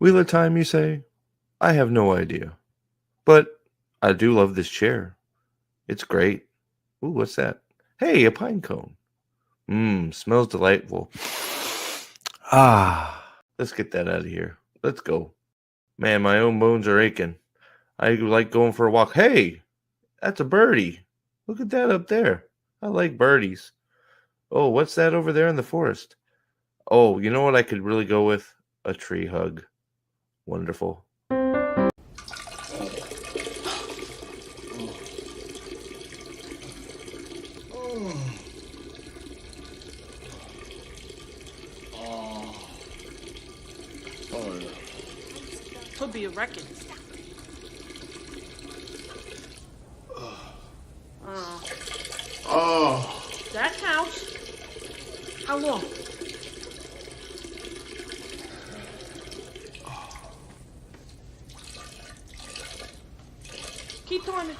Wheel of time, you say? I have no idea. But I do love this chair. It's great. Ooh, what's that? Hey, a pine cone. Smells delightful. Let's get that out of here. Let's go. Man, my own bones are aching. I like going for a walk. Hey, that's a birdie. Look at that up there. I like birdies. Oh, what's that over there in the forest? Oh, you know what I could really go with? A tree hug. Wonderful. Could be a record. That counts. How long? Keep doing it.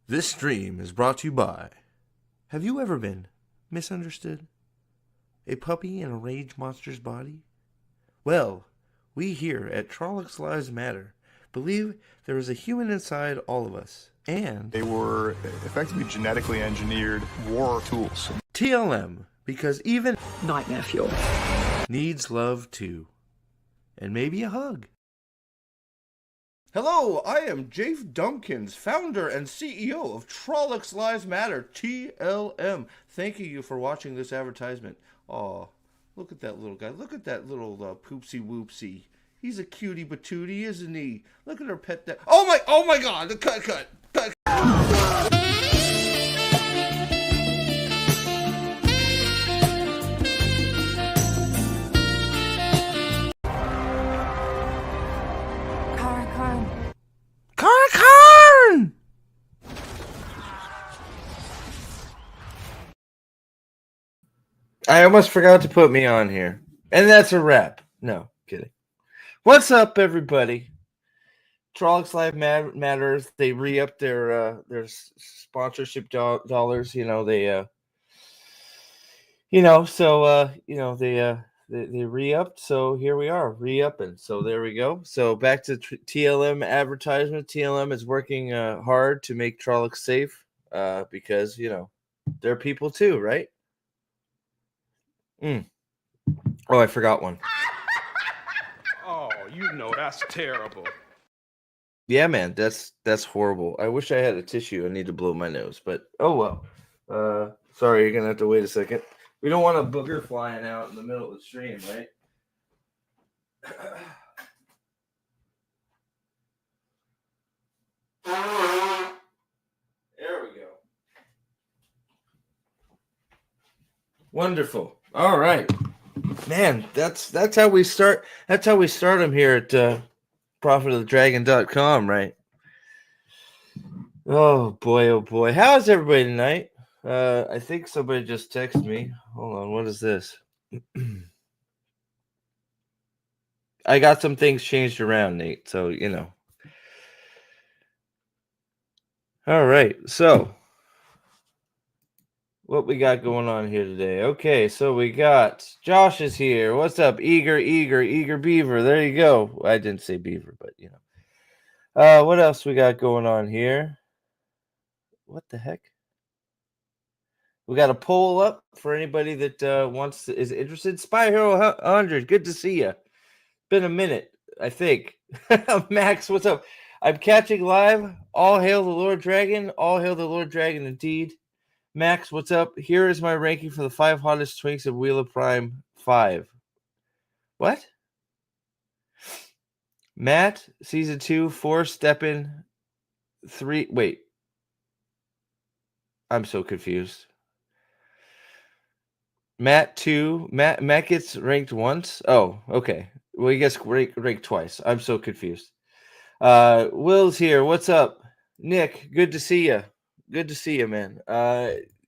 This stream is brought to you by. Have you ever been misunderstood? A puppy in a rage monster's body? Well, we here at Trollocs Lives Matter believe there is a human inside all of us. And they were effectively genetically engineered war tools. TLM, because even Nightmare fuel needs love too. And maybe a hug. Hello, I am Jafe Dumpkins, founder and CEO of Trollocs Lives Matter, TLM. Thanking you for watching this advertisement. Aw, look at that little guy. Look at that little poopsie whoopsie. He's a cutie patootie, isn't he? Look at her pet that. Oh my god, the cut. Karn! I almost forgot to put me on here. And that's a wrap. No, kidding. What's up, everybody? Trollocs Live Matters. They re-upped their sponsorship dollars. They they re-upped, so here we are, re-upping. So there we go. So back to TLM advertisement. TLM is working hard to make Trollocs safe because, they're people too, right? Oh, I forgot one. Oh, that's terrible. Yeah, man, that's horrible. I wish I had a tissue. I need to blow my nose, but oh well. Sorry, you're going to have to wait a second. We don't want a booger flying out in the middle of the stream, right? There we go. Wonderful. All right, man. That's how we start. That's how we start them here at ProphetOfTheDragon.com, right? Oh boy. How's everybody tonight? I think somebody just texted me. Hold on, what is this? I got some things changed around, Nate, so All right, so what we got going on here today? Okay, so we got Josh is here. What's up? Eager Beaver. There you go. I didn't say Beaver, but what else we got going on here? What the heck? We got a poll up for anybody that is interested. Spy Hero 100, good to see you. Been a minute, I think. Max, what's up? I'm catching live. All hail the Lord Dragon. All hail the Lord Dragon indeed. Max, what's up? Here is my ranking for the 5 hottest twinks of Wheel of Prime 5. What? Matt, season 2, 4 Steppin', 3. Wait. I'm so confused. Matt 2. Matt gets ranked once? Oh, okay. Well, he gets ranked twice. I'm so confused. Will's here. What's up? Nick, good to see you. Good to see you, man.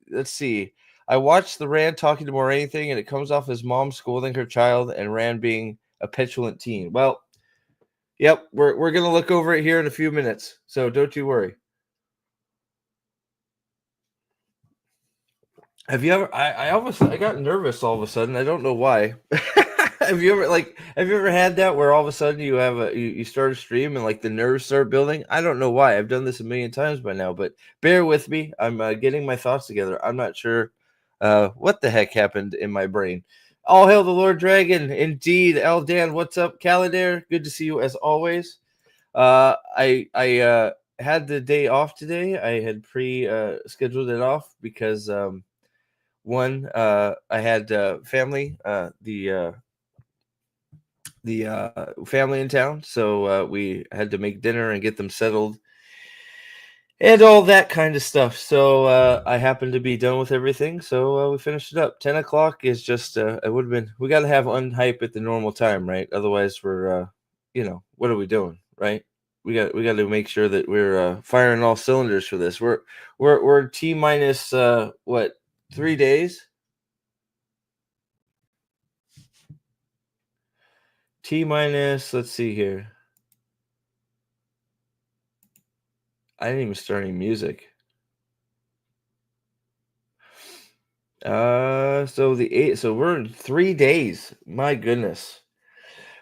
Let's see. I watched the Rand talking to more anything, and it comes off as mom scolding her child and Rand being a petulant teen. Well, yep, we're gonna look over it here in a few minutes, so don't you worry. Have you ever? I got nervous all of a sudden. I don't know why. Have you ever had that where all of a sudden you have you start a stream and like the nerves start building? I don't know why. I've done this a million times by now, but bear with me. I'm getting my thoughts together. I'm not sure what the heck happened in my brain. All hail the Lord Dragon, indeed. Eldan, what's up, Caladair? Good to see you as always. I had the day off today. I had scheduled it off because one, I had family, the family in town, so we had to make dinner and get them settled and all that kind of stuff. So I happened to be done with everything, so we finished it up. 10 o'clock is just it would have been. We got to have unhype at the normal time, right? Otherwise, we're what are we doing, right? We got to make sure that we're firing all cylinders for this. We're T minus what, 3 days? T minus, let's see here. I didn't even start any music. So we're in 3 days. My goodness.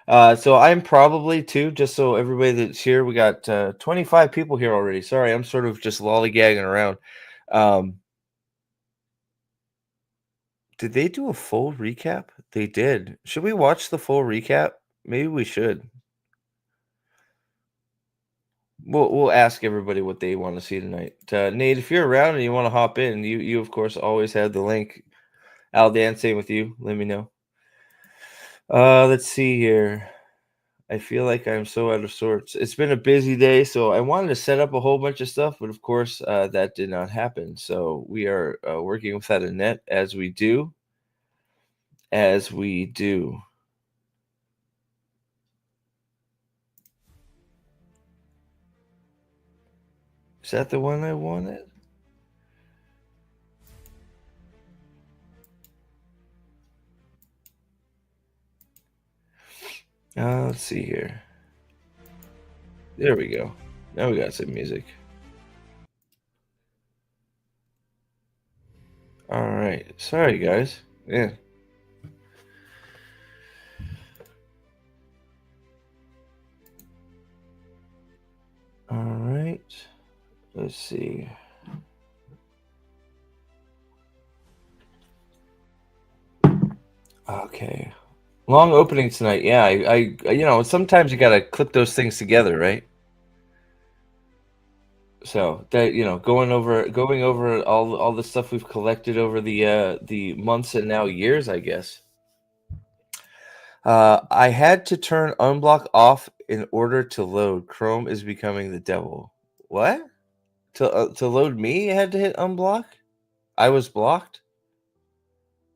So I'm probably too, just so everybody that's here, we got 25 people here already. Sorry, I'm sort of just lollygagging around. Did they do a full recap? They did. Should we watch the full recap? Maybe we should. We'll ask everybody what they want to see tonight. Nate, if you're around and you want to hop in, you of course always have the link. Aldan, same with you. Let me know. Let's see here. I feel like I'm so out of sorts. It's been a busy day, so I wanted to set up a whole bunch of stuff, but of course that did not happen. So we are working without a net as we do. As we do. Is that the one I wanted? Let's see here. There we go. Now we got some music. All right. Sorry, guys. Yeah. All right. Let's see. Okay. Long opening tonight. Yeah, I sometimes you gotta clip those things together, right? So that going over all the stuff we've collected over the months and now years, I guess. I had to turn unblock off in order to load. Chrome is becoming the devil. What? To load me, I had to hit unblock? I was blocked?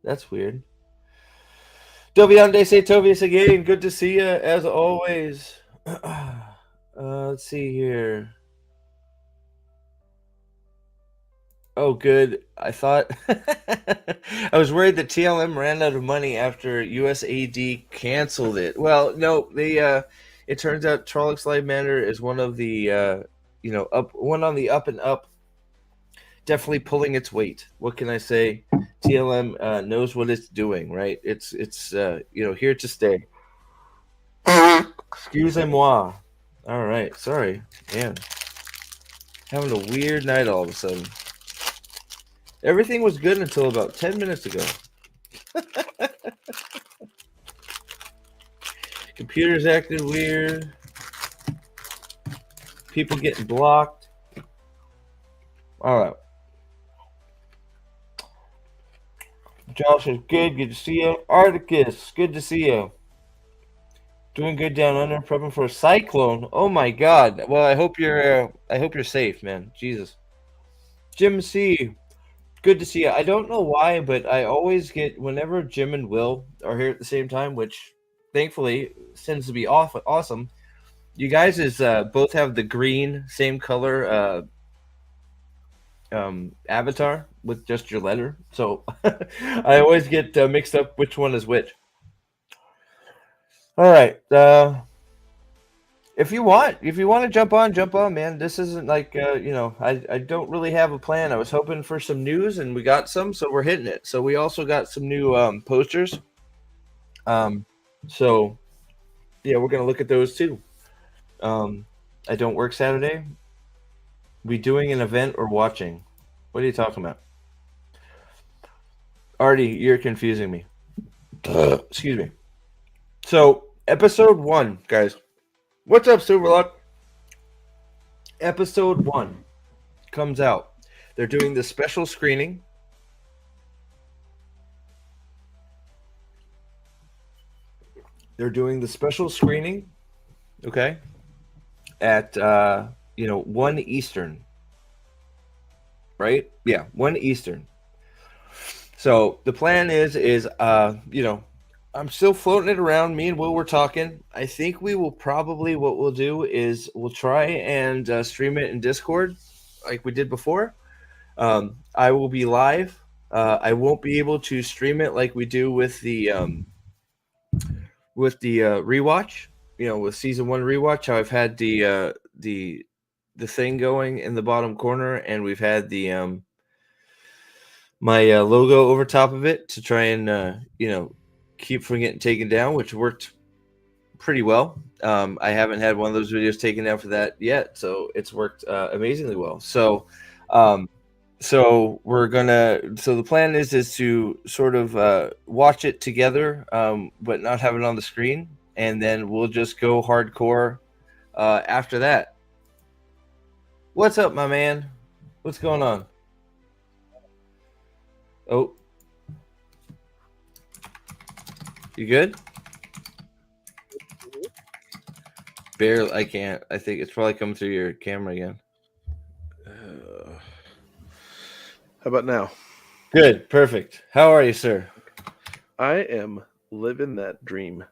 That's weird. Doviande say Tobias again. Good to see you as always. Let's see here. Oh, good. I thought I was worried that TLM ran out of money after USAD canceled it. Well, no, they it turns out Trollocs Live Matter is one of the one on the up and up, definitely pulling its weight. What can I say? TLM knows what it's doing, right? It's here to stay. Excusez-moi. All right, sorry, man. Having a weird night all of a sudden. Everything was good until about 10 minutes ago. Computers acted weird. People getting blocked. All right. Josh is good. Good to see you. Articus, good to see you. Doing good down under, prepping for a cyclone. Oh my God. Well, I hope you're safe, man. Jesus. Jim C, good to see you. I don't know why, but I always get whenever Jim and Will are here at the same time, which thankfully tends to be awesome. You guys both have the green, same color avatar with just your letter. So I always get mixed up which one is which. All right. If you want to jump on, man. This isn't like I don't really have a plan. I was hoping for some news, and we got some, so we're hitting it. So we also got some new posters. So yeah, we're gonna look at those too. I don't work Saturday. We doing an event or watching? What are you talking about? Artie, you're confusing me. Excuse me. So episode 1, guys. What's up, Silverlock? Episode 1 comes out. They're doing the special screening. Okay, at 1 Eastern. Right? Yeah, 1 Eastern. So the plan is I'm still floating it around. Me and Will were talking. I think we will probably, what we'll do is we'll try and stream it in Discord like we did before. I will be live. I won't be able to stream it like we do with the rewatch. With season 1 rewatch, how I've had the thing going in the bottom corner, and we've had the my logo over top of it to try and keep from getting taken down, which worked pretty well. I haven't had one of those videos taken down for that yet, so it's worked amazingly well. So the plan is to sort of watch it together, but not have it on the screen, and then we'll just go hardcore after that. What's up, my man? What's going on? Oh, you good? Barely. I can't. I think it's probably coming through your camera again. How about now? Good. Perfect. How are you, sir? I am living that dream.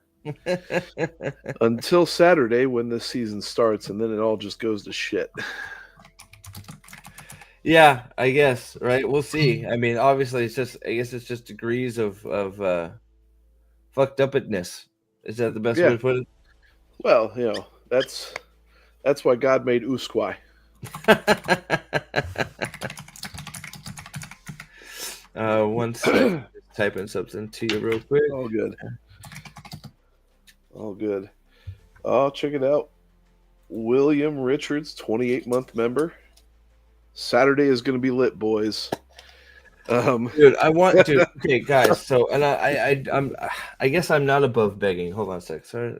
Until Saturday when this season starts, and then it all just goes to shit. Yeah, I guess. Right. We'll see. I mean, obviously, I guess it's just degrees of fucked upness. Is that the best way to put it? Well, that's why God made Usquai. One second. Type in something to you real quick. All good. Oh, check it out. William Richards, 28-month member. Saturday is going to be lit, boys. Dude, I want to. Okay, guys. So, and I guess I'm not above begging. Hold on a sec. Sorry.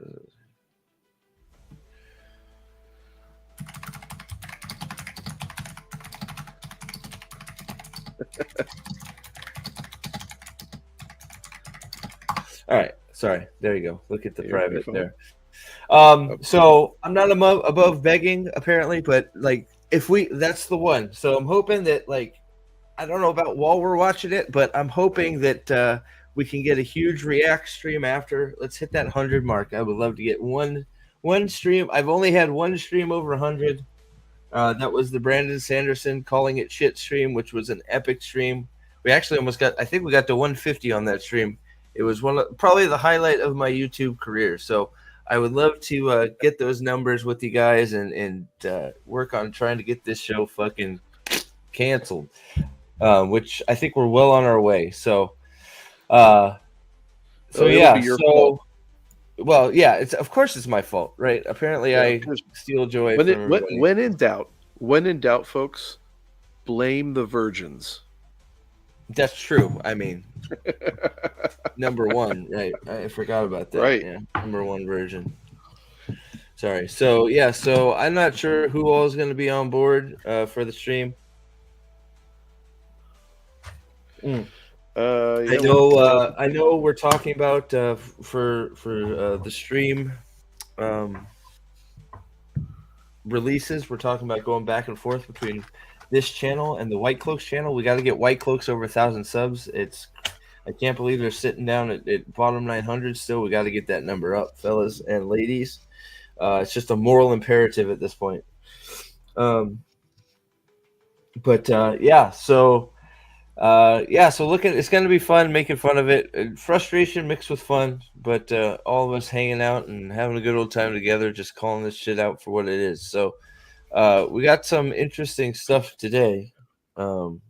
All right. Sorry. There you go. Look at the private there. So I'm not above begging apparently, but like that's the one. So I'm hoping that I don't know about while we're watching it, but I'm hoping that we can get a huge react stream after. Let's hit that 100 mark. I would love to get one stream. I've only had one stream over 100. That was the Brandon Sanderson calling it shit stream, which was an epic stream. We actually almost got. I think we got to 150 on that stream. It was probably the highlight of my YouTube career. So I would love to get those numbers with you guys and work on trying to get this show fucking canceled, which I think we're well on our way. So, well, yeah. Of course it's my fault, right? Apparently, I steal joy from everybody. When in doubt, folks, blame the virgins. That's true. I mean, number one, right? I forgot about that. Right. Yeah, number one virgin. Sorry. So yeah. So I'm not sure who all is going to be on board for the stream. I know. We're talking about for the stream releases. We're talking about going back and forth between this channel and the White Cloaks channel. We got to get White Cloaks over 1,000 subs. I can't believe they're sitting down at bottom 900 still. We got to get that number up, fellas and ladies. It's just a moral imperative at this point. But yeah, so so it's gonna be fun making fun of it. Frustration mixed with fun, but all of us hanging out and having a good old time together, just calling this shit out for what it is. So we got some interesting stuff today. Um,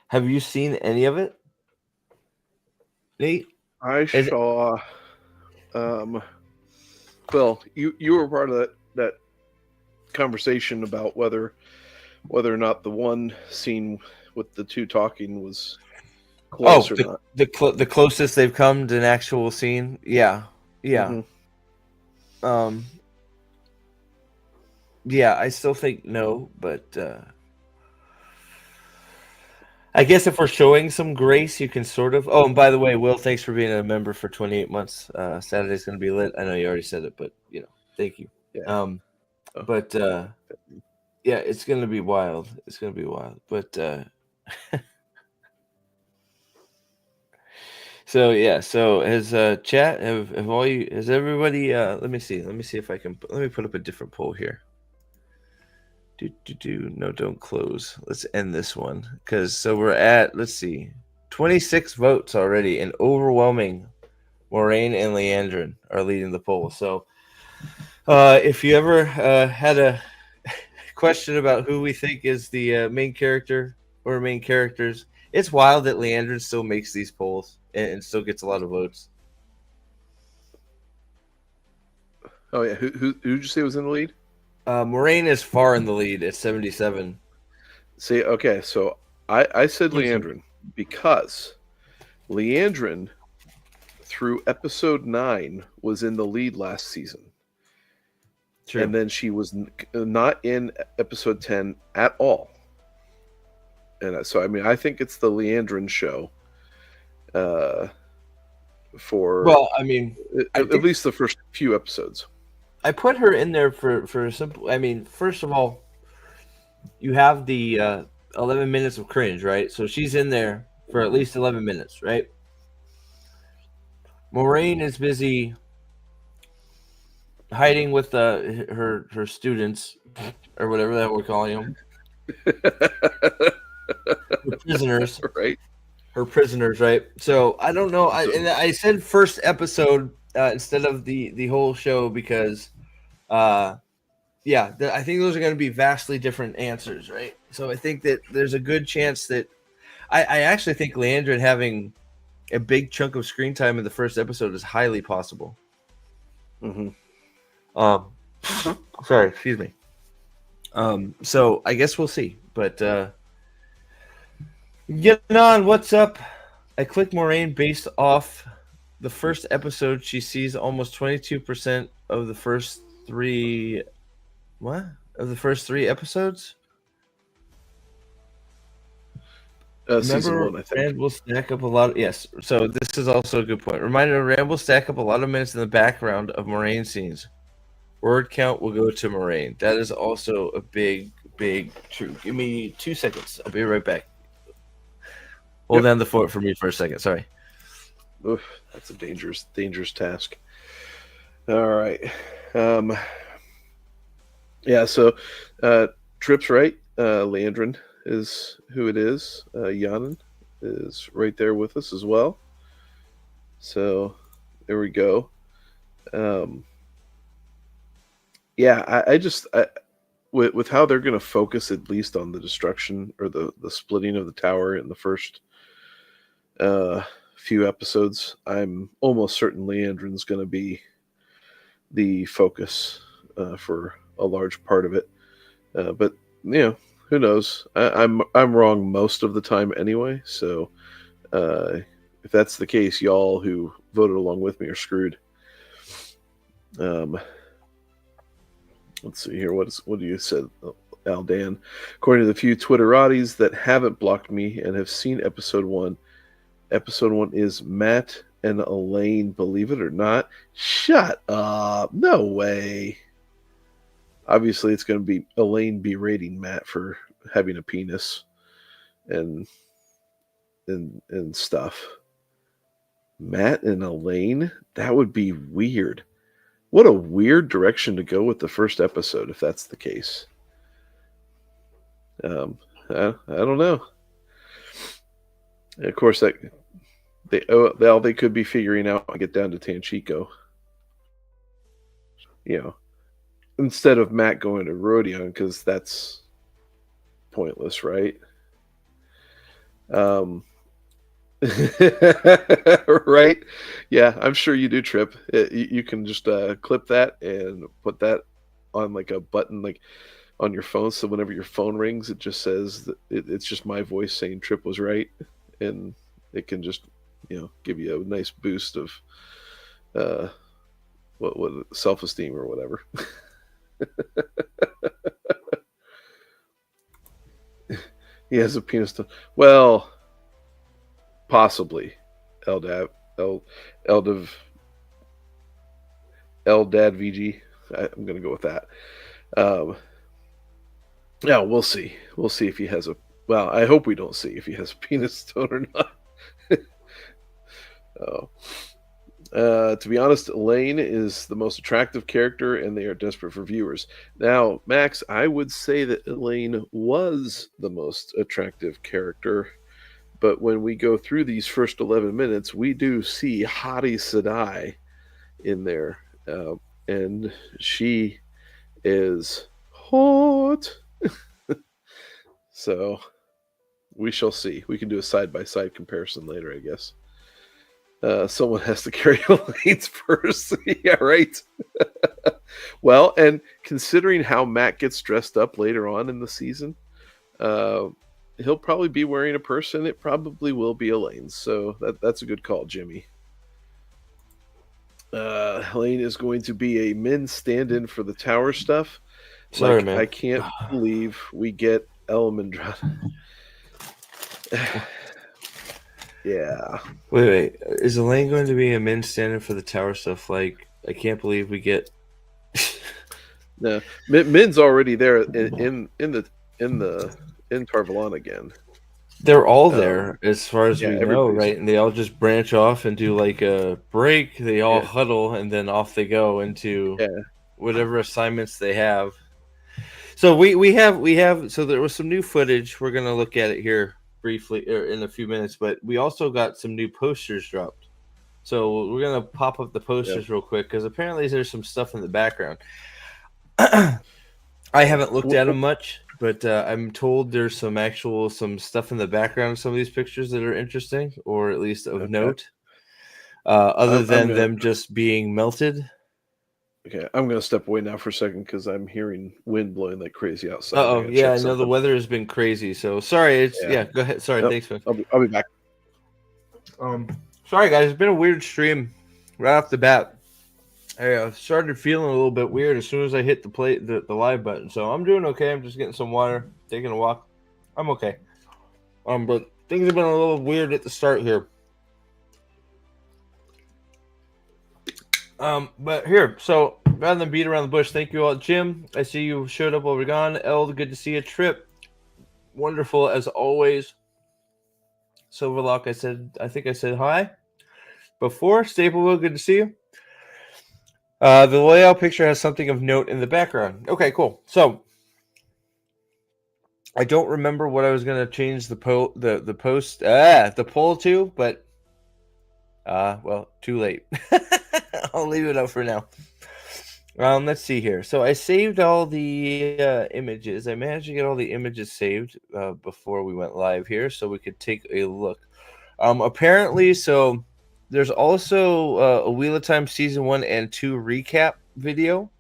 have you seen any of it, Nate? I Is it- saw. Well, you were part of that conversation about whether or not the one scene with the two talking was close or not. the closest they've come to an actual scene? Yeah. Mhm. Um, yeah, I still think no, but I guess if we're showing some grace, you can sort of. Oh, and by the way, Will, thanks for being a member for 28 months. Saturday's going to be lit. I know you already said it, but thank you. Yeah. But yeah, it's going to be wild. It's going to be wild. But so has chat have all you has everybody? Let me see if I can. Let me put up a different poll here. No, don't close. Let's end this one because we're at, let's see, 26 votes already, and overwhelming Moraine and Leandrin are leading the poll. So if you ever had a question about who we think is the main character or main characters, it's wild that Leandrin still makes these polls and still gets a lot of votes. Oh yeah, who did you say was in the lead? Moraine is far in the lead at 77. See, okay, so I said Leandrin because Leandrin through episode 9 was in the lead last season. True. And then she was not in episode 10 at all. And so, I mean, I think it's the Leandrin show. At least the first few episodes. I put her in there for a simple. I mean, first of all, you have the 11 minutes of cringe, right? So she's in there for at least 11 minutes, right? Moraine is busy hiding with her students, or whatever that we're calling them, her prisoners, right? Her prisoners, right? So I don't know. I said first episode instead of the whole show because, I think those are going to be vastly different answers, right? So I think that there's a good chance that I actually think Leandrin having a big chunk of screen time in the first episode is highly possible. Mm-hmm. Sorry, excuse me. So I guess we'll see. But getting on, what's up? I clicked Moraine based off the first episode. She sees almost 22% of the first three. What? Of the first 3 episodes? Season 1, I think. Rand will stack up a lot of, yes. So this is also a good point. Reminder: Rand will stack up a lot of minutes in the background of Moraine scenes. Word count will go to Moraine. That is also a big true. Give me 2 seconds. I'll be right back. Hold down the fort for me for a second. Sorry. Oof, that's a dangerous task. All right. Yeah, so Trip's right. Leandrin is who it is. Yanan is right there with us as well. So there we go. With how they're going to focus at least on the destruction or the splitting of the tower in the first few episodes, I'm almost certain Leandrin's going to be the focus for a large part of it. But who knows? I'm wrong most of the time anyway. So if that's the case, y'all who voted along with me are screwed. Let's see here. What do you said, Aldan? According to the few Twitterati's that haven't blocked me and have seen episode 1, episode 1 is Matt and Elaine. Believe it or not. Shut up! No way. Obviously, it's going to be Elaine berating Matt for having a penis and stuff. Matt and Elaine? That would be weird. What a weird direction to go with the first episode if that's the case. I don't know. And of course, that all they could be figuring out to get down to Tanchico. Instead of Matt going to Rodion, because that's pointless, right? Right? Yeah, I'm sure you do, Trip. You can just clip that and put that on like a button, like on your phone. So whenever your phone rings, it just says that it's just my voice saying Trip was right, and it can just give you a nice boost of what self-esteem or whatever. He has a penis. Well, possibly. Eldad VG. I'm gonna go with that. Yeah, we'll see. We'll see if he has a. Well, I hope we don't see if he has a penis stone or not. To be honest, Elaine is the most attractive character, and they are desperate for viewers. Now, Max, I would say that Elaine was the most attractive character, but when we go through these first 11 minutes, we do see Hadi Sadai in there, and she is hot. So we shall see. We can do a side-by-side comparison later, I guess. Someone has to carry Elaine's purse. Yeah, right. Well, and considering how Matt gets dressed up later on in the season, he'll probably be wearing a purse, and it probably will be Elaine's. So that's a good call, Jimmy. Elaine is going to be a men's stand-in for the tower stuff. Sorry, man. I can't believe we get Elmandrad. Yeah. Wait. Is Elaine going to be a men's stand-in for the tower stuff? Like, I can't believe we get. No, Min's already there in Tarvalon again. They're all there as far as we know, everybody's right? And they all just branch off and do like a break. They all huddle and then off they go into whatever assignments they have. So we have. So there was some new footage. We're gonna look at it here briefly in a few minutes, but we also got some new posters dropped. So we're gonna pop up the posters real quick because apparently there's some stuff in the background. I haven't looked at them much, but I'm told there's some stuff in the background of some of these pictures that are interesting, or at least of note, other than them just being melted. Okay, I'm going to step away now for a second because I'm hearing wind blowing like crazy outside. Oh, yeah, I know the weather has been crazy. So sorry. Go ahead. Sorry, thanks, man. I'll be back. Sorry, guys. It's been a weird stream right off the bat. I started feeling a little bit weird as soon as I hit the live button. So I'm doing okay. I'm just getting some water, taking a walk. I'm okay. But things have been a little weird at the start here. But here, so rather than beat around the bush, thank you all. Jim, I see you showed up while we're gone. Eld, good to see you. Trip, wonderful as always. Silverlock, I think I said hi before. Stapleville, good to see you. The layout picture has something of note in the background. Okay, cool. So I don't remember what I was gonna change the poll to, but well, too late. I'll leave it up for now. Let's see here. So I saved all the images. I managed to get all the images saved before we went live here, so we could take a look. Apparently, so there's also a Wheel of Time Season 1 and 2 recap video.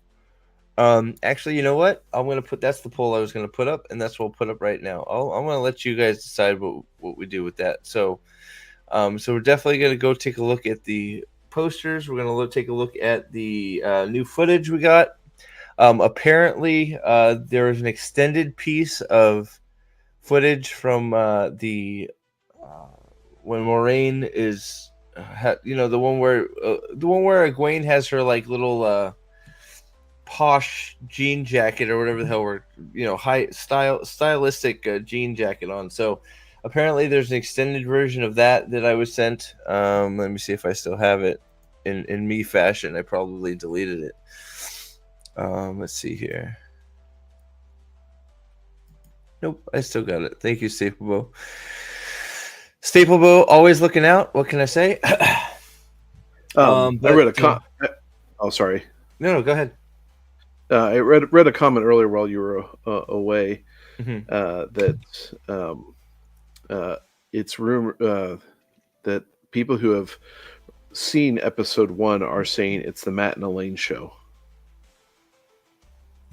Actually, you know what? That's the poll I was going to put up, and that's what we'll put up right now. I'm going to let you guys decide what we do with that. So we're definitely going to go take a look at the posters. We're going to take a look at the new footage we got. Apparently, there was an extended piece of footage from the when Moraine is, the one where Egwene has her like little posh jean jacket or whatever the hell high stylistic jean jacket on. So apparently there's an extended version of that I was sent. Let me see if I still have it in me fashion. I probably deleted it. Let's see here. Nope, I still got it. Thank you, Staplebo. Staplebo, always looking out. What can I say? I read a oh, sorry. No, go ahead. I read a comment earlier while you were away that it's rumor that people who have seen episode 1 are saying it's the Matt and Elaine show.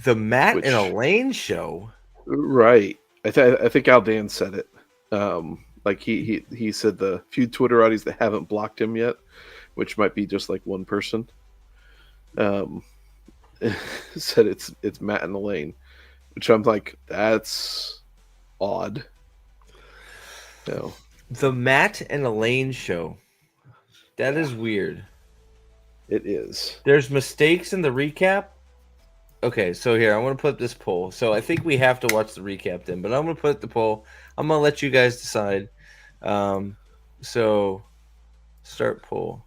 The Matt and Elaine show, right? I think Aldan said it. Like he said the few Twitterati's that haven't blocked him yet, which might be just like one person. Said it's Matt and Elaine, which I'm like, that's odd. No. The Matt and Elaine show. That is weird. It is. There's mistakes in the recap. Okay, so here, I want to put up this poll. So I think we have to watch the recap then, but I'm going to put the poll. I'm going to let you guys decide. So, start poll.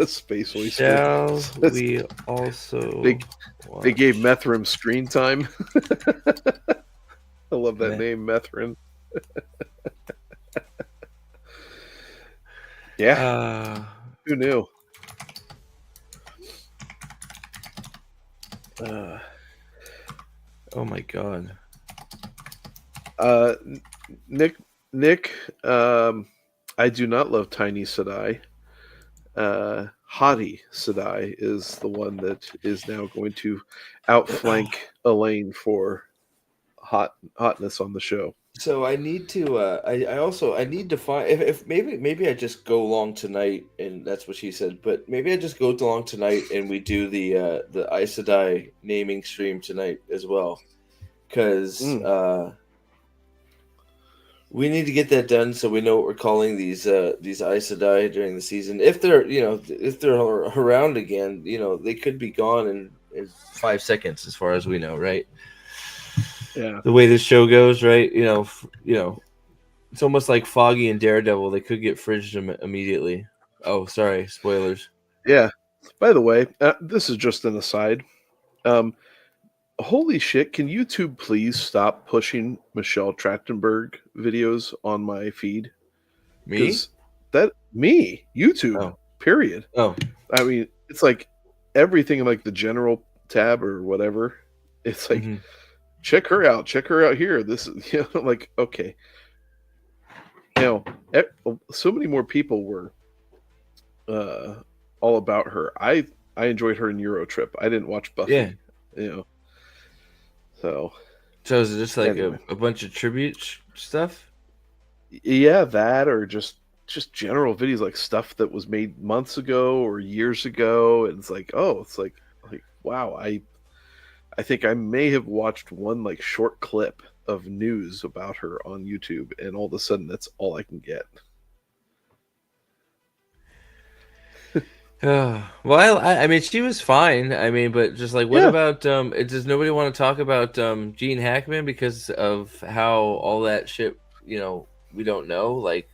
Space Oyster. Shall we also... They gave Methrin screen time. I love that name, Methrin. Yeah. Who knew? Oh my god. Nick, I do not love Tiny Sedai. Hottie Sedai is the one that is now going to outflank Elaine for hotness on the show. So I need to. I need to find if maybe I just go along tonight, and that's what she said. But maybe I just go along tonight, and we do the Aes Sedai naming stream tonight as well, because we need to get that done so we know what we're calling these Aes Sedai during the season. If they're around again, they could be gone in 5 seconds, as far as we know, right? Yeah, the way this show goes, right? It's almost like Foggy and Daredevil. They could get fridged immediately. Oh, sorry, spoilers. Yeah. By the way, this is just an aside. Holy shit! Can YouTube please stop pushing Michelle Trachtenberg videos on my feed? Me? YouTube. Oh. Period. Oh, I mean, it's like everything in like the general tab or whatever. It's like. Mm-hmm. Check her out here. This is, like, okay. So many more people were all about her. I enjoyed her in Eurotrip. I didn't watch Buffy. Yeah. So is it just like anyway. a bunch of tribute stuff? Yeah, that or just general videos, like stuff that was made months ago or years ago. And it's like, wow, I think I may have watched one like short clip of news about her on YouTube, and all of a sudden that's all I can get. Well, I mean, she was fine. I mean, but just like, what about does nobody want to talk about Gene Hackman because of how all that shit? We don't know. Like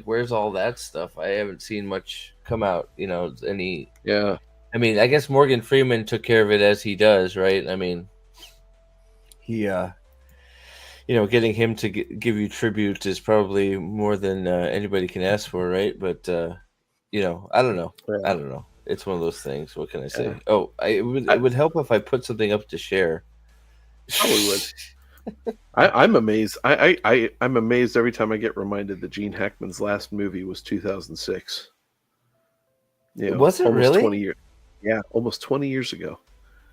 where's all that stuff? I haven't seen much come out. Any. Yeah. I mean, I guess Morgan Freeman took care of it as he does, right? I mean, he, getting him to give you tribute is probably more than anybody can ask for, right? But, I don't know. Yeah. I don't know. It's one of those things. What can I say? Yeah. Oh, it would help if I put something up to share. Probably would. I'm amazed. I'm amazed every time I get reminded that Gene Hackman's last movie was 2006. Was it almost really? 20 years. Yeah, almost 20 years ago.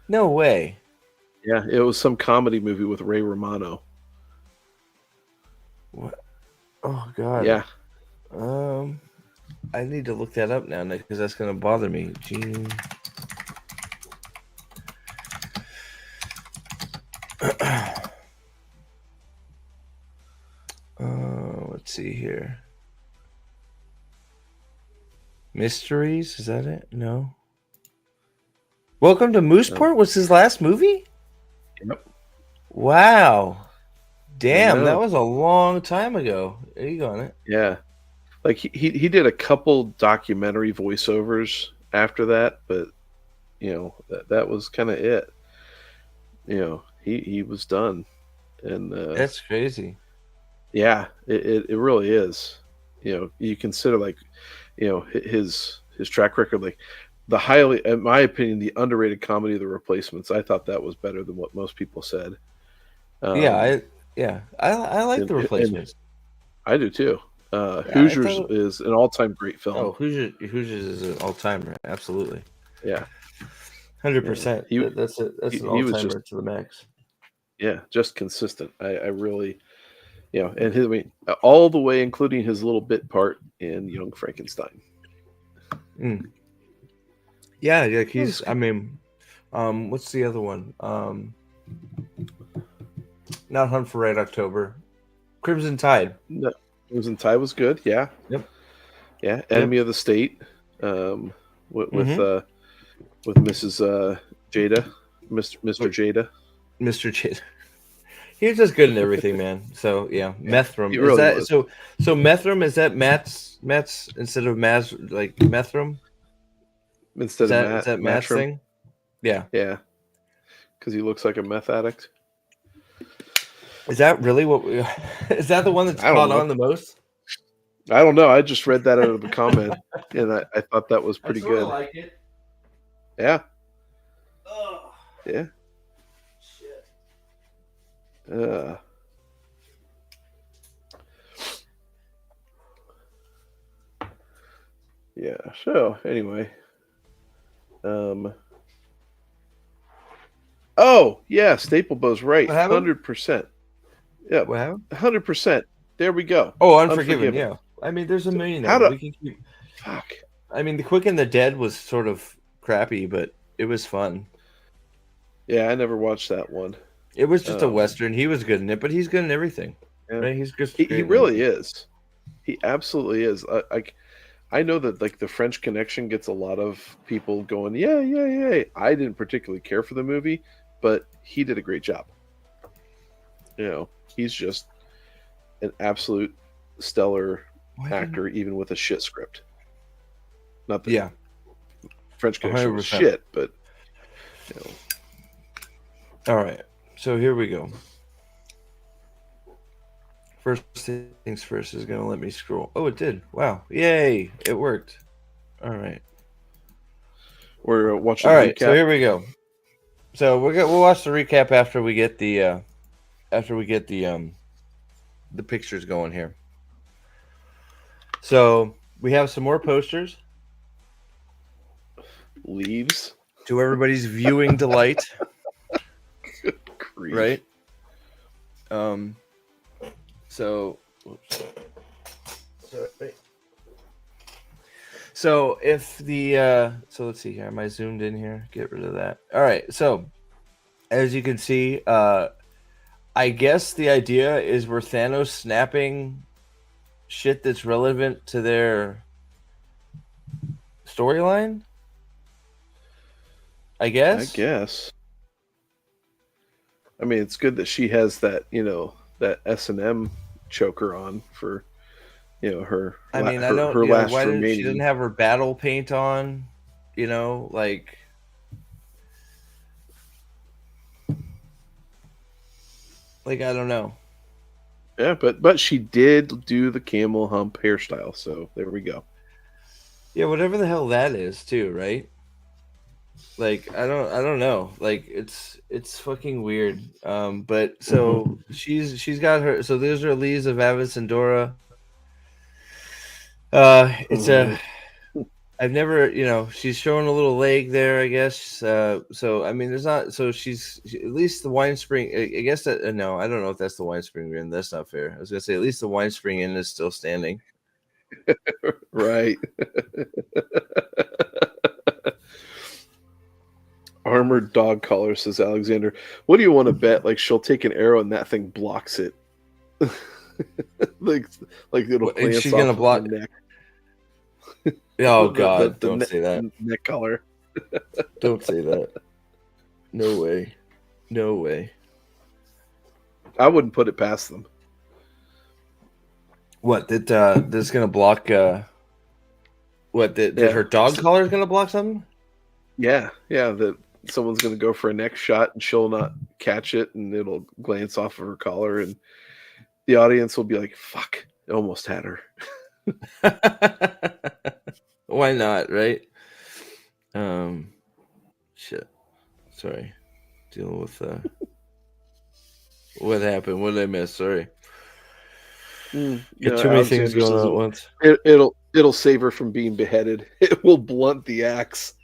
No way. Yeah, it was some comedy movie with Ray Romano. What? Oh God. Yeah. I need to look that up now because that's going to bother me. Gene. Let's see here. Mysteries? Is that it? No. Welcome to Mooseport was his last movie? Yep. Wow. Damn, that was a long time ago. There you go on it. Yeah. Like he did a couple documentary voiceovers after that, but that was kind of it. He was done. and That's crazy. yeah, it really is. You consider like, his track record, like the highly, in my opinion, the underrated comedy of The Replacements. I thought that was better than what most people said. Um, I like The and Replacements. I do too. Yeah, I Hoosiers thought. is an all-time great film. Oh, Hoosiers is an all timer. Absolutely, Yeah, 100%. he That's he, an he all was just timer to the max. just consistent. I really, and his, I mean, all the way, including his little bit part in Young Frankenstein. Mm. Yeah, That was he's. I good. mean, what's the other one? Not Hunt for Red October. Crimson Tide. No, Crimson Tide was good. Yeah, Yep. yeah. Yep. Enemy of the State, with Mm-hmm. with Mrs. Jada, Mr. Jada. Mr. Chase. He's just good in everything, man. So yeah, Yeah, he Methrum. Is really that was. so? So Methrum, is that Matt's instead of Maz, like Methrum? Instead of Is that Matt's Matrim. thing? Yeah. Yeah, because he looks like a meth addict. Is that really what we, is that the one that's I don't caught know. on the most? I don't know. I just read that out of the comment, and I thought that was I pretty sort of good. like it. Yeah, Oh, yeah. shit. Yeah. So anyway, oh yeah, Staplebow's right, What happened? 100%. Yeah, What happened? 100%. There we go. Oh, Unforgiven. Yeah. I mean, there's a million How of them. to We can keep. fuck? I mean, The Quick and the Dead was sort of crappy, but it was fun. Yeah, I never watched that one. It was just a western. He was good in it, but he's good in everything. Yeah. Right? He's just He great in really everything. is. He absolutely is. I know that like the French Connection gets a lot of people going, yeah, yeah, yeah. I didn't particularly care for the movie, but he did a great job. He's just an absolute stellar actor, even with a shit script. Not that Yeah, French Connection was 100%. shit, but All right, so here we go. First things first is going to let me scroll. Oh, it did. Wow. Yay. It worked. All right. we're watching All the right, recap. so here we go. So we'll watch the recap after we get the pictures going here. So we have some more posters Leaves. to everybody's viewing delight, Grief. right? So, whoops. Sorry. So if the so let's see here. Am I zoomed in here? Get rid of that. All right. So as you can see, I guess the idea is we're Thanos snapping shit that's relevant to their storyline. I guess. I mean, it's good that she has that, that S&M choker on for, her. I mean, I her, don't. her last Why didn't she remaining. doesn't have her battle paint on? Like I don't know. Yeah, but she did do the camel hump hairstyle, so there we go. Yeah, whatever the hell that is, too, right? Like I don't know. Like it's fucking weird. But so she's got her. So there's her Leaves of Avis and Dora. It's I've never, she's showing a little leg there, I guess. So I mean, there's not. So at least the Wine Spring. I guess that no, I don't know if that's the Wine Spring Inn. That's not fair. I was gonna say at least the Wine Spring Inn is still standing. Right. Armored dog collar, says Alexander. What do you want to bet? Like she'll take an arrow and that thing blocks it. like it'll And she's off gonna of block. her neck. Oh God! Don't say that. Neck collar. Don't say that. No way. No way. I wouldn't put it past them. What? That's gonna block? What? That her dog collar is gonna block something? Yeah. That someone's going to go for a neck shot and she'll not catch it and it'll glance off of her collar and the audience will be like, fuck, I almost had her. Why not, right? Shit. Sorry. Dealing with what happened? What did I miss? Sorry. Get too many things going on at once. It'll save her from being beheaded. It will blunt the axe.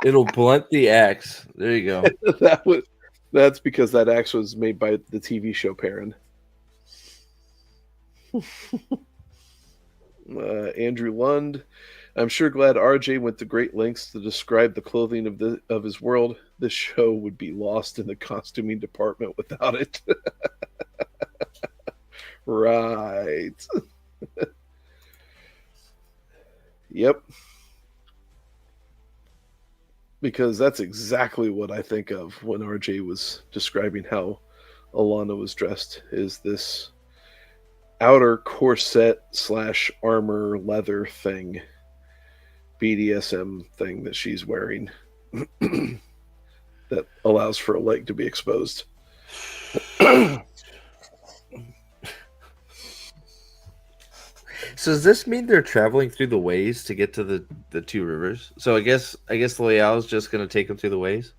It'll blunt the axe. There you go. That's because that axe was made by the TV show Perrin. Andrew Lund. I'm sure glad RJ went to great lengths to describe the clothing of his world. This show would be lost in the costuming department without it. Right. Yep. Because that's exactly what I think of when RJ was describing how Alana was dressed, is this outer corset / armor leather thing, BDSM thing that she's wearing that allows for a leg to be exposed. So does this mean they're traveling through the ways to get to the two rivers? So I guess Loyal's just going to take them through the ways?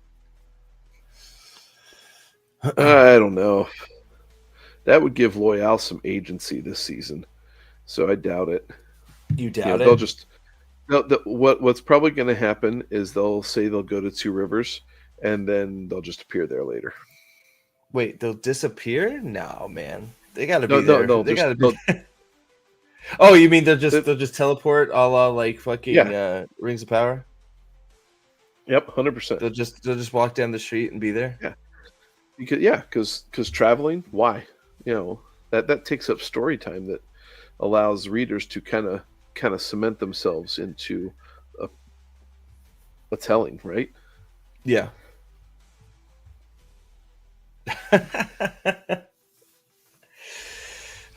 I don't know. That would give Loyal some agency this season, so I doubt it. You doubt it? They'll just what's probably going to happen is they'll say they'll go to Two Rivers, and then they'll just appear there later. Wait, they'll disappear? No, man, they got to be there. No, they got to be. Oh, you mean they'll just teleport, a la like fucking Rings of Power? Yep, 100%. They'll just walk down the street and be there. Yeah, because traveling, why? That takes up story time that allows readers to kind of cement themselves into a telling, right? Yeah.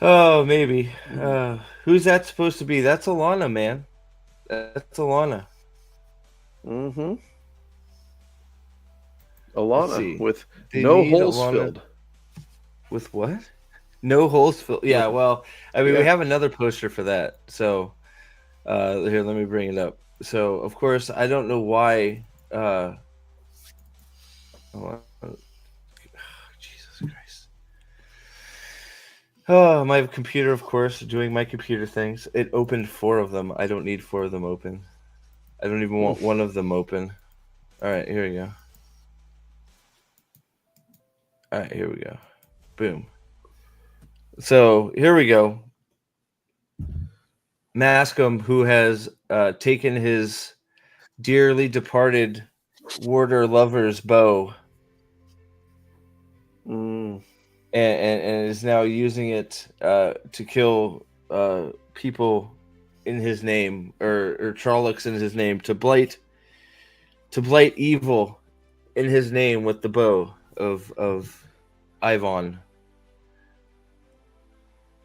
Oh, maybe. Who's that supposed to be? That's Alana, man. That's Alana. Mm-hmm. Alana with no holes filled. With what? No holes filled. Yeah, well, I mean, we have another poster for that. So, here, let me bring it up. So, of course, I don't know why. Jesus Christ. Oh, my computer, of course, doing my computer things. It opened 4 of them. I don't need 4 of them open. I don't even want 1 of them open. All right, here we go. All right, here we go. Boom. So here we go. Mascom, who has taken his dearly departed warder lover's bow and is now using it to kill people in his name, or Trollocs in his name, to blight evil in his name with the bow of Ivan.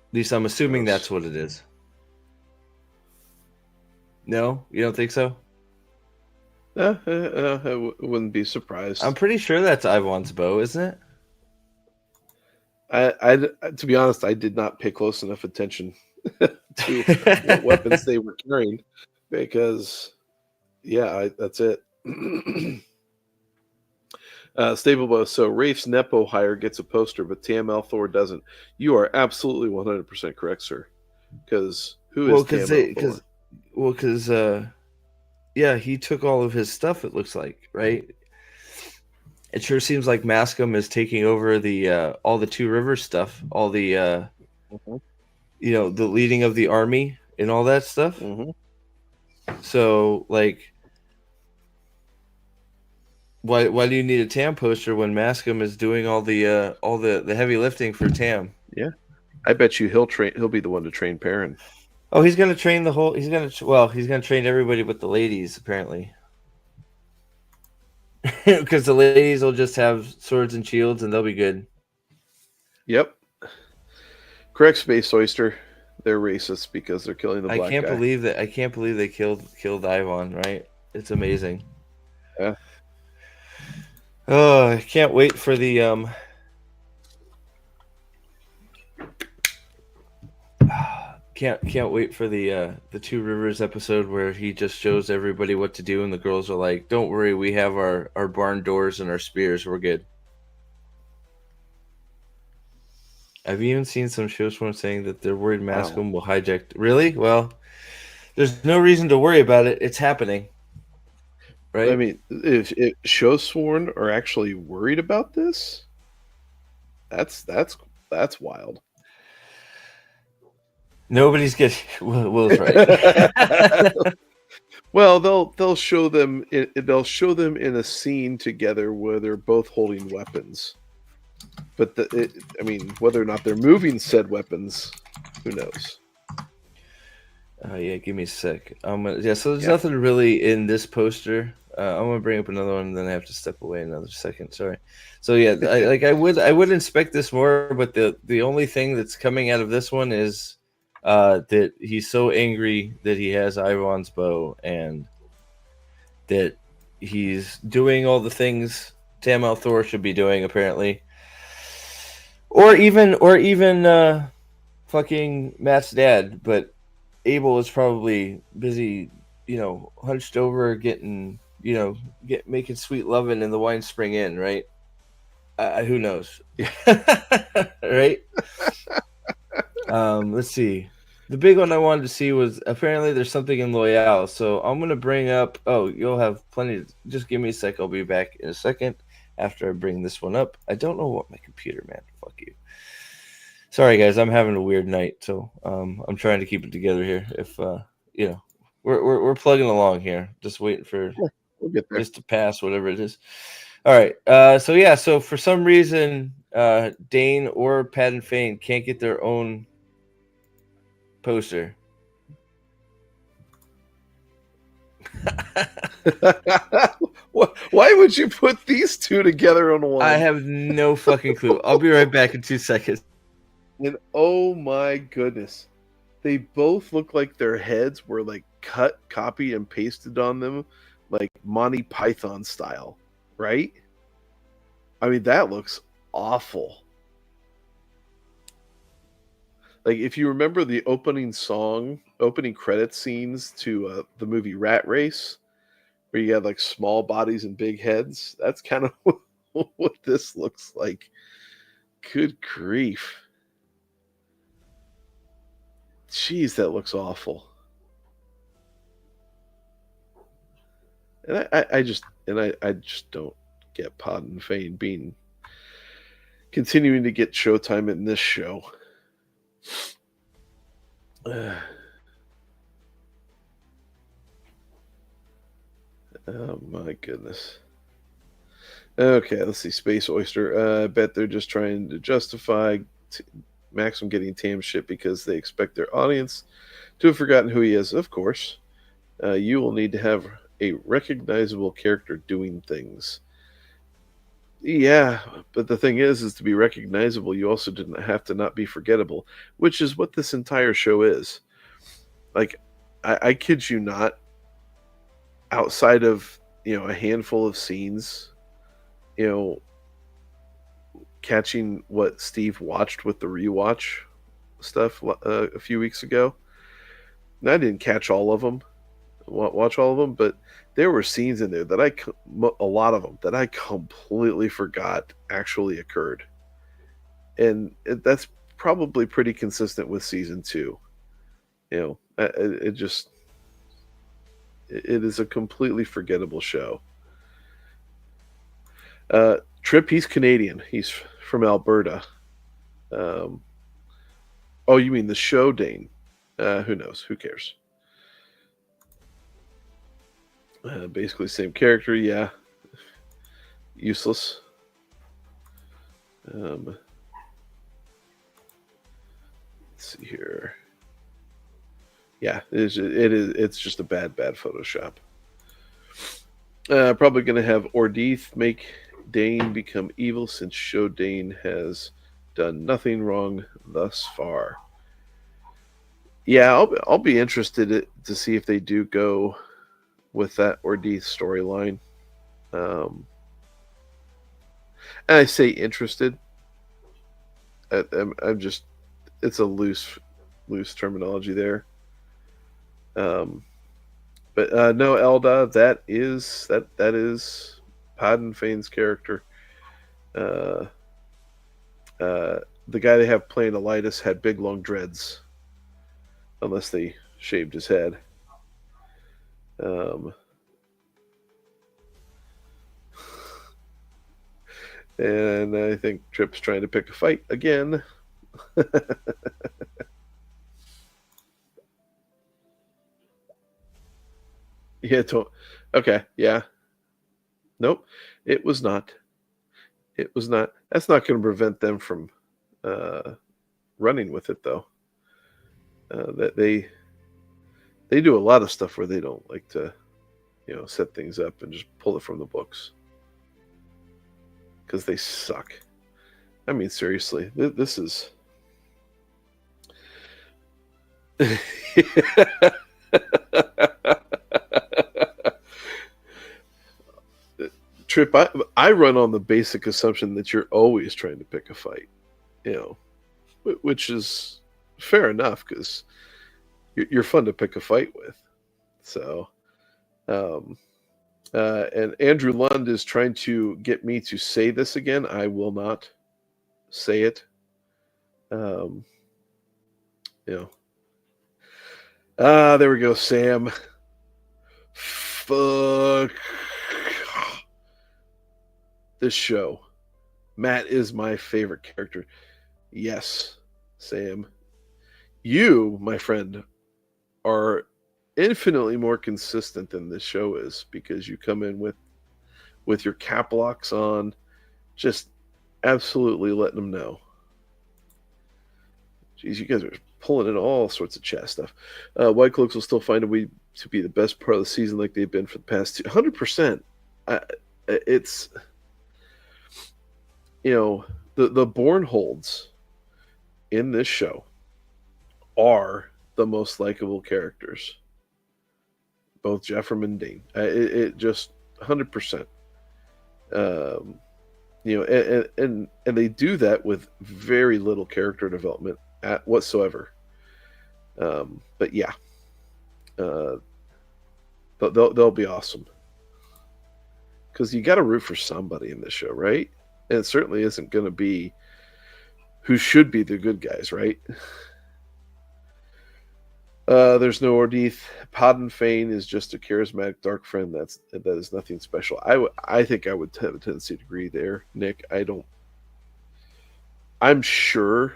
At least I'm assuming that's what it is. No? You don't think so? I wouldn't be surprised. I'm pretty sure that's Ivan's bow, isn't it? To be honest, I did not pay close enough attention to what weapons they were carrying, because, that's it. Stablebow, so Rafe's Nepo hire gets a poster, but TML Thor doesn't. You are absolutely 100% correct, sir. Because who is TML Thor? Because he took all of his stuff, it looks like, right? It sure seems like Mascom is taking over the all the Two Rivers stuff, all the the leading of the army and all that stuff. So, like, why do you need a Tam poster when Mascom is doing all the heavy lifting for Tam? Yeah, I bet you he'll be the one to train Perrin. Oh, he's gonna train he's gonna train everybody but the ladies, apparently. Because the ladies will just have swords and shields and they'll be good. Yep. Correct, Space Oyster. They're racist because they're killing the black guy. I can't believe they killed Ivan, right? It's amazing. Yeah. Oh, I can't wait for the can't wait for the Two Rivers episode where he just shows everybody what to do and the girls are like, "Don't worry, we have our barn doors and our spears. We're good." I've even seen some shows from saying that they're worried Mascom will hijack. Really? Well, there's no reason to worry about it. It's happening. Right? I mean, if Show Sworn are actually worried about this, that's wild. Nobody's getting. Will's right. Well, they'll show them. They'll show them in a scene together where they're both holding weapons. But I mean, whether or not they're moving said weapons, who knows? Yeah, give me a sec. Yeah, so there's nothing really in this poster. I'm gonna bring up another one, and then I have to step away another second. Sorry. So yeah, I would inspect this more, but the only thing that's coming out of this one is that he's so angry that he has Ivan's bow, and that he's doing all the things Tamal Thor should be doing, apparently. Or even fucking Matt's dad, but Abel is probably busy, hunched over, getting, making sweet loving in the Wine Spring Inn, right? Who knows, right? Let's see. The big one I wanted to see was apparently there's something in Loyal, so I'm gonna bring up. Oh, you'll have plenty. Just give me a sec. I'll be back in a second after I bring this one up. I don't know what my computer, man. Fuck you. Sorry, guys. I'm having a weird night, so I'm trying to keep it together here. If we're plugging along here, just waiting for we'll get there. Just to pass whatever it is. All right. So for some reason, Dane or Pat and Fane can't get their own poster. Why would you put these two together on one? I have no fucking clue. I'll be right back in 2 seconds. And oh my goodness, they both look like their heads were like cut, copied, and pasted on them, like Monty Python style, right? I mean, that looks awful. Like, if you remember the opening credit scenes to the movie Rat Race, where you had like small bodies and big heads, that's kind of what this looks like. Good grief. Jeez, that looks awful. And I just don't get Pod and Fane continuing to get showtime in this show. Oh my goodness. Okay, let's see. Space Oyster. I bet they're just trying to justify Maxim getting Tam shit because they expect their audience to have forgotten who he is. Of course. You will need to have a recognizable character doing things. Yeah, but the thing is to be recognizable, you also didn't have to not be forgettable, which is what this entire show is. Like, I kid you not, outside of, a handful of scenes, catching what Steve watched with the rewatch stuff a few weeks ago. And I didn't catch all of them, watch all of them, but there were scenes in there that a lot of them that I completely forgot actually occurred. And that's probably pretty consistent with season 2. It is a completely forgettable show. Trip, he's Canadian. He's from Alberta. Oh, you mean the show, Dane? Who knows? Who cares? Basically same character, yeah. Useless. Let's see here. Yeah, it's just a bad Photoshop. Probably going to have Ordith make Dane become evil since Show Dane has done nothing wrong thus far. Yeah, I'll be interested to see if they do go with that Ordith storyline. And I say interested. I'm just, it's a loose terminology there. But no, Elda, that is Podden Fane's character. The guy they have playing Elias had big long dreads, unless they shaved his head. And I think Trip's trying to pick a fight again. Yeah, okay, yeah. Nope, it was not. It was not. That's not going to prevent them from running with it, though. That they do a lot of stuff where they don't like to, set things up and just pull it from the books because they suck. I mean, seriously, this is. Trip, I run on the basic assumption that you're always trying to pick a fight, which is fair enough because you're fun to pick a fight with. So, and Andrew Lund is trying to get me to say this again. I will not say it. There we go, Sam. Fuck this show. Matt is my favorite character. Yes, Sam. You, my friend, are infinitely more consistent than this show is because you come in with your cap locks on, just absolutely letting them know. Jeez, you guys are pulling in all sorts of chat stuff. White Cloaks will still find a way to be the best part of the season like they've been for the past 100%. It's, the Bornholds in this show are the most likable characters. Both Jeffrem and Dean. It just 100%. And they do that with very little character development whatsoever. But yeah, they'll be awesome because you got to root for somebody in this show, right? And it certainly isn't going to be who should be the good guys, right? There's no Ordith. Podden Fane is just a charismatic dark friend. That is nothing special. I think I would have a tendency to agree there, Nick. I'm sure.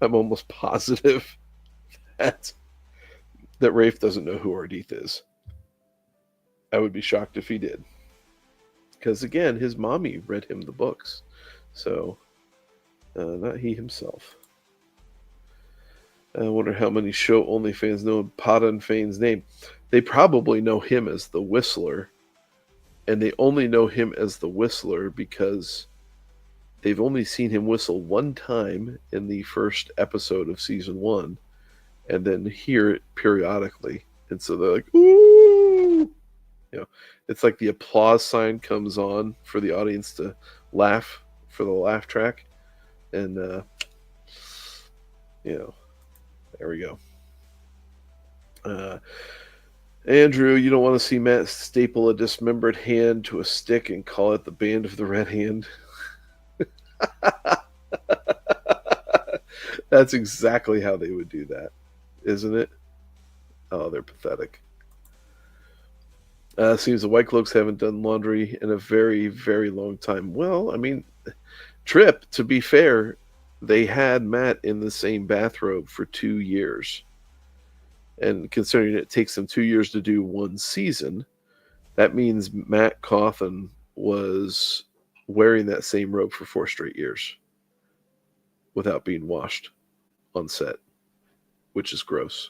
I'm almost positive that Rafe doesn't know who Ordith is. I would be shocked if he did. Because again, his mommy read him the books. So, not he himself. I wonder how many show only fans know Podden Fane's name. They probably know him as the Whistler. And they only know him as the Whistler because they've only seen him whistle one time in the first episode of season 1. And then hear it periodically. And so they're like, ooh! It's like the applause sign comes on for the audience to laugh for the laugh track. And, there we go. Andrew, you don't want to see Matt staple a dismembered hand to a stick and call it the Band of the Red Hand. That's exactly how they would do that, isn't it? Oh, they're pathetic. Seems the White Cloaks haven't done laundry in a very, very long time. Well, I mean, Trip, to be fair, they had Matt in the same bathrobe for 2 years. And considering it takes them 2 years to do one season, that means Matt Cawthon was wearing that same robe for 4 straight years without being washed on set, which is gross.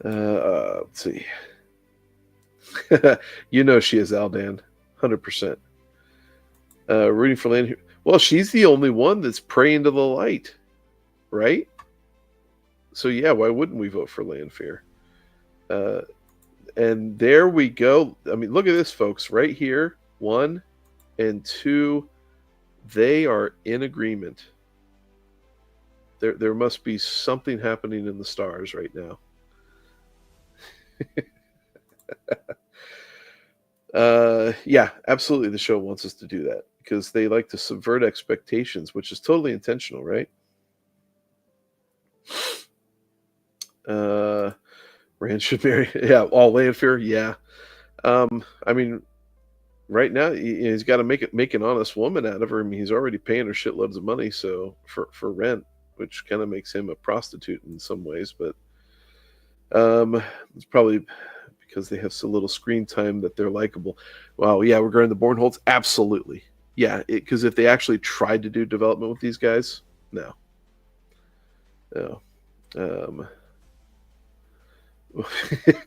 Let's see. She is Aldan, 100%. Rooting for Land. Well, she's the only one that's praying to the light, right? So yeah, why wouldn't we vote for Lanfear? And there we go. I mean, look at this, folks, right here. One, and two, they are in agreement. There must be something happening in the stars right now. Yeah, absolutely. The show wants us to do that because they like to subvert expectations, which is totally intentional, right? Rand should marry. Yeah, all Lanfear. Yeah. I mean, right now he's got to make an honest woman out of her. I mean, he's already paying her shitloads of money, so for rent, which kind of makes him a prostitute in some ways. But it's probably because they have so little screen time that they're likable. Wow, yeah, regarding the Bornholds, absolutely, yeah. Because if they actually tried to do development with these guys, no. A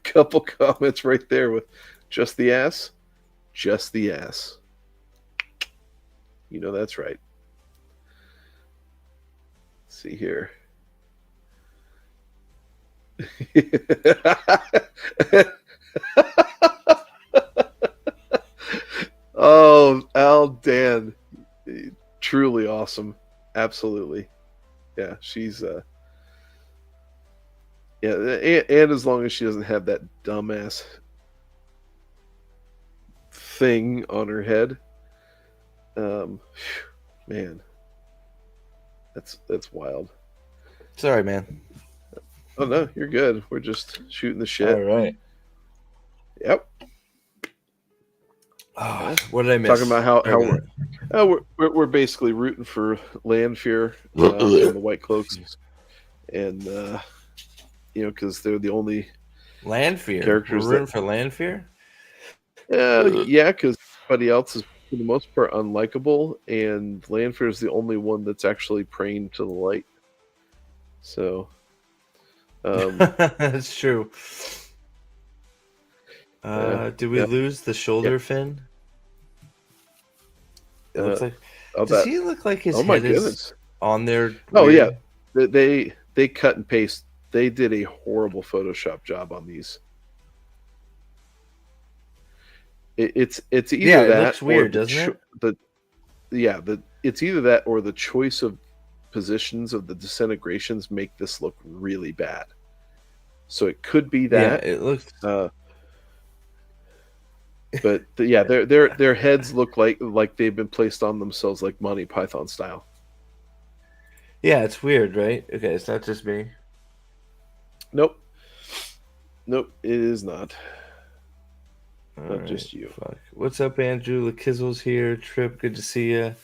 couple comments right there with just the ass. You know that's right. Let's see here. Oh, Al Dan, truly awesome. Absolutely, yeah. She's yeah, and as long as she doesn't have that dumbass thing on her head, man, that's wild. Sorry, man. Oh no, you're good. We're just shooting the shit. All right. Yep. Oh, what did I miss? Talking about how we're basically rooting for Lanfear and the White Cloaks, and because they're the only Lanfear. characters We're rooting for Lanfear. Yeah, because everybody else is for the most part unlikable, and Lanfear is the only one that's actually praying to the light. So, that's true. Did we lose the shoulder fin? It looks like. Does he look like his head is on there? Oh yeah, they cut and paste. They did a horrible Photoshop job on these. It's either that. It looks weird, doesn't it? It's either that or the choice of positions of the disintegrations make this look really bad. So it could be that. Yeah, it looks. But their heads look like they've been placed on themselves, like Monty Python style. Yeah, it's weird, right? Okay, it's not just me. Nope, it is not. Not just you. Fuck. What's up, Andrew? LaKizzle's here. Trip, good to see you.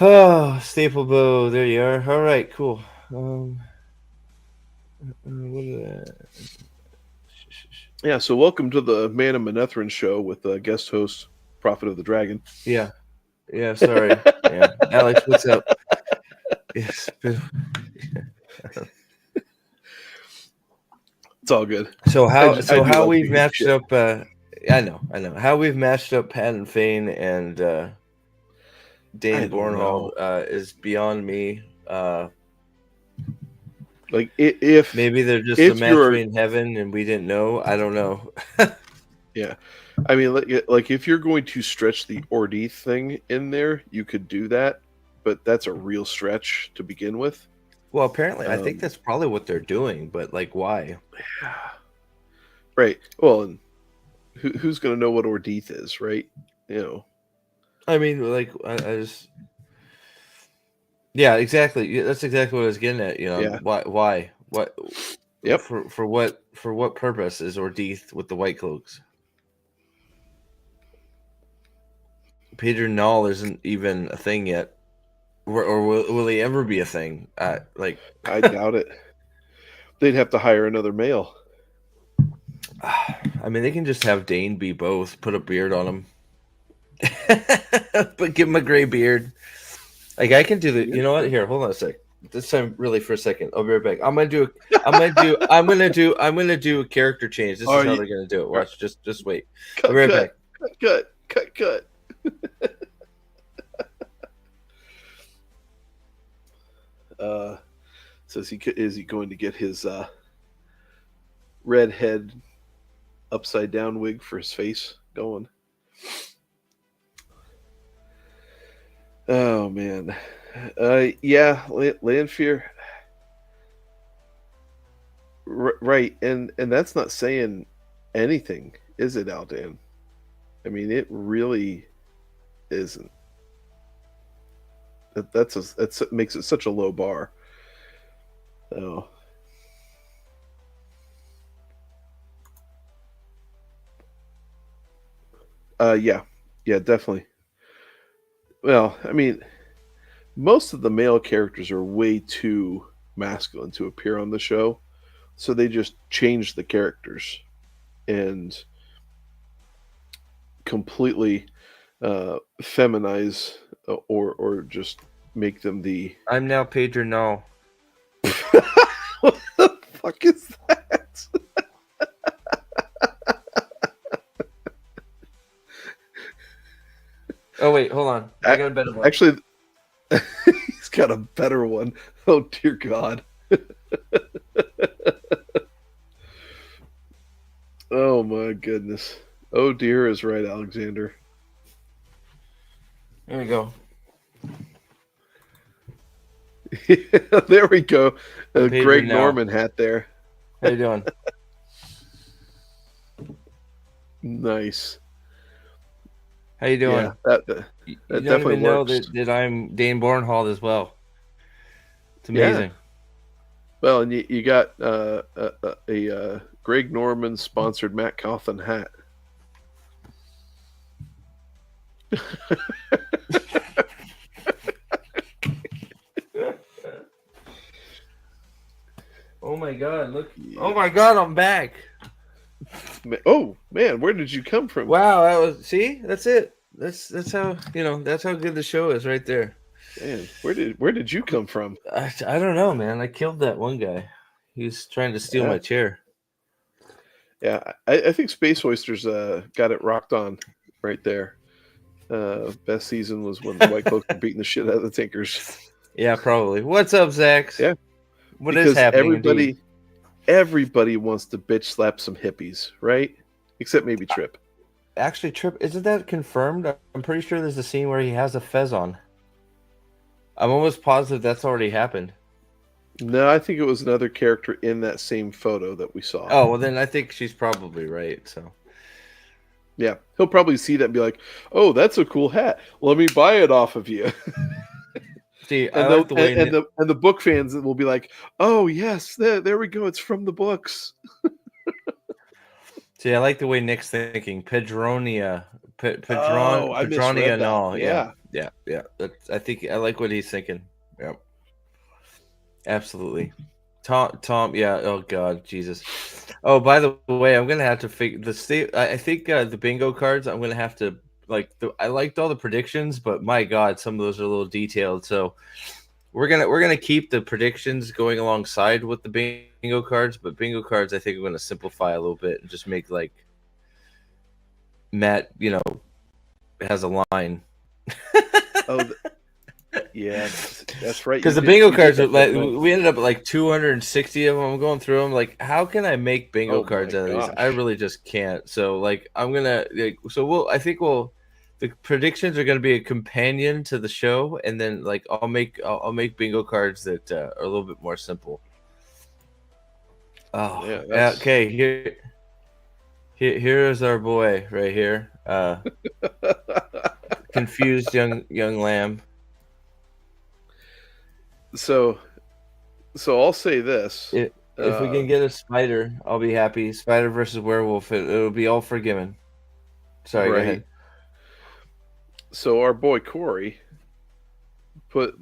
Oh, Staple Bow, there you are. All right, cool. What is that? Yeah, so welcome to the Man of Manethrin show with guest host Prophet of the Dragon. Yeah, sorry. Yeah, Alex, what's up? Yes. It's all good. So how we've matched up? I know how we've matched up Pat and Fane and Dane Bornhold is beyond me. Like if maybe they're just a match made in heaven and we didn't know. I don't know. Yeah, I mean, like if you're going to stretch the Ordeath thing in there, you could do that, but that's a real stretch to begin with. Well, apparently, I think that's probably what they're doing, but like, why? Right. Well, and who's going to know what Ordeath is, right? I mean, like, I just. Yeah, exactly. That's exactly what I was getting at. Yeah. Why? What? Yep. For what purpose is Ordeath with the White Cloaks? Peter Null isn't even a thing yet. Or will he ever be a thing? I doubt it. They'd have to hire another male. I mean, they can just have Dane be both. Put a beard on him, but give him a gray beard. Like I can do the. You know what? Here, hold on a sec. This time, really, for a second. I'll be right back. I'm gonna do a character change. This is how they're gonna do it. Watch. Just wait. I'll be right back. Cut. So is he going to get his red head upside down wig for his face going? Oh man. Yeah, Lanfear. Right, and that's not saying anything, is it, Aldan? I mean, it really isn't. That's makes it such a low bar. Oh. Yeah, definitely. Well, I mean, most of the male characters are way too masculine to appear on the show, so they just change the characters and completely feminize or just make them the. I'm now Pedro. No. What the fuck is that? Oh wait, hold on. I got a better one. Actually, he's got a better one. Oh dear God. Oh my goodness. Oh dear is right, Alexander. There we go. There we go. A Pedro Greg now. Norman hat there. How you doing? Nice. How you doing? Yeah, that You that don't definitely even know works. that I'm Dane Bornhall as well. It's amazing. Well, and you got a Greg Norman sponsored Matt Cawthon hat. Oh my God! Look! Oh my God! I'm back. Oh man, where did you come from? Wow! That was That's it. That's how That's how good the show is right there. Man, where did you come from? I don't know, man. I killed that one guy. He's trying to steal my chair. Yeah, I think Space Oysters got it rocked on right there. Best season was when the White Cloaks were beating the shit out of the Tinkers. Yeah, probably. What's up, Zach? Yeah, what is happening? Everybody wants to bitch slap some hippies, right? Except maybe Trip. Actually, Trip, isn't that confirmed? I'm pretty sure there's a scene where he has a fez on. I'm almost positive that's already happened. No, I think it was another character in that same photo that we saw. Oh, well, then I think she's probably right. So, yeah, he'll probably see that and be like, "Oh, that's a cool hat. Let me buy it off of you." See, and, I like the way the book fans will be like, "Oh, yes, there we go. It's from the books." See, I like the way Nick's thinking. Pedronia, I Pedronia, misread that. no, yeah. I think I like what he's thinking. Yep, absolutely. Tom, yeah. Oh God, Jesus. Oh, by the way, I'm gonna have to figure the state. I think the bingo cards. I'm gonna have to I liked all the predictions, but my God, some of those are a little detailed. So we're gonna keep the predictions going alongside with the bingo cards, but bingo cards, I think I'm gonna simplify a little bit and just make like Matt, has a line. Oh, yeah, that's right. Because the bingo cards are like we ended up at like 260 of them. I'm going through them. Like, how can I make bingo cards out of these? I really just can't. So I'm gonna the predictions are gonna be a companion to the show, and then I'll make bingo cards that are a little bit more simple. Oh, yeah, okay. Here is our boy right here. Confused young lamb. So I'll say this: if we can get a spider, I'll be happy. Spider versus werewolf, it'll be all forgiven. Sorry, right. Go ahead. So our boy Corey put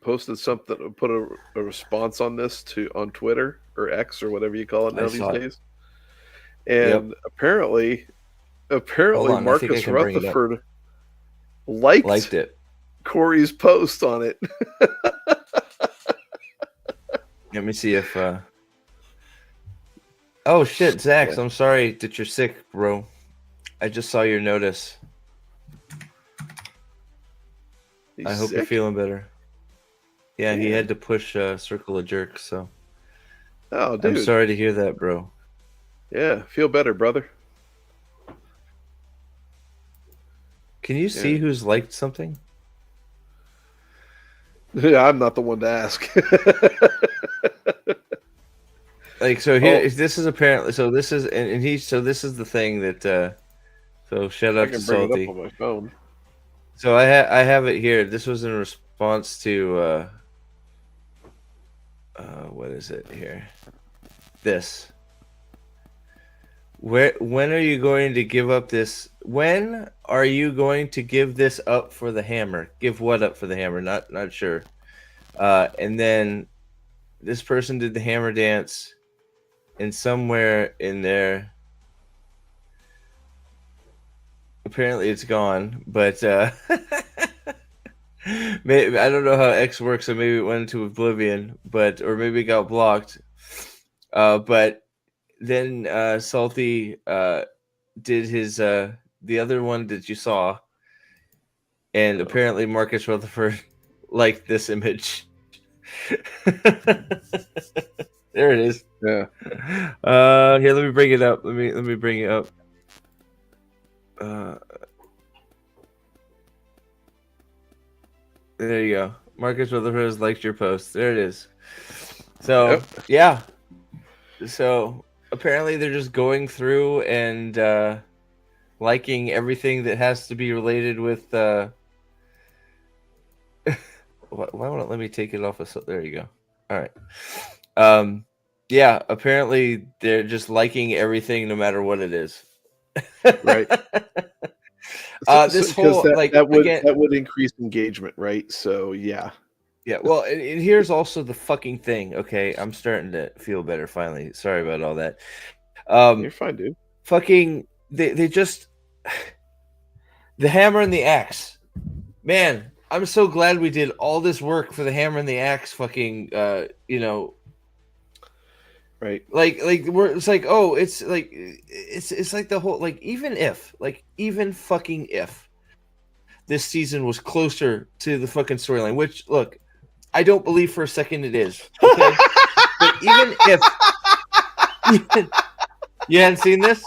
posted something, put a response on this on Twitter or X or whatever you call it now these days. And apparently Marcus Rutherford liked it. Corey's post on it. Let me see if oh shit, Zach, I'm sorry that you're sick, bro. I just saw your notice. I hope you're feeling better. Yeah, he had to push Circle of Jerks, so. Oh, dude. I'm sorry to hear that, bro. Yeah, feel better, brother. Can you see who's liked something? Yeah, I'm not the one to ask. Like, so here, this is apparently, so this is, and he, so this is the thing that, so shout I out to can bring it Salty. up on my phone. So I have it here. This was in response to, what is it here? This. When are you going to give up this? When are you going to give this up for the hammer? Give what up for the hammer? Not sure. And then this person did the hammer dance, and somewhere in there, apparently it's gone. But maybe, I don't know how X works, so maybe it went into oblivion, or maybe it got blocked. But then Salty did his the other one that you saw, and apparently Marcus Rutherford liked this image. There it is. Yeah. Here, let me bring it up. Let me bring it up. There you go. Marcus Rutherford has liked your post. There it is. So yeah. So apparently they're just going through and liking everything that has to be related with. Why won't it let me take it off of? There you go. All right. Yeah. Apparently they're just liking everything, no matter what it is. Right. This whole that would increase engagement, right? So yeah. Yeah, well, and here's also the fucking thing. Okay, I'm starting to feel better finally. Sorry about all that. You're fine, dude. Fucking, they just the hammer and the axe. Man, I'm so glad we did all this work for the hammer and the axe. Fucking, right? Like it's like, oh, it's like the whole, like, even fucking if this season was closer to the fucking storyline, which, look, I don't believe for a second it is. Okay? But even if you hadn't seen this,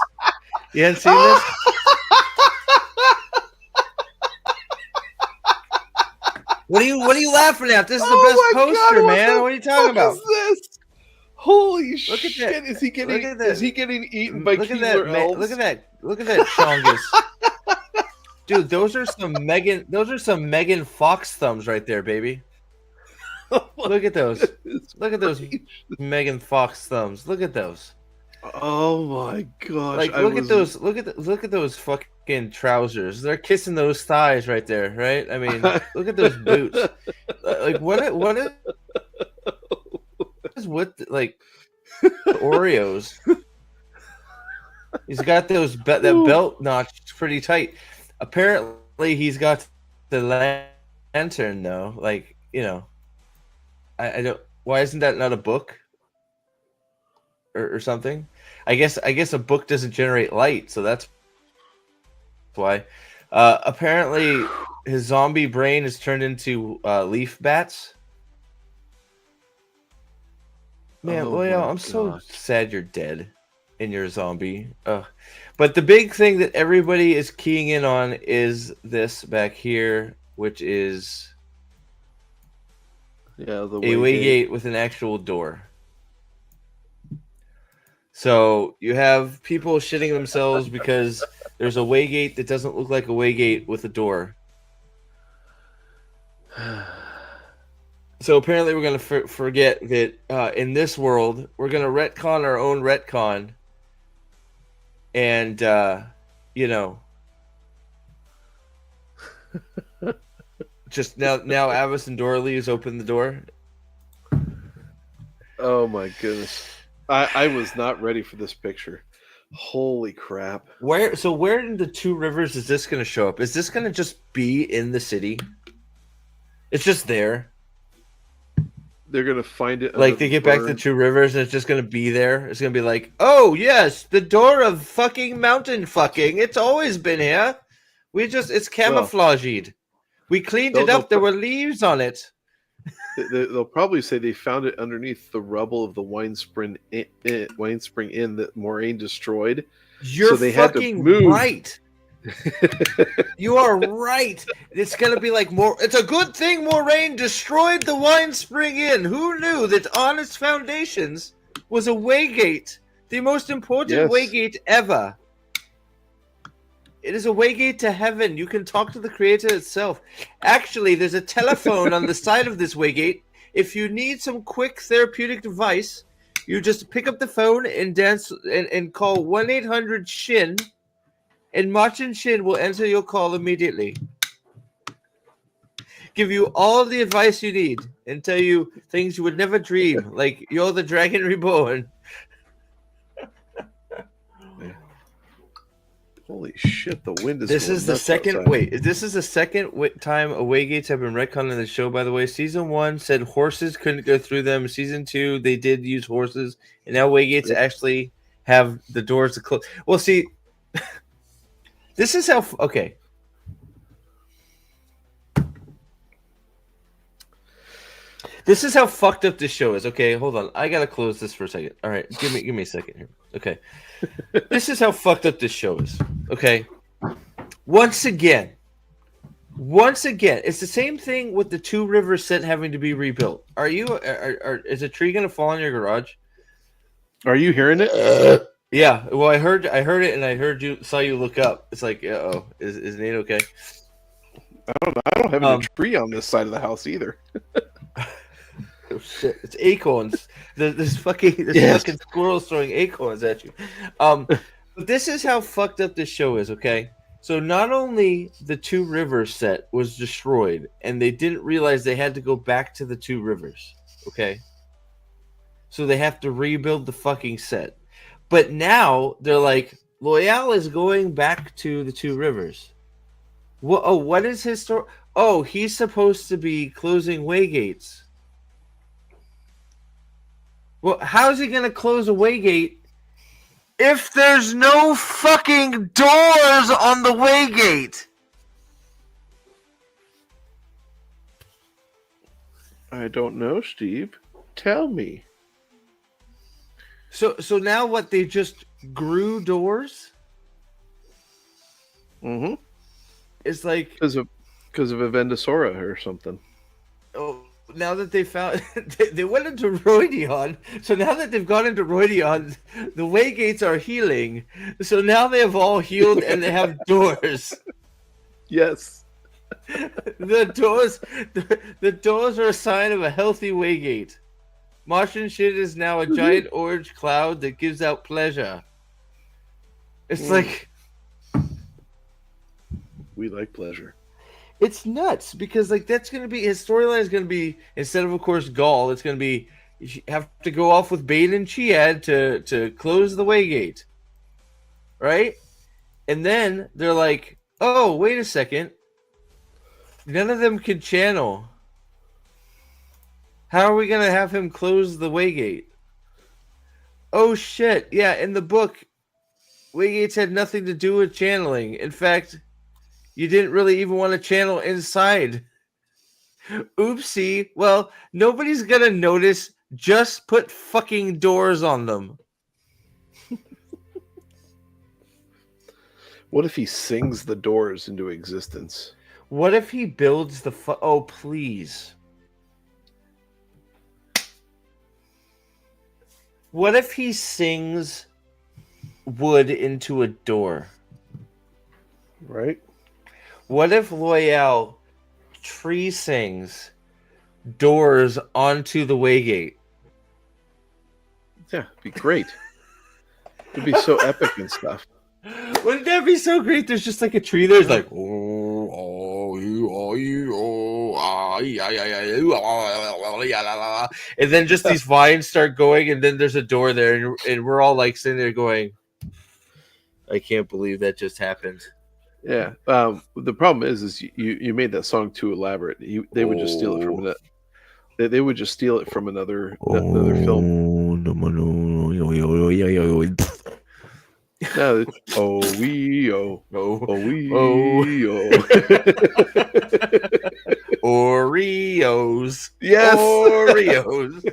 What are you laughing at? This is the best poster, man. What are you talking about? Is this? Holy Look at shit! that. Is he getting eaten by Look at killer that, elves? look at that Chongus. Dude, those are some Megan Fox thumbs right there, baby. Look at those. Look at those Megan Fox thumbs. Look at those. Oh my gosh! Like, look at those. Look at those fucking trousers. They're kissing those thighs right there, right? I mean, look at those boots. Like, what is with, like, Oreos? He's got that belt notched pretty tight. Apparently, he's got the lantern though. Like, I don't. Why isn't that not a book or something? I guess a book doesn't generate light, so that's why. Apparently, his zombie brain is turned into leaf bats. Man, Loyal, I'm so sad you're dead and you're a zombie. But the big thing that everybody is keying in on is this back here, which is the a waygate with an actual door. So you have people shitting themselves because there's a waygate that doesn't look like a waygate with a door. So apparently we're going to forget that in this world, we're going to retcon our own retcon. And, just now Avis and Dorley's opened the door. Oh my goodness. I was not ready for this picture. Holy crap. Where in the Two Rivers is this going to show up? Is this going to just be in the city? It's just there. They're going to find it. Like, they get back to the Two Rivers and it's just going to be there. It's going to be like, oh, yes, the door of fucking mountain fucking. It's always been here. It's camouflaged. We cleaned it up. There were leaves on it. They'll probably say they found it underneath the rubble of the wine spring inn that Moraine destroyed. You're fucking right. You are right. It's gonna be like more. It's a good thing Moraine destroyed the wine spring inn. Who knew that Honest Foundations was a waygate, the most important waygate ever? It is a waygate to heaven. You can talk to the creator itself. Actually, there's a telephone on the side of this waygate. If you need some quick therapeutic device, you just pick up the phone and call 1-800-SHIN, and Martin Shin will answer your call immediately. Give you all the advice you need and tell you things you would never dream, like you're the Dragon Reborn. Holy shit, the wind is This is the second outside. wait. This is the second time away gates have been retconned in the show, by the way. Season 1 said horses couldn't go through them. Season 2, they did use horses, and now away gates actually have the doors to close. Well, see, this is how okay. This is how fucked up this show is. Okay, hold on. I gotta close this for a second. All right, give me a second here. Okay, this is how fucked up this show is. Okay, once again, it's the same thing with the Two Rivers set having to be rebuilt. Is a tree gonna fall in your garage? Are you hearing it? Yeah. Well, I heard it, and I saw you look up. It's like, is Nate okay? I don't have a tree on this side of the house either. Oh, shit. It's acorns. There's fucking squirrels throwing acorns at you. But this is how fucked up this show is, okay? So not only the Two Rivers set was destroyed, and they didn't realize they had to go back to the Two Rivers, okay? So they have to rebuild the fucking set. But now they're like, Loyal is going back to the Two Rivers. What is his story? Oh, he's supposed to be closing waygates. Well, how's he going to close a waygate if there's no fucking doors on the waygate? I don't know, Steve. Tell me. So now what? They just grew doors? Mm-hmm. It's like because of Avendosora or something. Oh, now that they found they went into Roidion, so now that they've gone into Roidion, the waygates are healing. So now they have all healed and they have doors. Yes. The doors are a sign of a healthy waygate. Martian shit is now a giant orange cloud that gives out pleasure. It's like we like pleasure. It's nuts because like that's gonna be his storyline is gonna be, instead of course Gaul, it's gonna be you have to go off with Bane and Chiad to close the waygate. Right? And then they're like, oh, wait a second. None of them can channel. How are we gonna have him close the waygate? Oh shit, yeah, in the book, waygates had nothing to do with channeling. In fact, you didn't really even want to channel inside. Oopsie. Well, nobody's gonna notice. Just put fucking doors on them. What if he sings the doors into existence? What if he builds the oh, please. What if he sings wood into a door? Right? What if Loyal tree sings doors onto the waygate? Yeah, it'd be great. It'd be so epic and stuff. Wouldn't that be so great? There's just like a tree there's like and then just these vines start going and then there's a door there and we're all like sitting there going, I can't believe that just happened. Yeah. The problem is you made that song too elaborate. They would just steal it from that. They would just steal it from another film. No, Oreos. Yes. Oreos.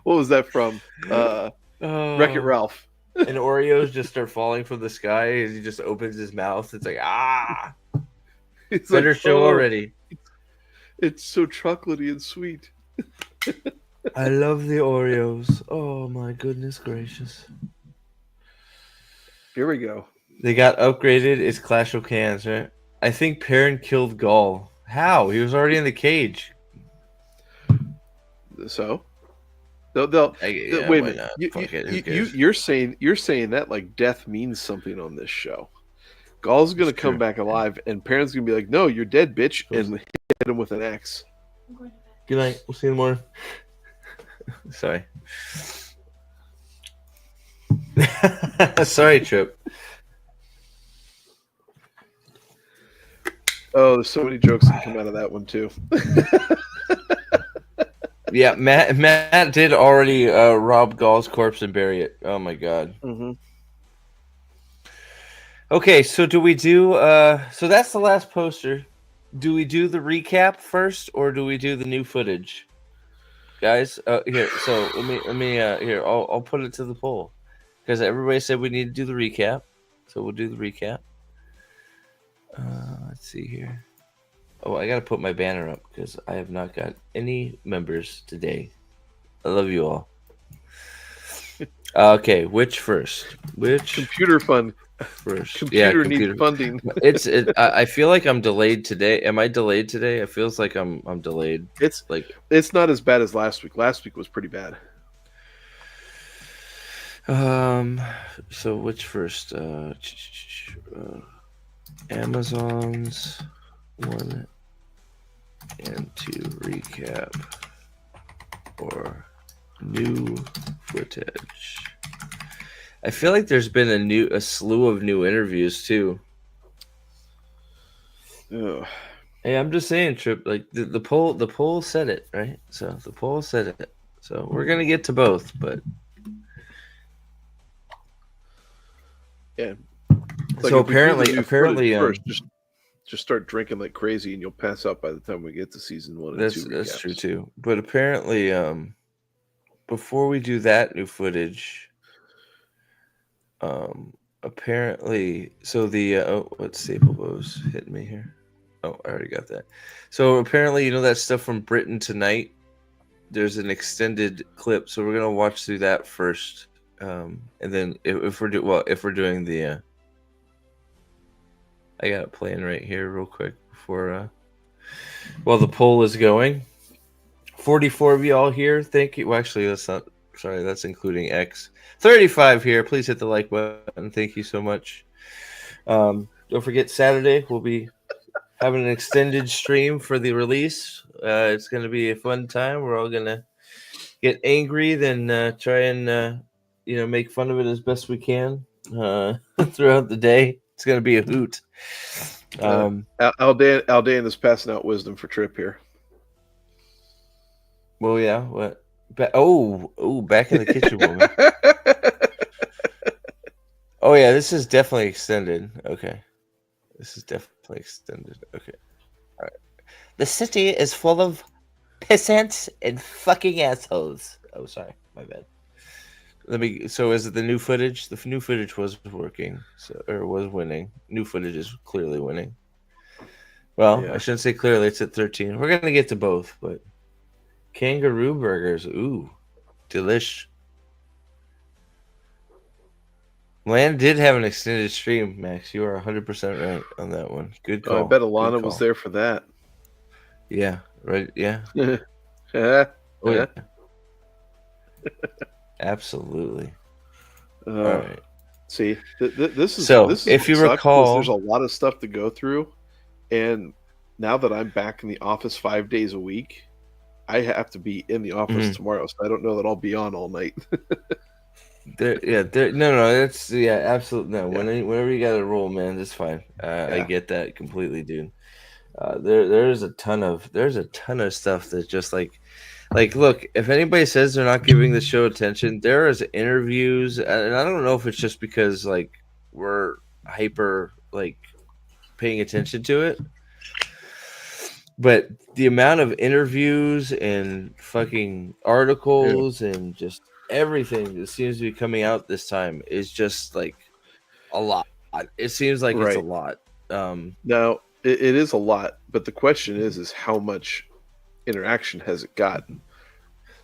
What was that from? Wreck-It Ralph. and Oreos just start falling from the sky as he just opens his mouth. It's like, It's better like, show oh, already. It's so chocolatey and sweet. I love the Oreos. Oh my goodness gracious. Here we go. They got upgraded. It's Clash of Clans, right? I think Perrin killed Gaul. How? He was already in the cage. So they'll Yeah, wait a why minute. not? Fuck it, who You're cares? saying that like death means something on this show. Gaul's gonna It's come true. back alive, and Perrin's gonna be like, "No, you're dead, bitch," and hit him with an axe. Good night. We'll see you in the morning. Sorry. Sorry, Trip. Oh, there's so many jokes that come out of that one too. Yeah, Matt did already rob Gaul's corpse and bury it. Oh my god. Mm-hmm. Okay, so do we do so that's the last poster. Do we do the recap first or do we do the new footage? Guys, here, so let me here, I'll put it to the poll. Because everybody said we need to do the recap. So we'll do the recap. Let's see here. Oh, I gotta put my banner up because I have not got any members today. I love you all. Okay, which first? Which Computer fund first? Computer needs funding. I feel like I'm delayed today. Am I delayed today? It feels like I'm delayed. It's not as bad as last week. Last week was pretty bad. So which first? Amazon's 1 and 2 recap or new footage. I feel like there's been a slew of new interviews too. Ugh. Hey, I'm just saying, Trip. Like the poll said it, right? So the poll said it. So we're gonna get to both, but yeah. So apparently, first, just start drinking like crazy, and you'll pass out by the time we get to season 1 and 2. That's true too. But apparently, before we do that new footage, apparently, so the what staple bows hitting me here? Oh, I already got that. So apparently, you know that stuff from Britain Tonight. There's an extended clip, so we're gonna watch through that first, and then if we're doing the, I got it playing right here real quick before, while the poll is going. 44 of y'all here. Thank you. Well, actually, that's not. Sorry, that's including X. 35 here. Please hit the like button. Thank you so much. Don't forget Saturday we'll be having an extended stream for the release. It's going to be a fun time. We're all going to get angry, then try and make fun of it as best we can throughout the day. It's going to be a hoot. Aldan is passing out wisdom for Trip here. Well, yeah. What? Back in the kitchen, woman. Oh yeah, this is definitely extended. Okay, this is definitely extended. Okay, all right. The city is full of pissants and fucking assholes. Oh, sorry, my bad. So is it the new footage? The new footage was working, or was winning. New footage is clearly winning. Well, yeah. I shouldn't say clearly. It's at 13. We're gonna get to both, but kangaroo burgers. Ooh, delish. Land did have an extended stream, Max. You are 100% right on that one. Good call. I bet Alana was there for that. Yeah, right. Yeah. Yeah. Absolutely. All right. See, this is so. This is if you recall, there's a lot of stuff to go through, and now that I'm back in the office 5 days a week, I have to be in the office tomorrow. So I don't know that I'll be on all night. No, that's absolutely no. Yeah. Whenever you got to roll, man, that's fine. I get that completely, dude. There's a ton of stuff that's just like look, if anybody says they're not giving the show attention, there is interviews, and I don't know if it's just because like we're hyper like paying attention to it, but the amount of interviews and fucking articles and just everything that seems to be coming out this time is just like a lot. It seems like it's a Right. lot. Now, it is a lot, but the question is how much interaction has it gotten?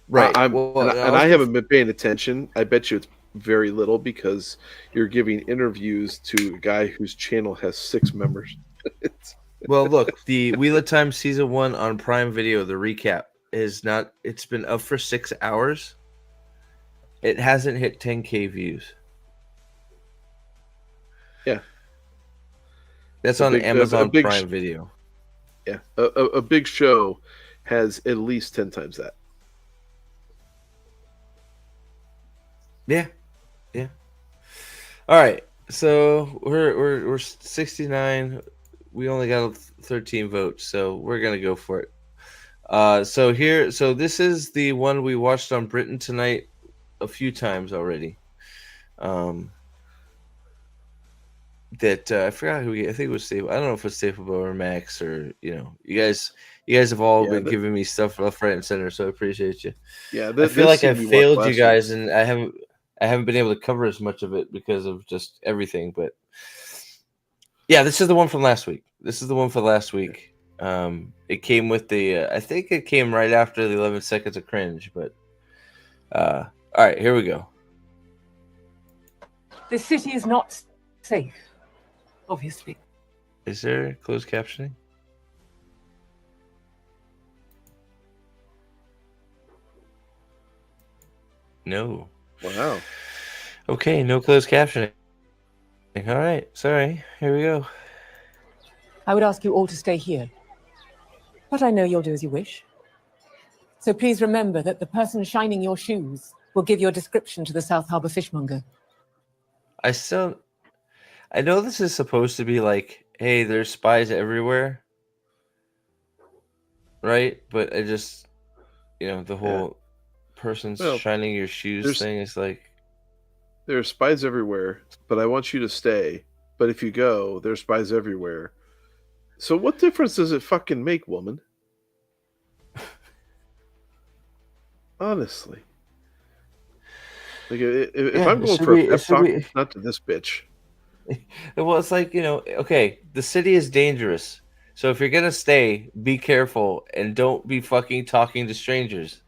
Right. I'm Well, and I haven't been paying attention. I bet you it's very little because you're giving interviews to a guy whose channel has 6 members. Well, look, the Wheel of Time season 1 on Prime Video, the recap is not. It's been up for 6 hours. It hasn't hit 10K views. Yeah, That's A on big- a Amazon big Prime Video. yeah. A big show has at least 10 times that. Yeah, yeah. All right, so we're 69. We only got 13 votes, so we're gonna go for it. So this is the one we watched on Britain tonight a few times already. That I forgot who I think it was Staple. I don't know if it's Staple or Max or you guys have all Yeah, been giving me stuff left, right, and center, so I appreciate you. Yeah, I feel like I we watched failed you last guys, week. and I haven't been able to cover as much of it because of just everything. But yeah, this is the one from last week. This is the one for last week. It came with the. I think it came right after the 11 seconds of cringe. But all right, here we go. The city is not safe, obviously. Is there closed captioning? No. Wow. Okay, no closed captioning. All right, sorry. Here we go. I would ask you all to stay here. But I know you'll do as you wish. So please remember that the person shining your shoes will give your description to the South Harbour fishmonger. I know this is supposed to be like, hey, there's spies everywhere. Right? But I just, the whole person's shining your shoes thing is like. There are spies everywhere, but I want you to stay. But if you go, there's spies everywhere. So what difference does it fucking make, woman? Honestly. Like, if I'm going for a pep talk, it's not to this bitch. Well, it's like, okay, the city is dangerous. So if you're going to stay, be careful and don't be fucking talking to strangers.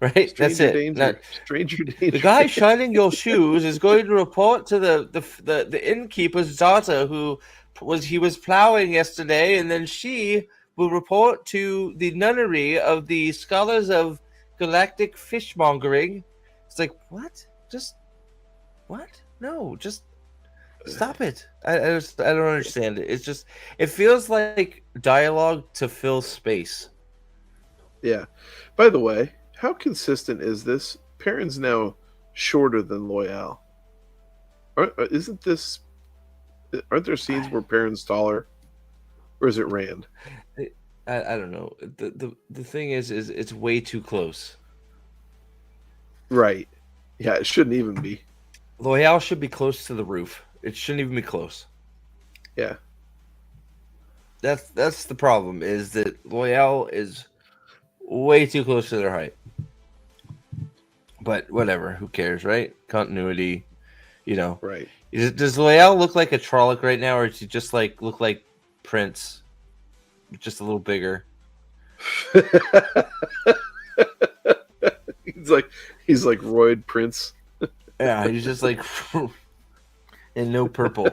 Right? That's it. Stranger danger. The guy shining your shoes is going to report to the innkeeper's daughter who was plowing yesterday, and then she will report to the nunnery of the scholars of galactic fishmongering. It's like, what? Just what? No, just stop it. I don't understand it. It's just, it feels like dialogue to fill space. Yeah. By the way, how consistent is this? Perrin's now shorter than Loyal. Aren't there scenes where Perrin's taller? Or is it Rand? I don't know. The thing is it's way too close. Right. Yeah, it shouldn't even be. Loyal should be close to the roof. It shouldn't even be close. Yeah. That's the problem, is that Loyal is way too close to their height. But whatever, who cares, right? Continuity, Right. Does Loyal look like a Trolloc right now, or does he just like look like Prince, just a little bigger? he's like Royd Prince. Yeah, he's just like and no purple.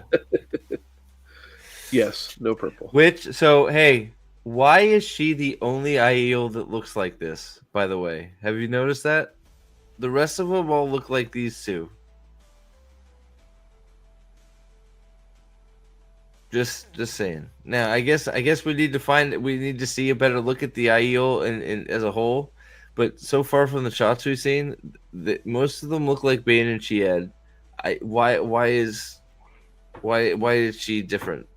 Yes, no purple. Hey, why is she the only Aiel that looks like this, by the way? Have you noticed that? The rest of them all look like these two. Just saying. Now, I guess we need to see a better look at the Aiel and as a whole. But so far from the shots we've seen, most of them look like Bane and Chiad. Why is she different?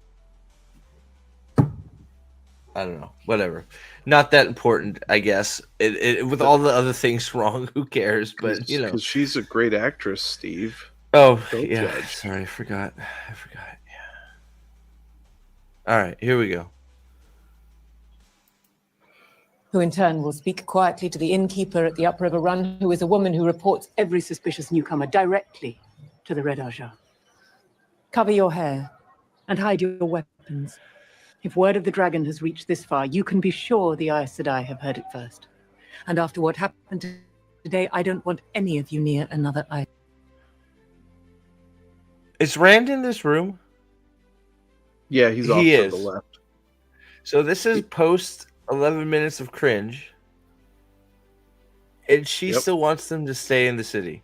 I don't know. Whatever. Not that important, I guess. With all the other things wrong, who cares? But because she's a great actress, Steve. Oh, Don't yeah. judge. Sorry, I forgot. Yeah. All right, here we go. who in turn will speak quietly to the innkeeper at the Upriver Run, who is a woman who reports every suspicious newcomer directly to the Red Ajah. Cover your hair and hide your weapons. If word of the dragon has reached this far, you can be sure the Aes Sedai have heard it first. And after what happened today, I don't want any of you near another eye. Is Rand in this room? Yeah, he's off He to is. the left. So this is post 11 minutes of cringe. And she Yep. still wants them to stay in the city.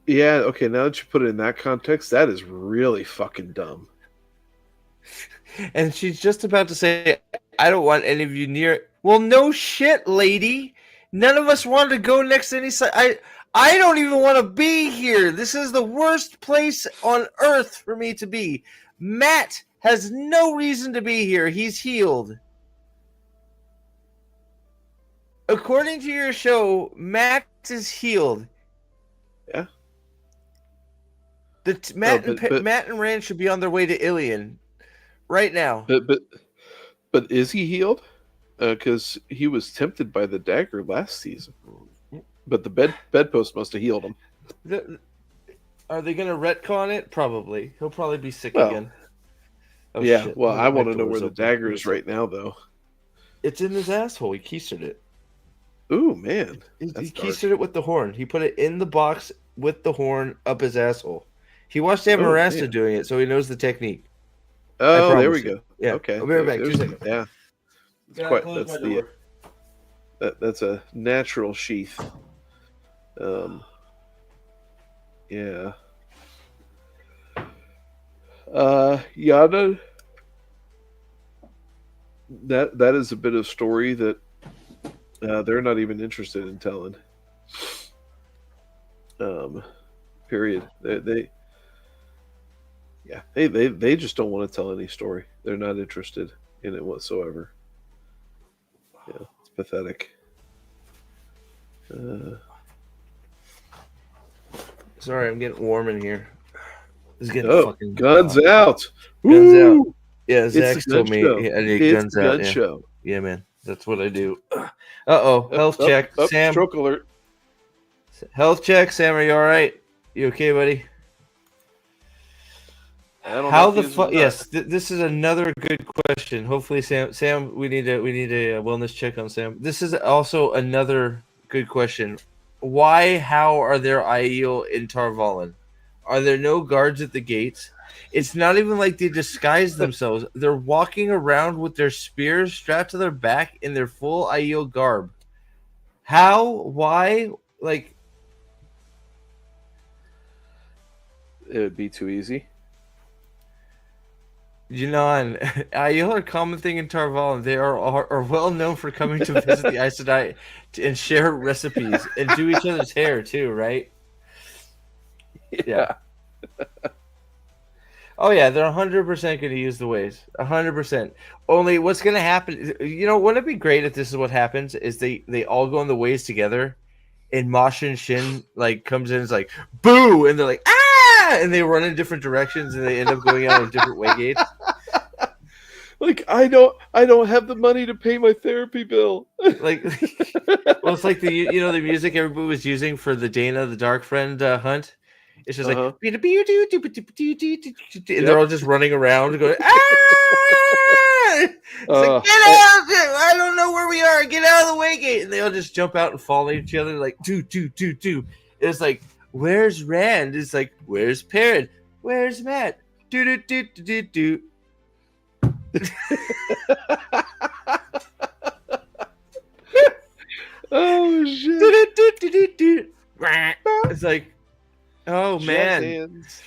Yeah, okay, now that you put it in that context, that is really fucking dumb. And she's just about to say, I don't want any of you near. Well, no shit, lady. None of us wanted to go next to any side. I don't even want to be here. This is the worst place on earth for me to be. Matt has no reason to be here. He's healed. According to your show, Matt is healed. Yeah. Matt and Rand should be on their way to Ilion right now. But is he healed? Because he was tempted by the dagger last season. But the bedpost must have healed him. Are they going to retcon it? Probably. He'll probably be sick Well, again. Oh, yeah, shit. well, I want to know door's where the open. dagger is right now, though. It's in his asshole. He keistered it. Ooh, man. He That's keistered it with the horn. He put it in the box with the horn up his asshole. He watched Amarasta man. doing it, so he knows the technique. Oh, there we promise you. go. Yeah. Okay. I'll be right back. 2 There's- seconds. Yeah. That's a natural sheath. Yeah. Yana. That is a bit of story that they're not even interested in telling. Period. They just don't want to tell any story. They're not interested in it whatsoever. Yeah, it's pathetic. Sorry, I'm getting warm in here. It's getting fucking guns hot. out. Guns Woo! out. Yeah, Zach It's the told gun me show. I need It's guns the out. gun Yeah. show. Yeah, man. That's what I do. Uh-oh. Health check. Sam. Stroke alert. Health check. Sam, are you all right? You okay, buddy? I don't know How if the he is or fuck? not. Yes, this is another good question. Hopefully, Sam, we need a wellness check on Sam. This is also another good question. Why? How are there Aiel in Tarvalin? Are there no guards at the gates? It's not even like they disguise themselves. They're walking around with their spears strapped to their back in their full Aiel garb. How? Why? Like, It would be too easy. Junon, Aiel are a common thing in Tarvalin. They are well known for coming to visit the Aes Sedai and share recipes and do each other's hair too, right? Yeah. Oh yeah, they're 100% going to use the ways. 100%. Only what's going to happen? Wouldn't it be great if this is what happens? Is they all go on the ways together, and Masha Shin comes in and is like boo, and they're like ah, and they run in different directions, and they end up going out on different way gates. Like I don't have the money to pay my therapy bill. Like, well, it's like the music everybody was using for the Dana the Dark Friend hunt. It's just like, and they're all just running around going, ah! It's like, get out! I don't know where we are. Get out of the way gate! And they all just jump out and fall at each other like, do. It's like, where's Rand? It's like, where's Perrin? Where's Matt? Do. Oh shit! It's like, oh man, Hands.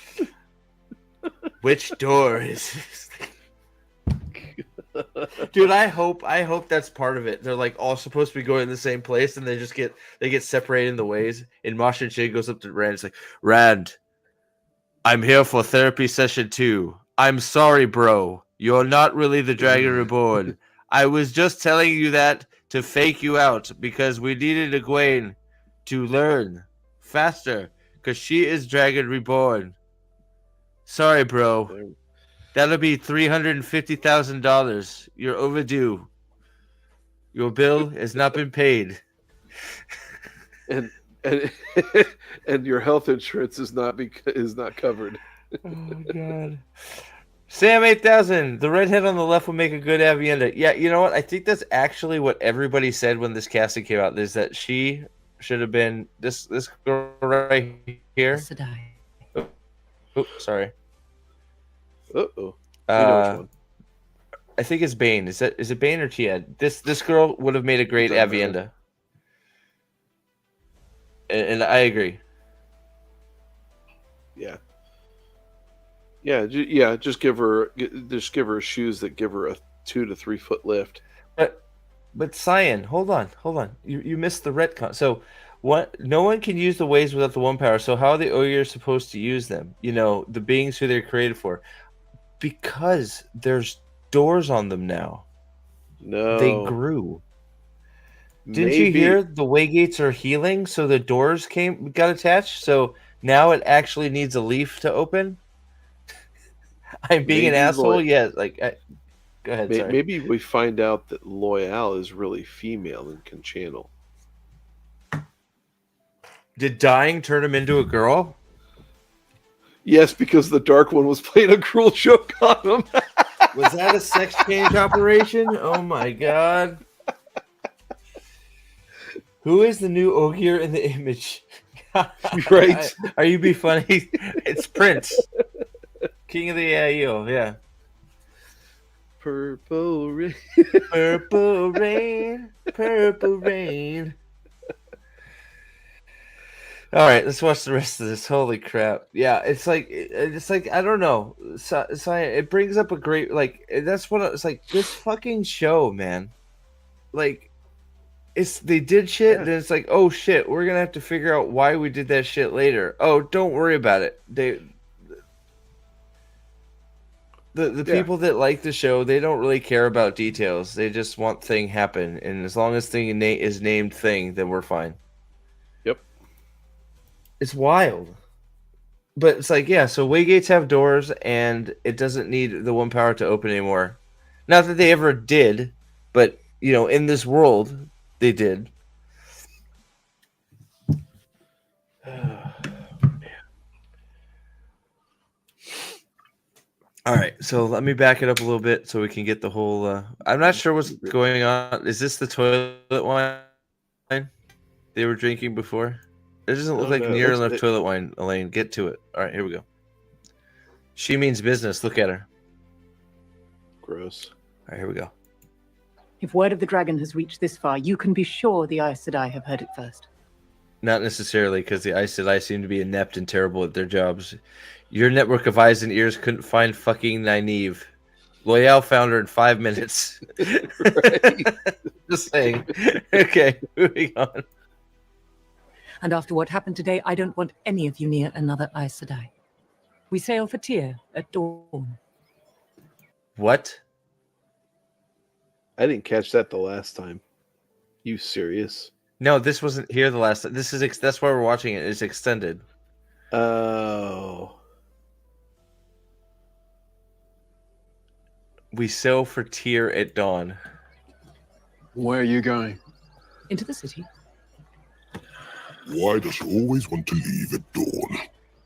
which door is this? Dude, I hope that's part of it. They're like all supposed to be going in the same place, and they get separated in the ways. And Masha Shin goes up to Rand. It's like, Rand, I'm here for therapy session 2. I'm sorry, bro. You're not really the Dragon Reborn. I was just telling you that to fake you out because we needed Egwene to learn faster because she is Dragon Reborn. Sorry, bro. That'll be $350,000. You're overdue. Your bill has not been paid. And and your health insurance is not covered. Oh God. Sam 8000. The redhead on the left will make a good Avienda. Yeah, you know what? I think that's actually what everybody said when this casting came out. Is that she should have been this girl right here. Oh, sorry. Uh-oh. I think it's Bane. Is it Bane or Tiad? This girl would have made a great Avienda. And I agree. Yeah. Yeah, just give her shoes that give her a 2 to 3 foot lift. But Cyan, hold on. You missed the retcon. So what? No one can use the waves without the one power. So how are the Ogier supposed to use them? You know, the beings who they're created for. Because there's doors on them now. No. They grew. Didn't you hear the waygates are healing? So the doors got attached. So now it actually needs a leaf to open. I'm being an asshole. Yeah, go ahead. Sorry. Maybe we find out that Loyal is really female and can channel. Did dying turn him into a girl? Yes, because the Dark One was playing a cruel joke on him. Was that a sex change operation? Oh my God. Who is the new Ogier in the image? Right. Are you be funny? It's Prince. King of the AIO, yeah. Purple rain. Purple rain. Purple rain. All right, let's watch the rest of this. Holy crap! Yeah, it's like I don't know. So it brings up a great that's what it's like. This fucking show, man. Like, they did shit, and it's like, oh shit, we're gonna have to figure out why we did that shit later. Oh, don't worry about it. The people that like the show, they don't really care about details. They just want thing happen, and as long as thing is named thing, then we're fine. Yep. It's wild. But it's like, yeah, so waygates have doors, and it doesn't need the one power to open anymore. Not that they ever did, but, you know, in this world, they did. All right, so let me back it up a little bit so we can get the whole... I'm not sure what's going on. Is this the toilet wine they were drinking before? It doesn't look like near enough toilet wine, Elaine. Get to it. All right, here we go. She means business. Look at her. Gross. All right, here we go. If word of the dragon has reached this far, you can be sure the Aes Sedai have heard it first. Not necessarily, because the Aes Sedai seem to be inept and terrible at their jobs. Your network of eyes and ears couldn't find fucking Nynaeve. Loyal found her in 5 minutes. Just saying. Okay, moving on. And after what happened today, I don't want any of you near another Aes Sedai. We sail for Tyr at dawn. What? I didn't catch that the last time. You serious? No, this wasn't here the last time. That's why we're watching it. It's extended. Oh. We sail for Tyr at dawn. Where are you going? Into the city. Why does you always want to leave at dawn?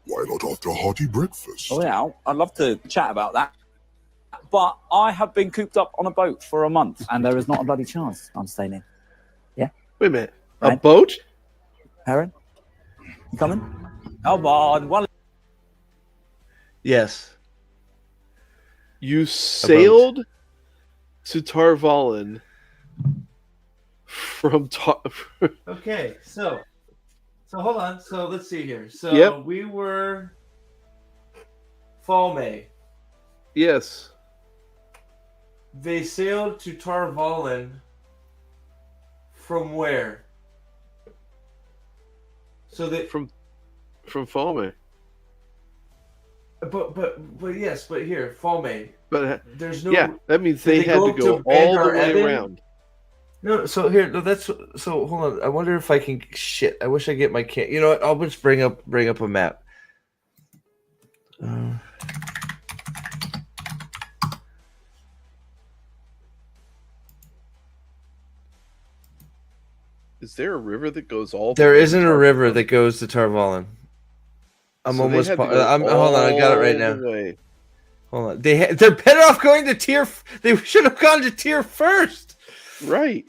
Why not after a hearty breakfast? Oh, yeah, I'd love to chat about that. But I have been cooped up on a boat for a month, and there is not a bloody chance I'm staying in. Yeah? Wait a minute. Right. A boat? Heron? You coming? Come on. One. Yes. You sailed to Tar Valon from Okay, so hold on. So let's see here. So we were Fall May. Yes. They sailed to Tar Valon from where? So they from Falme. But yes, but here, Falme. But there's no. Yeah, that means they had to go all the way around. No, so here, so hold on. I wonder if I can. Shit, I wish I get my can. You know what? I'll just bring up a map. Is there a river that goes all? There the way to isn't a Tar river Valon? that goes to Tarvalon. I'm So they almost. had to go Hold on, I got it right all now. the way. Hold on. They're better off going to tier. They should have gone to tier first. Right.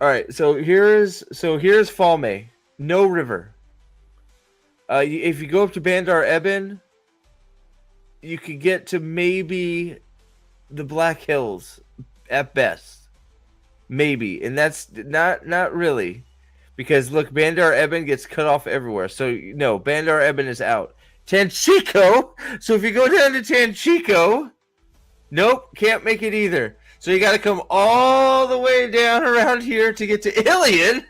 All right. So here's Falme. No river. If you go up to Bandar Eben, you could get to maybe the Black Hills at best. Maybe, and that's not really, because look, Bandar Eben gets cut off everywhere. So no, Bandar Eben is out. Tanchico. So if you go down to Tanchico, nope, can't make it either. So you got to come all the way down around here to get to Ilion.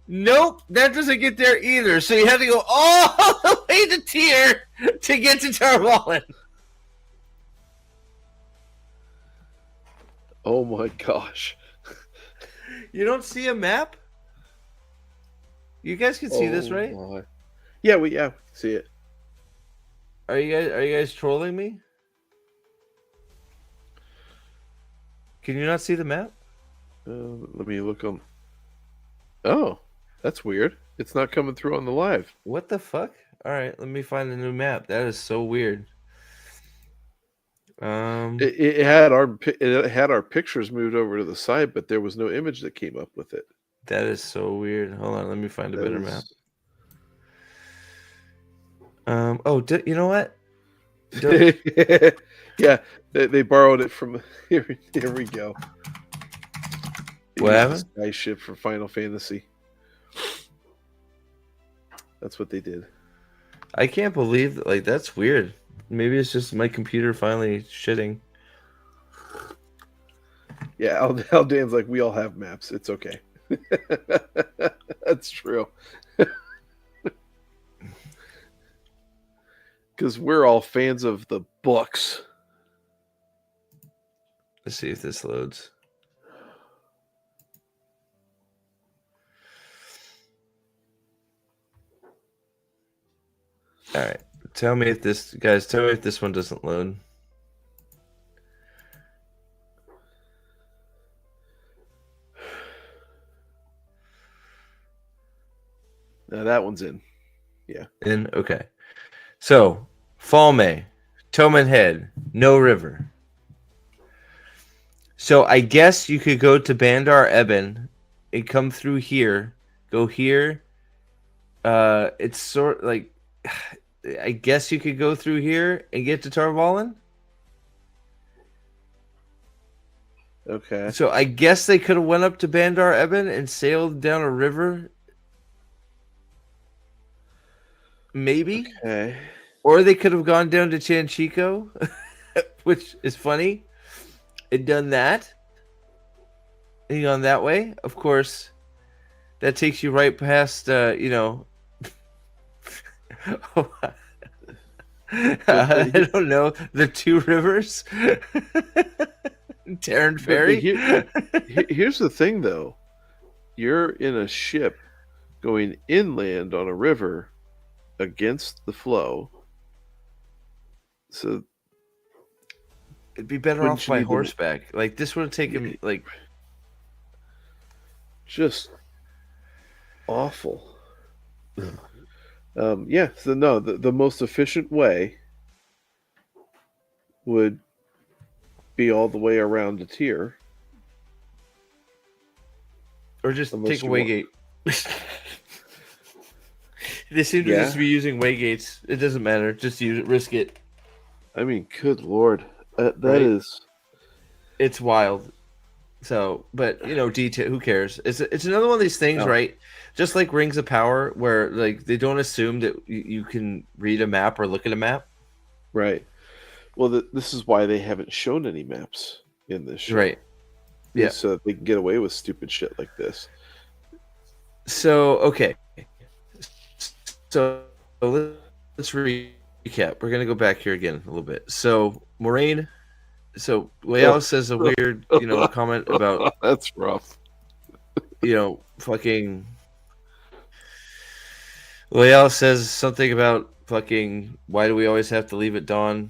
Nope, that doesn't get there either. So you have to go all the way to Tyr to get to Tarvalon. Oh my gosh. You don't see a map? You guys can see this, right? My. Yeah, we see it. Are you guys trolling me? Can you not see the map? Let me look on. Oh, that's weird. It's not coming through on the live. What the fuck? All right, let me find a new map. That is so weird. It had our pictures moved over to the side, but there was no image that came up with it. That is so weird. Hold on, let me find a better map. You know what? Yeah, they borrowed it from here. Here we go. What happened? Sky ship from Final Fantasy. That's what they did. I can't believe that. Like, that's weird. Maybe it's just my computer finally shitting. Yeah, Aldan's like, we all have maps. It's okay. That's true. Because we're all fans of the books. Let's see if this loads. All right. Tell me if this one doesn't load. Now that one's in. Yeah. Okay. So, Falme, Toman Head, no river. So I guess you could go to Bandar Eben and come through here, go here. It's sort like, I guess you could go through here and get to Tarvalon. Okay. So I guess they could have went up to Bandar Eben and sailed down a river. Maybe. Okay. Or they could have gone down to Chanchico, which is funny, and done that. And gone that way. Of course, that takes you right past, I don't know, the two rivers. Terran Ferry. Here's the thing, though. You're in a ship going inland on a river against the flow. So it'd be better off by horseback. Like, this would have taken, like... Just awful. Yeah, so no, the most efficient way would be all the way around to Tyr. Or just take a Waygate. They seem to just be using Waygates. It doesn't matter. Just use it. Risk it. I mean, good lord. That Right? is... It's wild. So, but, detail, who cares? It's another one of these things, right? Just like Rings of Power, where, like, they don't assume that you can read a map or look at a map. Right. Well, this is why they haven't shown any maps in this show. Right. Yeah. So that they can get away with stupid shit like this. So, okay. So, let's recap. We're going to go back here again a little bit. So, Moraine... So, Leal says a weird, comment about... That's rough. Fucking... Leal says something about fucking... Why do we always have to leave at dawn?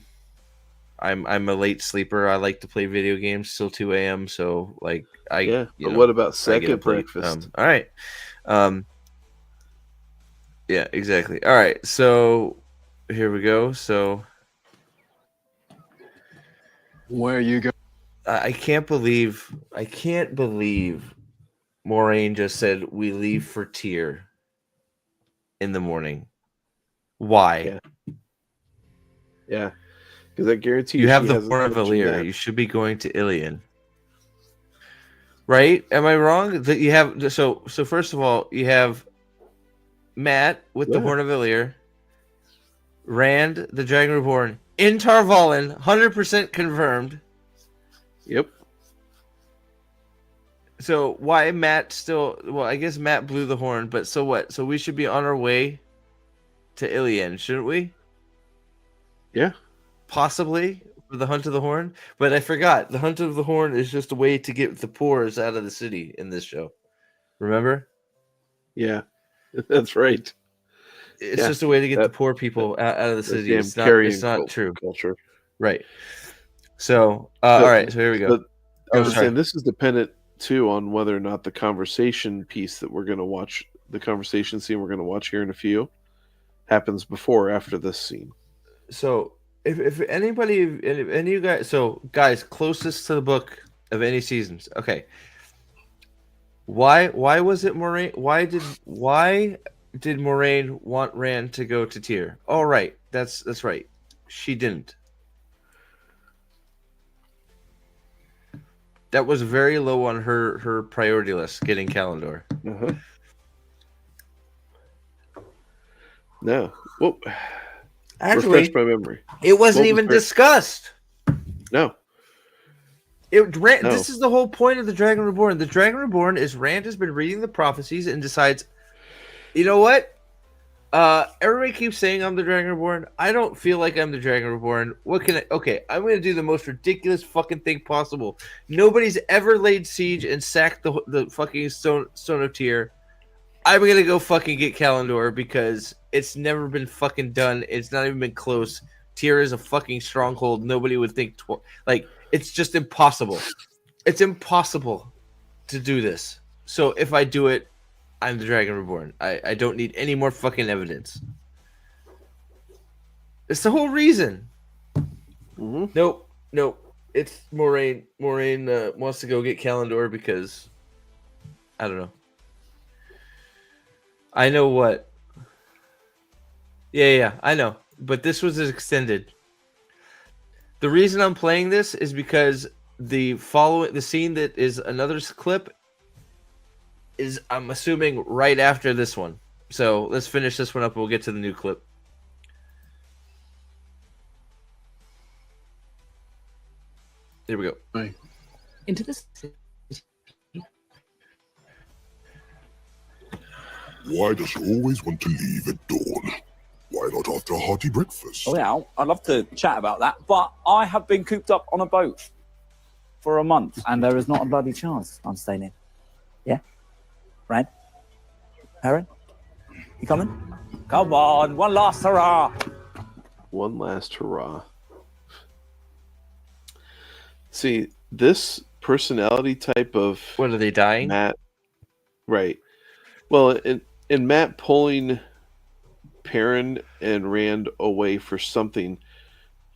I'm a late sleeper. I like to play video games till 2 a.m. So like But what about second breakfast? All right. Yeah, exactly. All right. So here we go. So Where you go? I can't believe Moraine just said we leave for Tyr in the morning. Why? Yeah. Because I guarantee you have she the hasn't Horn of mentioned Valyr. that. You should be going to Ilion. Right? Am I wrong? That you have so first of all, you have Matt with the Horn of Valyr, Rand, the Dragon Reborn, in Tarvalin, 100% confirmed. Yep. So why Matt still? Well, I guess Matt blew the horn, but so what? So we should be on our way to Ilion, shouldn't we? Yeah. Possibly for the Hunt of the Horn. But I forgot. The Hunt of the Horn is just a way to get the poors out of the city in this show. Remember? Yeah. That's right. It's just a way to get the poor people out of the city. It's not true. Culture. Right. So, all right. So here we go. But I was saying this is dependent too on whether or not the conversation piece that we're going to watch, the conversation scene we're going to watch here in a few, happens before or after this scene. So if any of you guys, so guys closest to the book of any seasons, okay. Why was it Moraine? Why did Moraine want Rand to go to Tyr? All right, that's right. She didn't. That was very low on her priority list, getting Kalendor. Uh-huh. No. Well, actually, refresh my memory. It wasn't even discussed. No. This is the whole point of the Dragon Reborn. The Dragon Reborn is Rand has been reading the prophecies and decides, you know what? Everybody keeps saying I'm the Dragon Reborn. I don't feel like I'm the Dragon Reborn. Okay, I'm going to do the most ridiculous fucking thing possible. Nobody's ever laid siege and sacked the fucking Stone of Tyr. I'm going to go fucking get Kalendor because it's never been fucking done. It's not even been close. Tyr is a fucking stronghold. Nobody would think it's just impossible. It's impossible to do this. So if I do it, I'm the Dragon Reborn. I don't need any more fucking evidence. It's the whole reason. Mm-hmm. Nope. It's Moraine. Moraine wants to go get Kalendor because I don't know. I know what. Yeah, I know. But this was extended. The reason I'm playing this is because the scene that is another clip is, I'm assuming, right after this one. So let's finish this one up and we'll get to the new clip. Here we go. Right. Into the city. Why does she always want to leave at dawn? Why not after a hearty breakfast? Oh, yeah, I'd love to chat about that, but I have been cooped up on a boat for a month, and there is not a bloody chance I'm staying in. Yeah? Rand? Aaron? You coming? Come on, one last hurrah! One last hurrah. See, this personality type of... What, are they dying? Matt. Right. Well, in Matt pulling Perrin and Rand away for something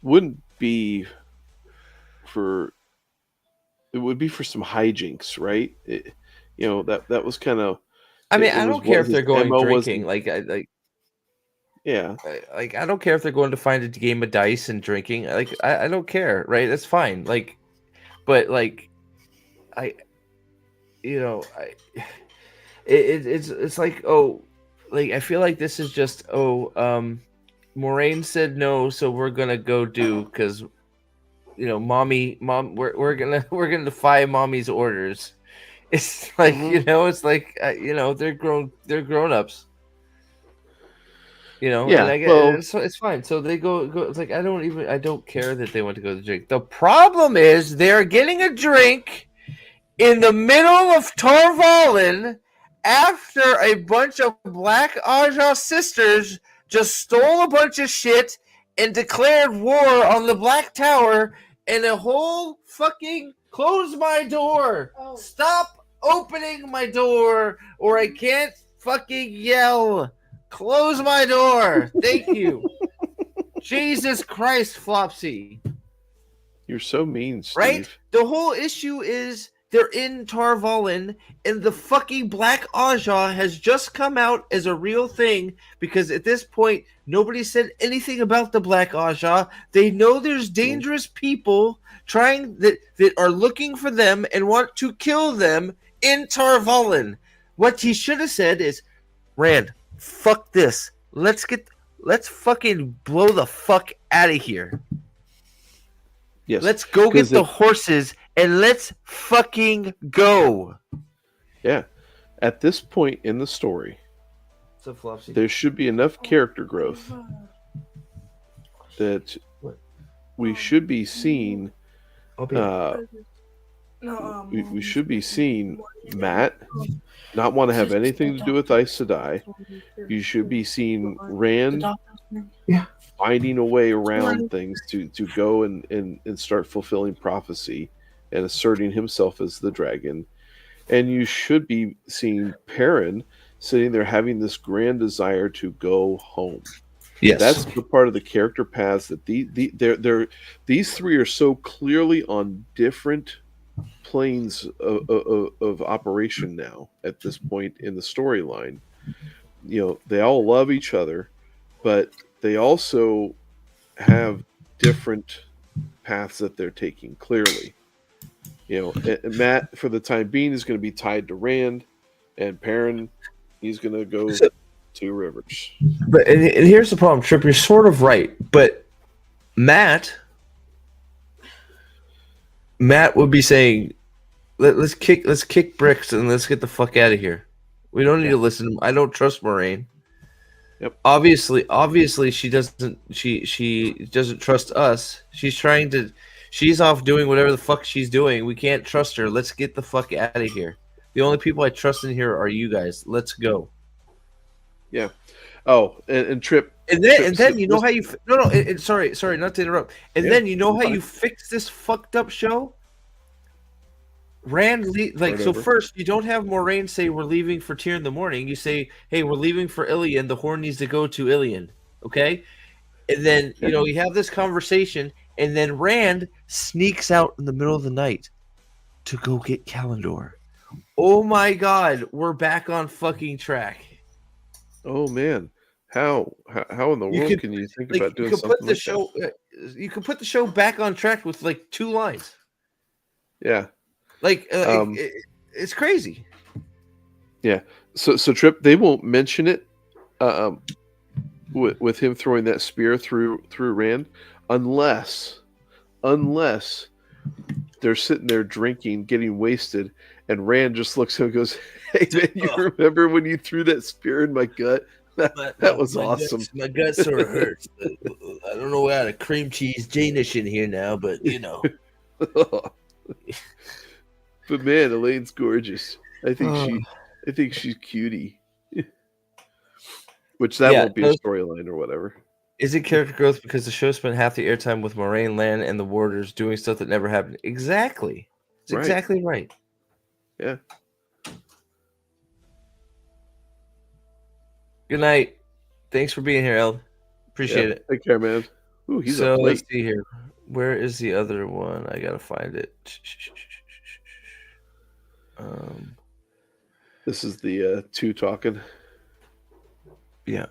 wouldn't be for... It would be for some hijinks, right? That was kind of... I mean, I don't care if they're going drinking. Yeah. I don't care if they're going to find a game of dice and drinking. I don't care, right? That's fine. It's like, I feel like this is just, Moraine said no, so we're gonna go do, because, we're gonna defy mommy's orders. It's like, they're grown-ups. Yeah, and it's fine. So they go. It's like I don't care that they want to go to the drink. The problem is they're getting a drink in the middle of Tarvalin after a bunch of Black Aja sisters just stole a bunch of shit and declared war on the Black Tower and a whole fucking close my door. Oh. Stop opening my door or I can't fucking yell. Close my door. Thank you. Jesus Christ, Flopsy. You're so mean, Steve. Right? The whole issue is they're in Tar Valon, and the fucking Black Aja has just come out as a real thing because at this point, nobody said anything about the Black Aja. They know there's dangerous people trying that are looking for them and want to kill them in Tar Valon. What he should have said is, Rand, fuck this. Let's fucking blow the fuck out of here. Yes. Let's go get the horses and let's fucking go. Yeah. At this point in the story, there should be enough character growth that we should be seeing. We should be seeing Matt not want to have anything to do with Aes Sedai. You should be seeing Rand finding a way around things to go and start fulfilling prophecy and asserting himself as the dragon. And you should be seeing Perrin sitting there having this grand desire to go home. Yes. That's the part of the character paths that these three are so clearly on different planes of operation now at this point in the storyline. You know, they all love each other, but they also have different paths that they're taking clearly. You know, Matt, for the time being, is going to be tied to Rand, and Perrin, he's going to go to Rivers. But and here's the problem, Trip. You're sort of right, but Matt would be saying, "Let's kick bricks and let's get the fuck out of here. We don't need to listen. I don't trust Moraine." Yep. Obviously, she doesn't. She doesn't trust us. She's off doing whatever the fuck she's doing. We can't trust her. Let's get the fuck out of here. The only people I trust in here are you guys. Let's go. Yeah. Oh, and Trip. And then you know how you sorry not to interrupt. And then you know how you fix this fucked up show? Rand so first you don't have Moraine say we're leaving for Tyr in the morning. You say, hey, we're leaving for Ilion. The Horn needs to go to Ilion. Okay? And then you have this conversation, and then Rand sneaks out in the middle of the night to go get Kalendor. Oh my god, we're back on fucking track. Oh man. How in the world can you think about doing something like that? You can put the show back on track with like 2 lines. Yeah. It's crazy. Yeah. So Trip, they won't mention it with him throwing that spear through Rand unless they're sitting there drinking, getting wasted, and Rand just looks at him and goes, "Hey man, you remember when you threw that spear in my gut? That was awesome. My gut sort of hurts. I don't know how to cream cheese Danish in here now, but But man, Elaine's gorgeous. I think she's cutie. Which won't be a storyline or whatever. Is it character growth because the show spent half the airtime with Moraine, Lan, and the Warders doing stuff that never happened? Exactly. It's exactly right. Yeah. Good night. Thanks for being here, El. Appreciate it. Take care, man. Ooh, he's so up late. let's see here. Where is the other one? I gotta find it. This is the 2 talking. Yeah.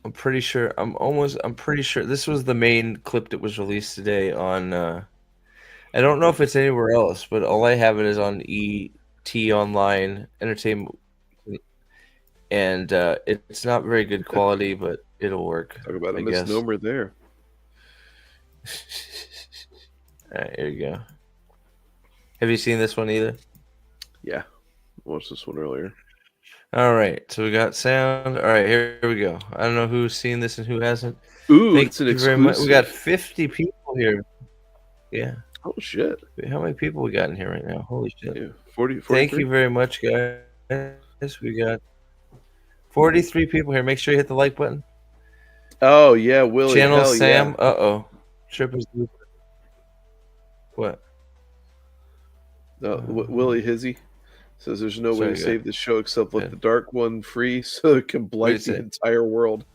I'm pretty sure this was the main clip that was released today on I don't know if it's anywhere else, but all I have it is on ET Online Entertainment, and it's not very good quality, but it'll work. Talk about a misnomer there. All right, here you go. Have you seen this one either? Yeah, I watched this one earlier. All right, so we got sound. All right, here we go. I don't know who's seen this and who hasn't. Ooh, it's an exclusive. Very much. We got 50 people here. Yeah. Oh shit! How many people we got in here right now? Holy shit! Yeah, 40. Thank you very much, guys. We got 43 people here. Make sure you hit the like button. Oh yeah, Willie. Channel Hell Sam. yeah. Uh-oh. Trip is what? Willie Hizzy says there's no way Sorry, to go save ahead. the show except let Yeah. the Dark One free so it can What do blight you the say? entire world.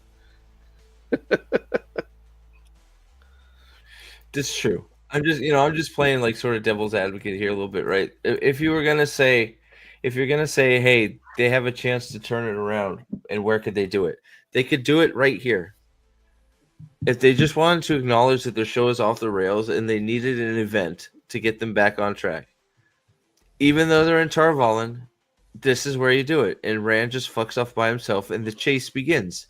This is true. I'm just playing like sort of devil's advocate here a little bit, right? If you're gonna say, hey, they have a chance to turn it around, and where could they do it? They could do it right here. If they just wanted to acknowledge that their show is off the rails and they needed an event to get them back on track, even though they're in Tarvalin, this is where you do it. And Rand just fucks off by himself, and the chase begins.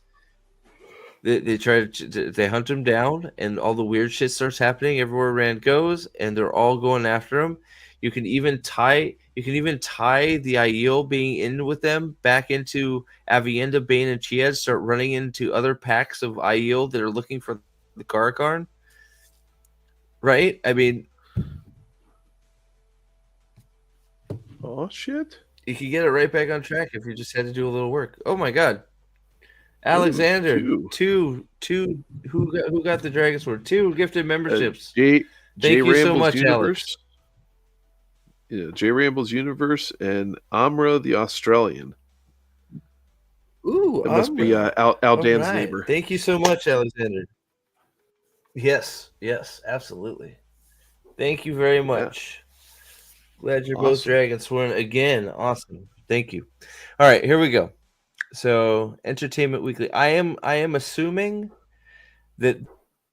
They try to they hunt him down, and all the weird shit starts happening everywhere Rand goes, and they're all going after him. You can even tie the Aiel being in with them back into Avienda, Bane, and Chiad. Start running into other packs of Aiel that are looking for the Karakarn. Right? I mean, Oh shit! you could get it right back on track if you just had to do a little work. Oh my god. Alexander, two. Who got the Dragon Sword? 2 gifted memberships. J Thank you so Ramble's much, Universe. Alex. Yeah, J Ramble's Universe and Amra the Australian. Ooh, It must be Aldan's neighbor. Thank you so much, Alexander. Yes, absolutely. Thank you very much. Glad you're both Awesome. Dragon Sworn again. Awesome. Thank you. All right, here we go. So, Entertainment Weekly. I am assuming that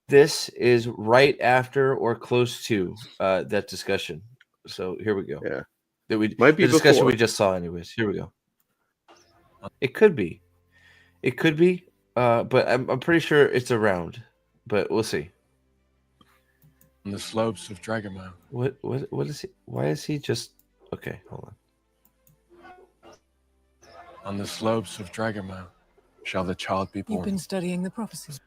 this is right after or close to that discussion. So here we go. Yeah, the discussion before. we just saw. Anyways, here we go. It could be, but I'm pretty sure it's around. But we'll see. On the slopes of Dragonmount. What is he? Why is he just? Okay, hold on. On the slopes of Dragonmount shall the child be born. You've been studying the prophecies.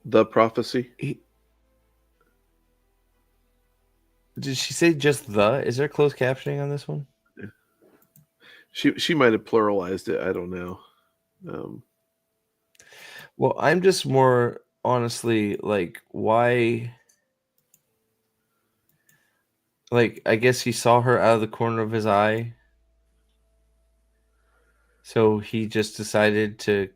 The prophecy. Did she say just the? Is there closed captioning on this one? She might have pluralized it. I don't know. Well, I'm just more honestly like, why? Like, I guess he saw her out of the corner of his eye. So he just decided to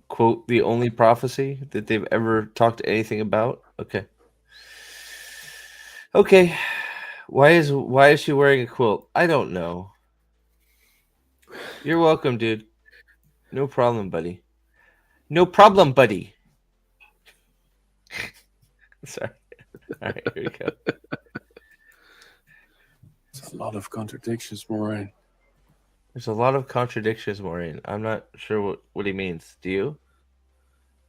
quote the only prophecy that they've ever talked anything about. Okay. Why is she wearing a quilt? I don't know. You're welcome, dude. No problem, buddy. No problem, buddy. Sorry. All right, here we go. There's a lot of contradictions, Moraine. There's a lot of contradictions, Maureen. I'm not sure what he means. Do you?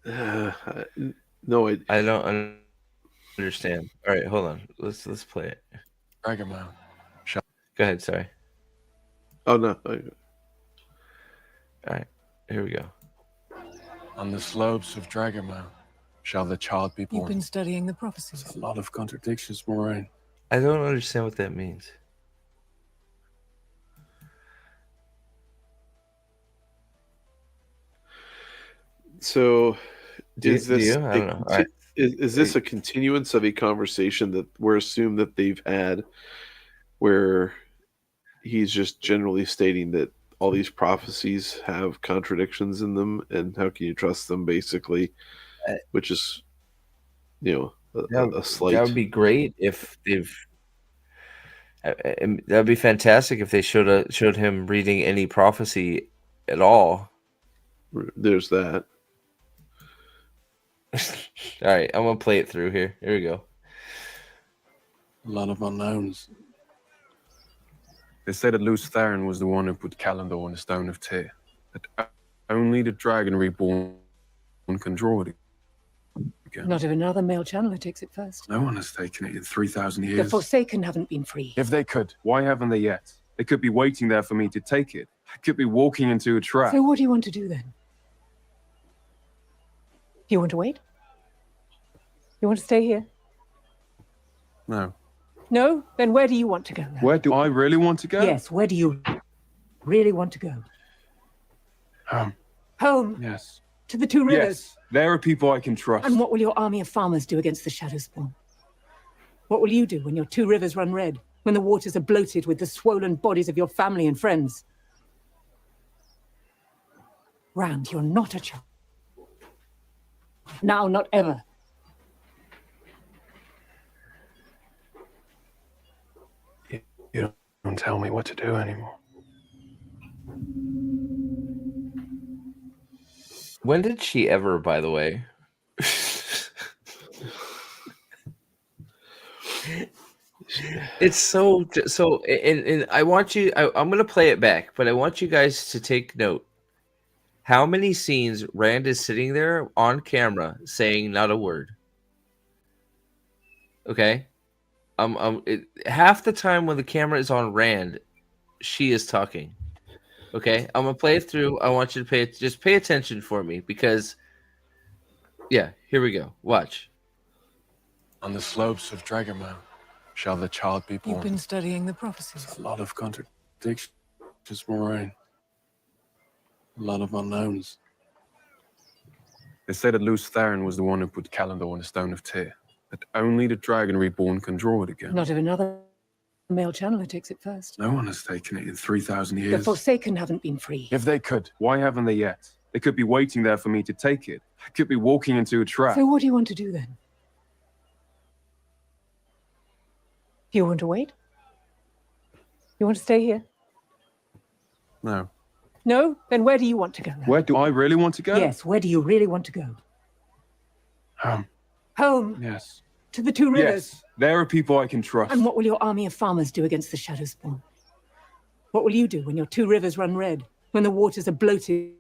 No, I don't understand. All right, hold on. Let's play it. Dragonmount. Go ahead. Sorry. Oh no. All right, here we go. On the slopes of Dragonmount shall the child be born. You've been studying the prophecies. There's a lot of contradictions, Moraine. I don't understand what that means. So, Do is this? you? I don't know. All right. Is this a continuance of a conversation that we're assumed that they've had, where he's just generally stating that all these prophecies have contradictions in them, and how can you trust them, basically, which is, a slight. That would be great if they've. That'd be fantastic if they showed him reading any prophecy at all. There's that. All right, I'm gonna play it through here. Here we go. A lot of unknowns. They say that Luce Theron was the one who put Calendar on the Stone of Tyr. That only the dragon reborn can draw it again. Not if another male channeler takes it first. No one has taken it in 3,000 The years. Forsaken haven't been free. If they could, why haven't they yet? They could be waiting there for me to take it. I could be walking into a trap. So what do you want to do then? You want to wait? You want to stay here? No. No? Then where do you want to go? Where do I really want to go? Yes, where do you really want to go? Home. Yes. To the two rivers. Yes. There are people I can trust. And what will your army of farmers do against the shadow spawn? What will you do when your two rivers run red? When the waters are bloated with the swollen bodies of your family and friends? Rand, you're not a child. Now, not ever. You don't tell me what to do anymore. When did she ever, by the way? It's so, and I want you, I'm going to play it back, but I want you guys to take note. How many scenes Rand is sitting there on camera saying not a word? Okay? Half the time when the camera is on Rand, she is talking. Okay? I'm going to play it through. I want you to just pay attention for me because, yeah, here we go. Watch. On the slopes of Dragonmount shall the child be born. You've been studying the prophecies. A lot of contradictions, Moraine. A lot of unknowns. They say that Luce Theron was the one who put Calendar on the Stone of Tyr. That only the Dragon Reborn can draw it again. Not if another male channeler takes it first. No one has taken it in 3,000 years. The Forsaken haven't been free. If they could, why haven't they yet? They could be waiting there for me to take it. I could be walking into a trap. So what do you want to do then? You want to wait? You want to stay here? No. No? Then where do you want to go? Where do I really want to go? Yes, where do you really want to go? Home. Yes. To the two rivers. Yes. There are people I can trust. And what will your army of farmers do against the shadow spawn? What will you do when your two rivers run red? When the waters are bloated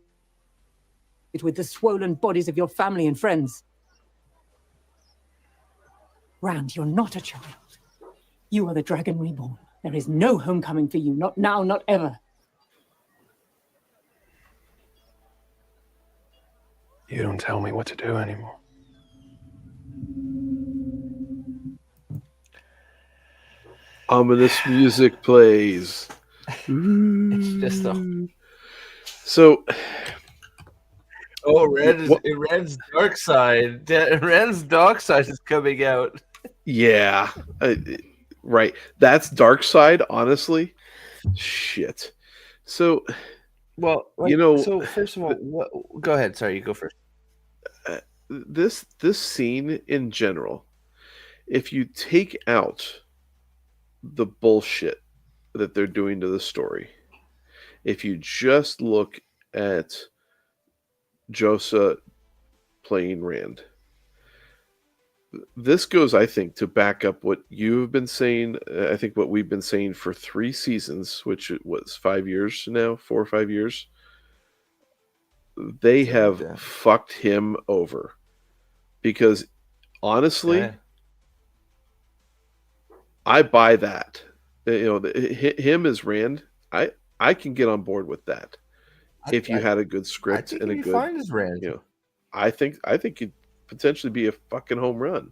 with the swollen bodies of your family and friends? Rand, you're not a child. You are the Dragon Reborn. There is no homecoming for you. Not now, not ever. You don't tell me what to do anymore. Ominous music plays. It's just a... So... Oh, Rand's dark side. Rand's dark side is coming out. Yeah. Right. That's dark side, honestly. Shit. So... Well, like, so first of all, go ahead. Sorry, you go first. This scene in general, if you take out the bullshit that they're doing to the story, if you just look at Josa playing Rand, this goes, I think, to back up what you've been saying. I think what we've been saying for 3 seasons, which was 5 years now, 4 or 5 years. They have fucked him over because, honestly, I buy that. You know, him as Rand, I can get on board with that. If you had a good script and a good, fine as Rand. You know, I think it'd potentially be a fucking home run,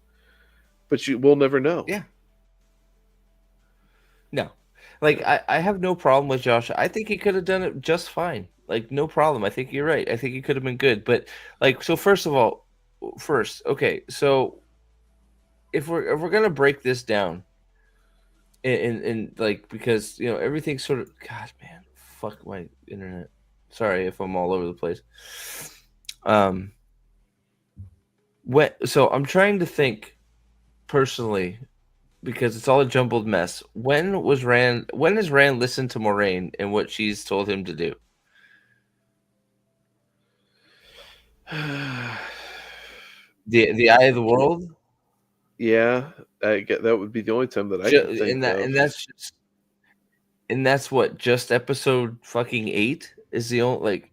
but we'll never know. Yeah. No, like I have no problem with Josh. I think he could have done it just fine. Like no problem. I think you're right. I think he could have been good. But like, so first of all, okay. So if we're gonna break this down, and like because you know everything's sort of God man, fuck my internet. Sorry if I'm all over the place. So I'm trying to think personally because it's all a jumbled mess. When has Rand listened to Moraine and what she's told him to do? The Eye of the World? Yeah, I get that would be the only time that I can think of. And that's what, just episode fucking 8 is the only, like,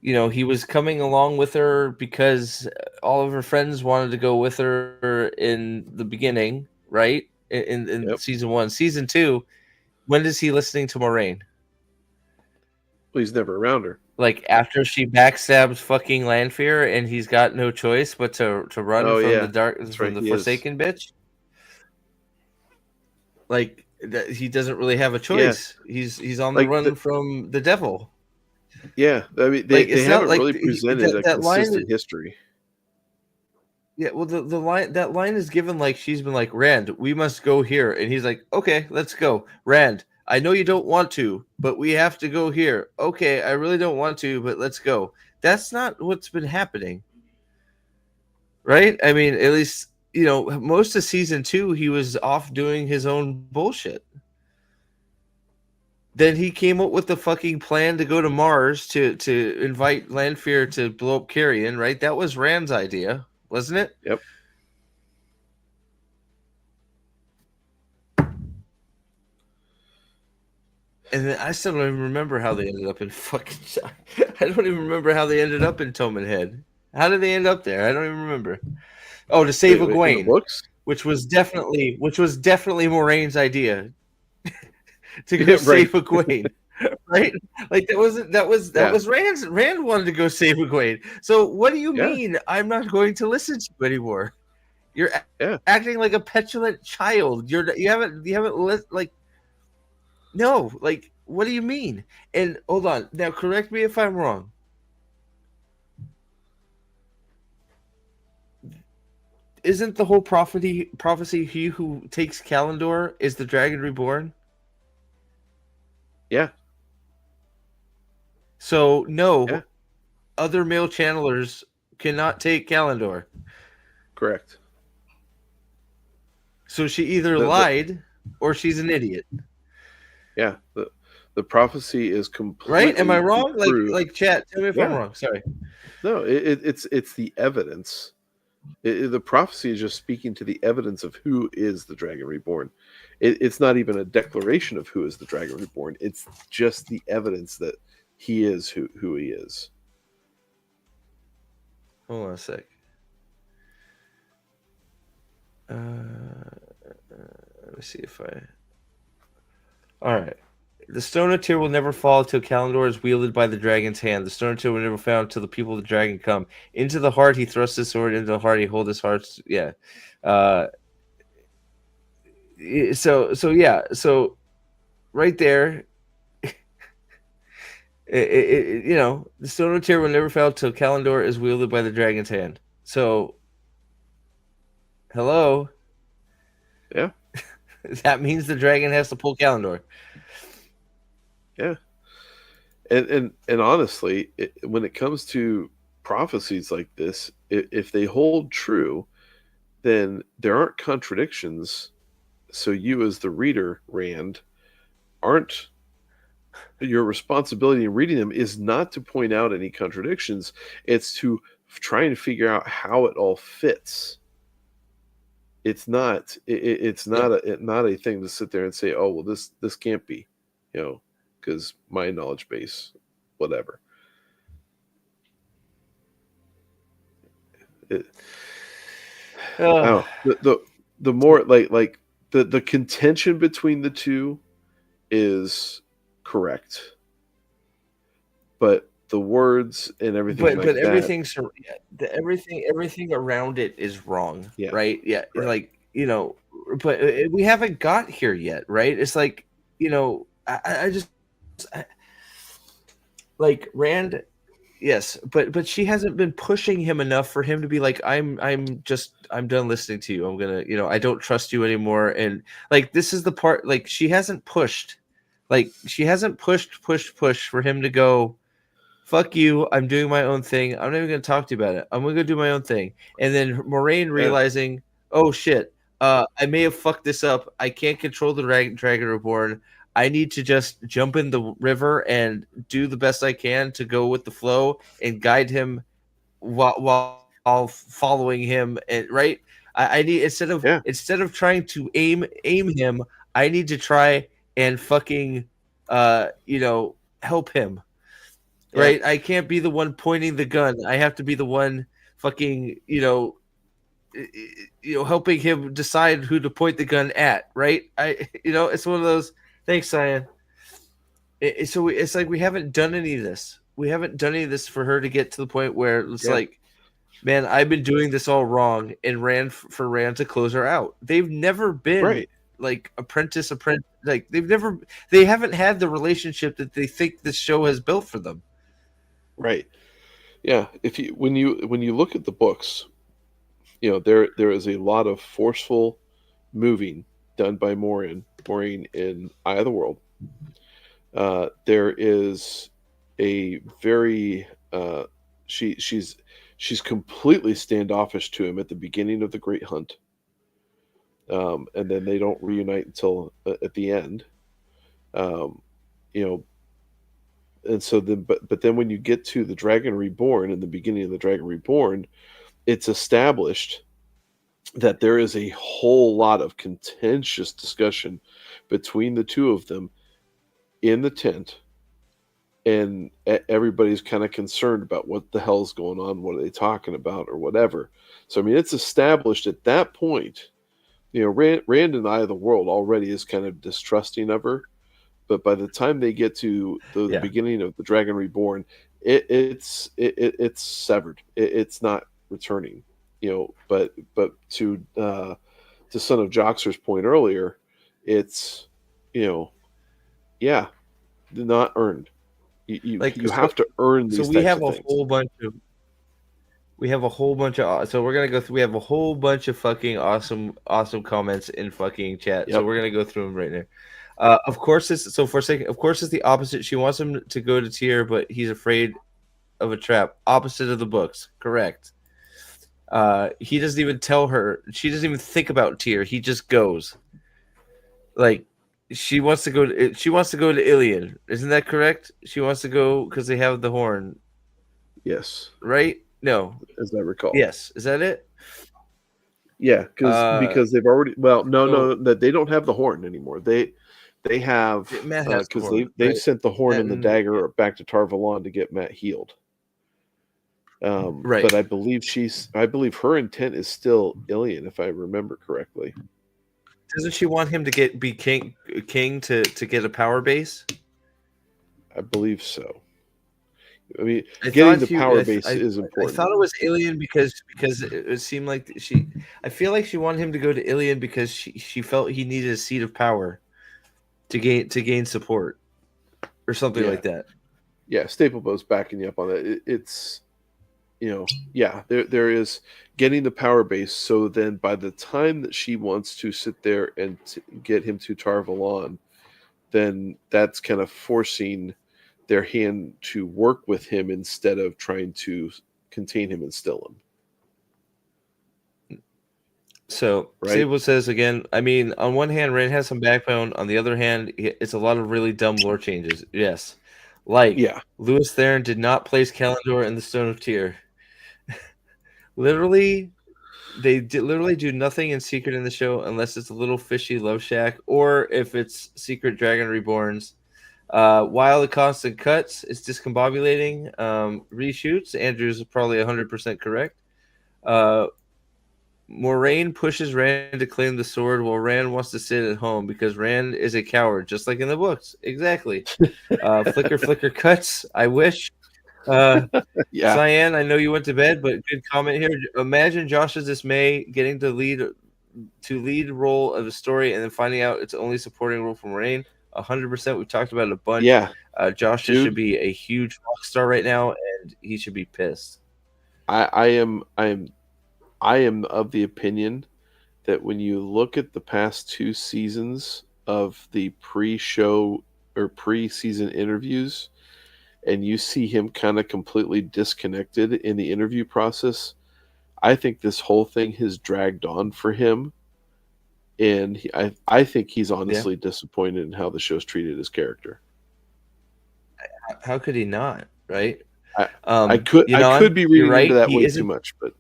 you know, he was coming along with her because all of her friends wanted to go with her in the beginning, right? In season 1. Season 2, when is he listening to Moraine? Well, he's never around her. Like after she backstabs fucking Lanfear and he's got no choice but to run from the dark, from the Forsaken bitch. Like that, he doesn't really have a choice. He's on the run from the devil. Yeah, I mean they haven't really presented a consistent history. Yeah, well, the line is given like she's been like, Rand, we must go here, and he's like, okay, let's go. Rand, I know you don't want to, but we have to go here. Okay, I really don't want to, but let's go. That's not what's been happening, right? I mean, at least most of season 2, he was off doing his own bullshit. Then he came up with the fucking plan to go to Mars to invite Lanfear to blow up Carrion, right? That was Rand's idea. Wasn't it? Yep. And then I still don't even remember how they ended up in fucking. I don't even remember how they ended up in Toman Head. How did they end up there? I don't even remember. Oh, to save Egwene, which was definitely Moraine's idea to go save Egwene. Right? Like that was Rand's. Rand wanted to go save Egwene. So what do you mean I'm not going to listen to you anymore? You're acting like a petulant child. You haven't no, like what do you mean? And hold on. Now correct me if I'm wrong. Isn't the whole prophecy he who takes Kalandor is the Dragon Reborn? Yeah. So no, other male channelers cannot take Kalandor. Correct. So she either lied or she's an idiot. Yeah, the prophecy is completely right. Am I wrong? True. Like chat. Tell me if I'm wrong. Sorry. No, it's the evidence. The prophecy is just speaking to the evidence of who is the Dragon Reborn. It's not even a declaration of who is the Dragon Reborn. It's just the evidence that he is who he is. Hold on a sec. Let me see if I. All right. The Stone of Tyr will never fall till Kalandor is wielded by the dragon's hand. The Stone of Tyr will never fall till the people of the dragon come. Into the heart he thrusts his sword, into the heart he holds his heart. Yeah. So right there, the Stone of Tyr will never fall till Kalandor is wielded by the dragon's hand. So, hello? Yeah. That means the dragon has to pull Kalandor. Yeah. And honestly, when it comes to prophecies like this, if they hold true, then there aren't contradictions. So you as the reader, Rand, aren't... Your responsibility in reading them is not to point out any contradictions. It's to try and figure out how it all fits. It's not. It's not a thing to sit there and say, "Oh, well, this can't be," because my knowledge base, whatever. The more like the contention between the two is correct, but the words and everything but everything around it is wrong. Right. Yeah. Right. Like, but we haven't got here yet. Right. It's like, I just like Rand. Yes. But she hasn't been pushing him enough for him to be like, I'm done listening to you. I'm going to, I don't trust you anymore. And like, this is the part, like she hasn't pushed for him to go, fuck you, I'm doing my own thing. I'm not even going to talk to you about it. I'm going to go do my own thing. And then Moraine realizing, oh shit, I may have fucked this up. I can't control the Dragon Reborn. I need to just jump in the river and do the best I can to go with the flow and guide him while following him. And right, I need instead of trying to aim him, I need to try and fucking help him. Right? I can't be the one pointing the gun. I have to be the one fucking, helping him decide who to point the gun at, right? It's one of those. Thanks, Cyan. It's like we haven't done any of this. We haven't done any of this for her to get to the point where it's like, man, I've been doing this all wrong, and for Rand to close her out. They've never been like apprentice. Like they haven't had the relationship that they think this show has built for them. Right. Yeah. When you look at the books, there is a lot of forceful moving done by Maureen in Eye of the World. There is a very she's completely standoffish to him at the beginning of the Great Hunt, and then they don't reunite until at the end. And so then, but then when you get to the Dragon Reborn, in the beginning of the Dragon Reborn, it's established that there is a whole lot of contentious discussion between the two of them in the tent, and everybody's kind of concerned about what the hell's going on, what are they talking about, or whatever. So I mean, it's established at that point. Rand and Eye of the World already is kind of distrusting of her, but by the time they get to the beginning of the Dragon Reborn, it's severed. It's not returning. But to Son of Joxer's point earlier, it's not earned. You have to earn these. So we have a whole bunch of. We have a whole bunch of. So we're gonna go through. We have a whole bunch of fucking awesome comments in fucking chat. Yep. So we're gonna go through them right now. Of course, it's the opposite. She wants him to go to Tyr, but he's afraid of a trap. Opposite of the books, correct. He doesn't even tell her. She doesn't even think about Tyr. He just goes. Like she wants to go to Ilion. Isn't that correct? She wants to go because they have the horn. Yes. Right? No. As I recall. Yes. Is that it? Yeah, because they've already. Well, no, that they don't have the horn anymore. They have, because they sent the horn and the dagger back to Tar Valon to get Matt healed. Right. But I believe her intent is still Ilion, if I remember correctly. Doesn't she want him to be king to get a power base? I believe so. I mean, getting the power base is important. I thought it was Ilion because it seemed like I feel like she wanted him to go to Ilion because she felt he needed a seat of power to gain support or something like that. Yeah, Staplebow's backing you up on that. It's there is getting the power base. So then, by the time that she wants to sit there and get him to Tar Valon, then that's kind of forcing their hand to work with him instead of trying to contain him and still him. So Sable says again, I mean, on one hand, Rand has some backbone. On the other hand, it's a lot of really dumb lore changes. Yes. Lewis Theron did not place Kalendor in the Stone of Tyr. Literally, they literally do nothing in secret in the show unless it's a little fishy love shack or if it's secret Dragon Reborns. While the constant cuts, it's discombobulating. Reshoots, Andrew's probably 100% correct. Moraine pushes Rand to claim the sword while Rand wants to sit at home because Rand is a coward, just like in the books. Exactly. Flicker cuts. I wish. Cyan, I know you went to bed, but good comment here. Imagine Josh's dismay getting to lead role of the story and then finding out it's only supporting role from Moraine. 100%. We've talked about it a bunch. Yeah. Josh should be a huge rock star right now, and he should be pissed. I am of the opinion that when you look at the past 2 seasons of the pre-show or pre-season interviews, and you see him kind of completely disconnected in the interview process, I think this whole thing has dragged on for him. And I think he's honestly disappointed in how the show's treated his character. How could he not? Right? I could be reading into that way too much, but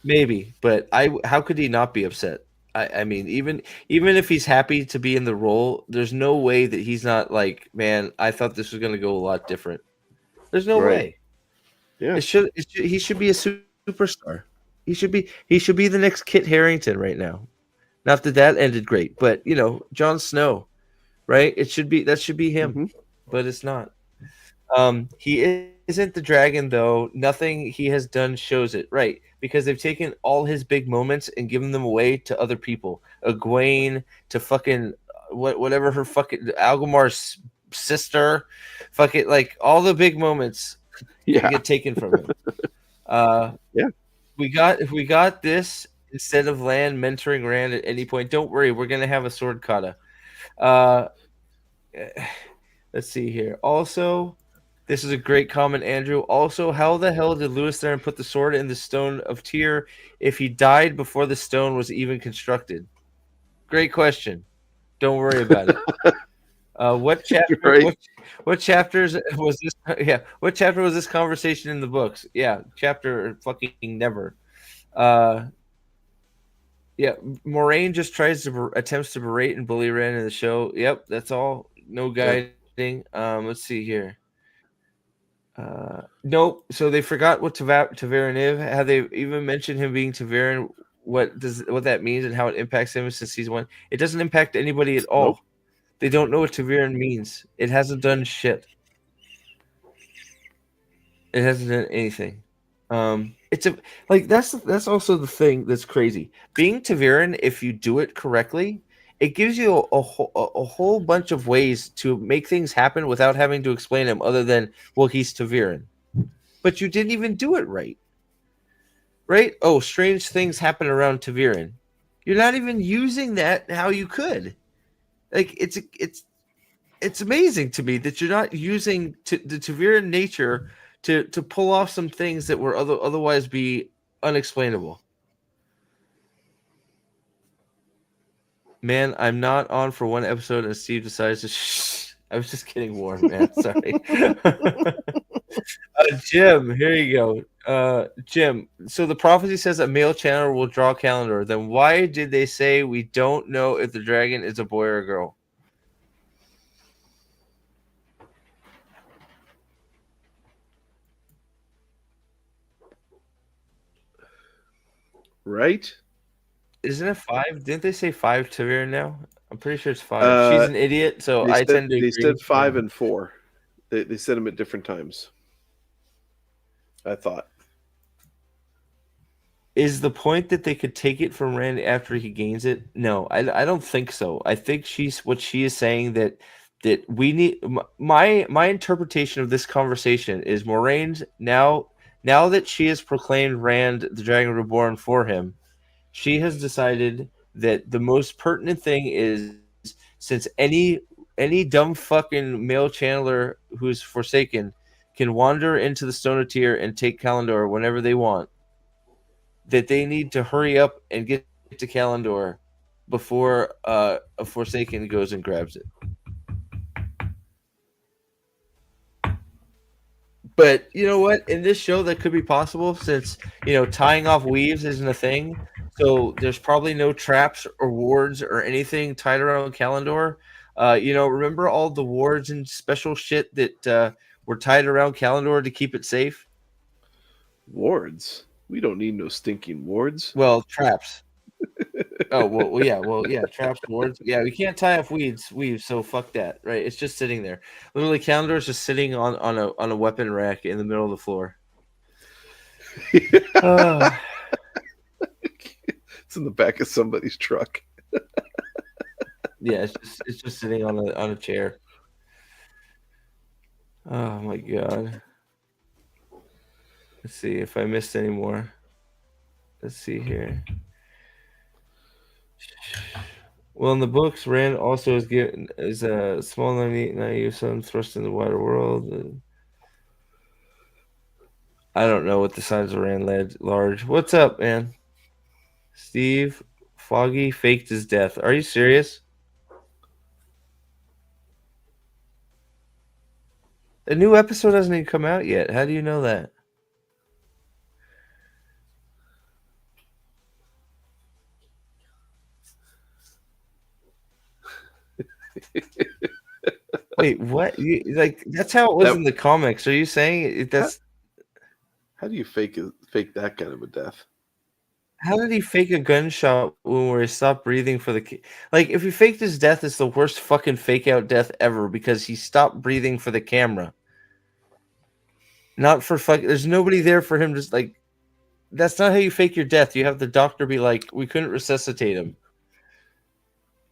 maybe. But how could he not be upset? I mean, even if he's happy to be in the role, there's no way that he's not like, man, I thought this was going to go a lot different. There's no way. Yeah, he should be a superstar. He should be the next Kit Harington right now. Not that ended great, but Jon Snow, right? That should be him, but it's not. He isn't the dragon, though, nothing he has done shows it, right? Because they've taken all his big moments and given them away to other people. Egwene, to fucking whatever her fucking Algamar's sister, fucking like all the big moments get taken from him. Yeah. We got this instead of Lan mentoring Rand at any point. Don't worry, we're gonna have a sword kata. Let's see here. Also, this is a great comment, Andrew. Also, how the hell did Lewis Theron put the sword in the Stone of Tyr if he died before the stone was even constructed? Great question. Don't worry about it. What chapter? Right. What chapters was this? Yeah, what chapter was this conversation in the books? Yeah, chapter fucking never. Yeah, Moraine just attempts to berate and bully Rand in the show. Yep, that's all. No guiding. Let's see here. Nope. So they forgot what Taverin is. Have they even mentioned him being Taverin? What that means and how it impacts him since season 1? It doesn't impact anybody at all. Nope. They don't know what Taverin means. It hasn't done shit. It hasn't done anything. It's that's also the thing that's crazy. Being Taverin, if you do it correctly, it gives you a whole bunch of ways to make things happen without having to explain them other than, well, he's Taverin. But you didn't even do it right. Right? Oh, strange things happen around Taverin. You're not even using that how you could. Like, it's amazing to me that you're not using the Taverin nature to pull off some things that were otherwise be unexplainable. Man, I'm not on for one episode and Steve decides to I was just getting warm, man. Sorry. Jim, here you go. Jim, so the prophecy says a male channeler will draw Calendar. Then why did they say we don't know if the dragon is a boy or a girl? Right? Isn't it 5? Didn't they say 5 Taverin now? I'm pretty sure it's 5. She's an idiot, so I tend to agree. They said 5 and 4. They said them at different times. I thought. Is the point that they could take it from Rand after he gains it? No, I don't think so. I think she is saying that we need my interpretation of this conversation is Moraine's now that she has proclaimed Rand the Dragon Reborn for him, she has decided that the most pertinent thing is, since any dumb fucking male channeler who's Forsaken can wander into the Stone of Tyr and take Calendar whenever they want, that they need to hurry up and get to Calendar before a Forsaken goes and grabs it. But you know what? In this show, that could be possible since, tying off weaves isn't a thing. So there's probably no traps or wards or anything tied around Calendar. Remember all the wards and special shit that were tied around Calendar to keep it safe? Wards? We don't need no stinking wards. Well, traps. yeah, traps, wards. Yeah, we can't tie off weaves, so fuck that, right? It's just sitting there. Literally, Calendar is just sitting on a weapon rack in the middle of the floor. It's in the back of somebody's truck. Yeah, it's just sitting on a chair. Oh my god. Let's see if I missed any more. Let's see here. Well, in the books, Rand also is a small naive son thrust in the wider world. I don't know what the signs of Rand large. What's up, man? Steve Foggy faked his death. Are you serious? The new episode hasn't even come out yet. How do you know that? Wait, what? That's how it was in the comics. Are you saying that's? How do you fake that kind of a death? How did he fake a gunshot where he stopped breathing for the? If he faked his death, it's the worst fucking fake out death ever because he stopped breathing for the camera. Not for fucking. There's nobody there for him. Just like that's not how you fake your death. You have the doctor be like, we couldn't resuscitate him.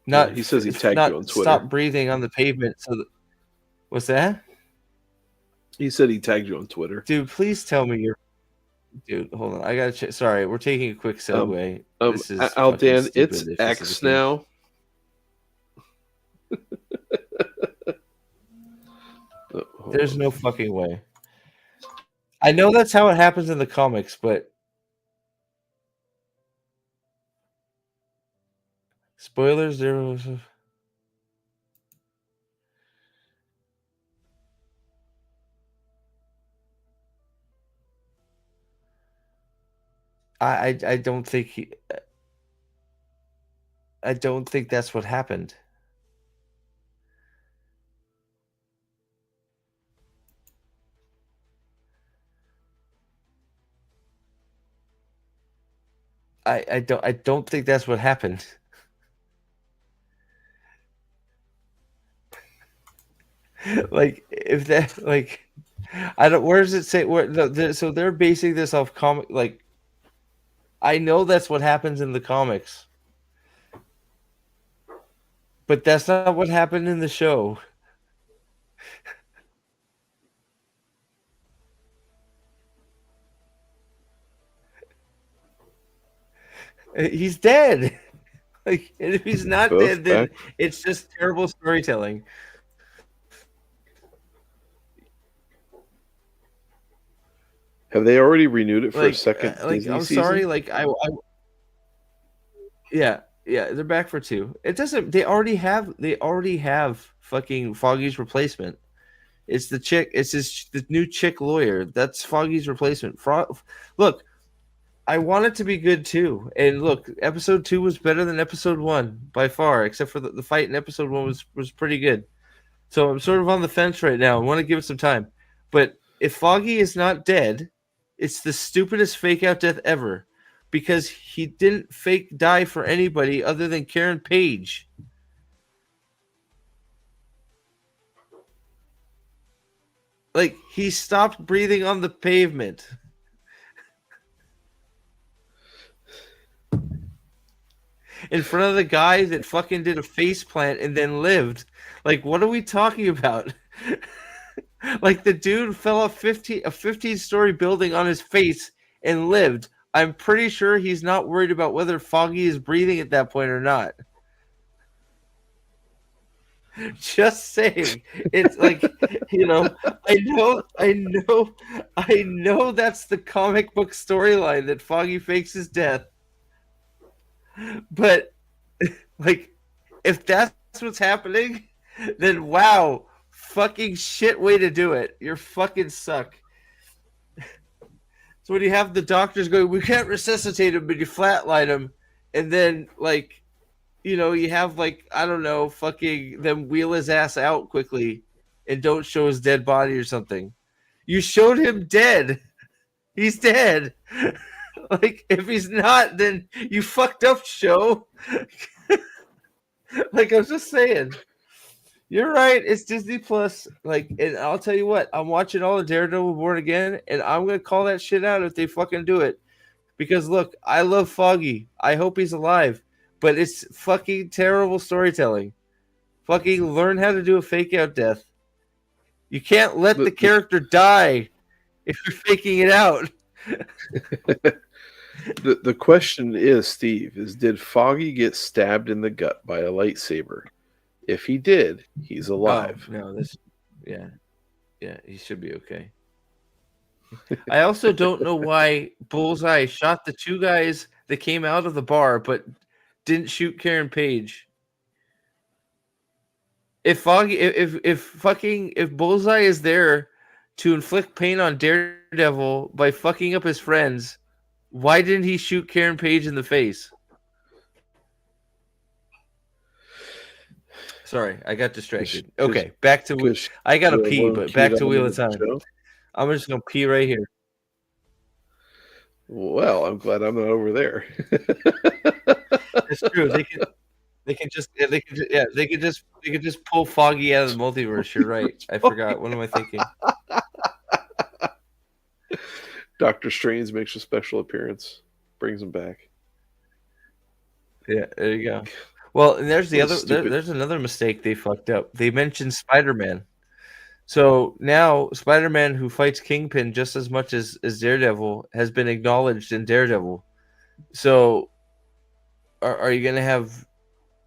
Not he says he tagged not you on Twitter. Stop breathing on the pavement. What's that? He said he tagged you on Twitter. Dude, please tell me you're. Dude, hold on. I gotta check. Sorry, we're taking a quick segue. This is Aldan, it's X now. There's no fucking way. I know that's how it happens in the comics, but spoilers. There was. I don't think I don't think that's what happened. I don't think that's what happened. Like if that like I don't where does it say where so they're basing this off comic like I know that's what happens in the comics. But that's not what happened in the show. He's dead. Like, and if he's not dead, then it's just terrible storytelling. Have they already renewed it for a second? Like, I'm sorry. Like, yeah, they're back for 2. It doesn't. They already have fucking Foggy's replacement. It's the chick. It's the new chick lawyer. That's Foggy's replacement. Look. I want it to be good too. And look, episode 2 was better than episode 1 by far, except for the fight in episode 1 was pretty good. So I'm sort of on the fence right now. I want to give it some time. But if Foggy is not dead, it's the stupidest fake out death ever because he didn't fake die for anybody other than Karen Page. Like, he stopped breathing on the pavement. In front of the guy that fucking did a face plant and then lived. Like, what are we talking about? Like, the dude fell off a 15-story building on his face and lived. I'm pretty sure he's not worried about whether Foggy is breathing at that point or not. Just saying. It's like, you know, I know that's the comic book storyline that Foggy fakes his death. But, like, if that's what's happening, then wow, fucking shit way to do it. You're fucking suck. So when you have the doctors going, we can't resuscitate him, but you flatline him, and then, like, you know, you have, like, I don't know, fucking them wheel his ass out quickly and don't show his dead body or something. You showed him dead. He's dead. Like, if he's not, then you fucked up, show. Like, I was just saying. You're right. It's Disney Plus. Like, and I'll tell you what. I'm watching all of Daredevil Born Again, and I'm going to call that shit out if they fucking do it. Because, look, I love Foggy. I hope he's alive. But it's fucking terrible storytelling. Fucking learn how to do a fake out death. You can't let the character die if you're faking it out. The question is, Steve, did Foggy get stabbed in the gut by a lightsaber? If he did, he's alive. Oh, no, yeah, he should be okay. I also don't know why Bullseye shot the 2 guys that came out of the bar, but didn't shoot Karen Page. If Bullseye is there to inflict pain on Daredevil by fucking up his friends, why didn't he shoot Karen Page in the face? Sorry, I got distracted. Okay, back to I gotta pee, but back to Wheel of Time. I'm just gonna pee right here. Well, I'm glad I'm not over there. It's true. They can just pull Foggy out of the multiverse. You're right. I forgot. What am I thinking? Doctor Strange makes a special appearance, brings him back. Yeah, there you go. Well, and there's the What a other. stupid- There's another mistake they fucked up. They mentioned Spider-Man. So now Spider-Man, who fights Kingpin just as much as Daredevil, has been acknowledged in Daredevil. So, are you going to have,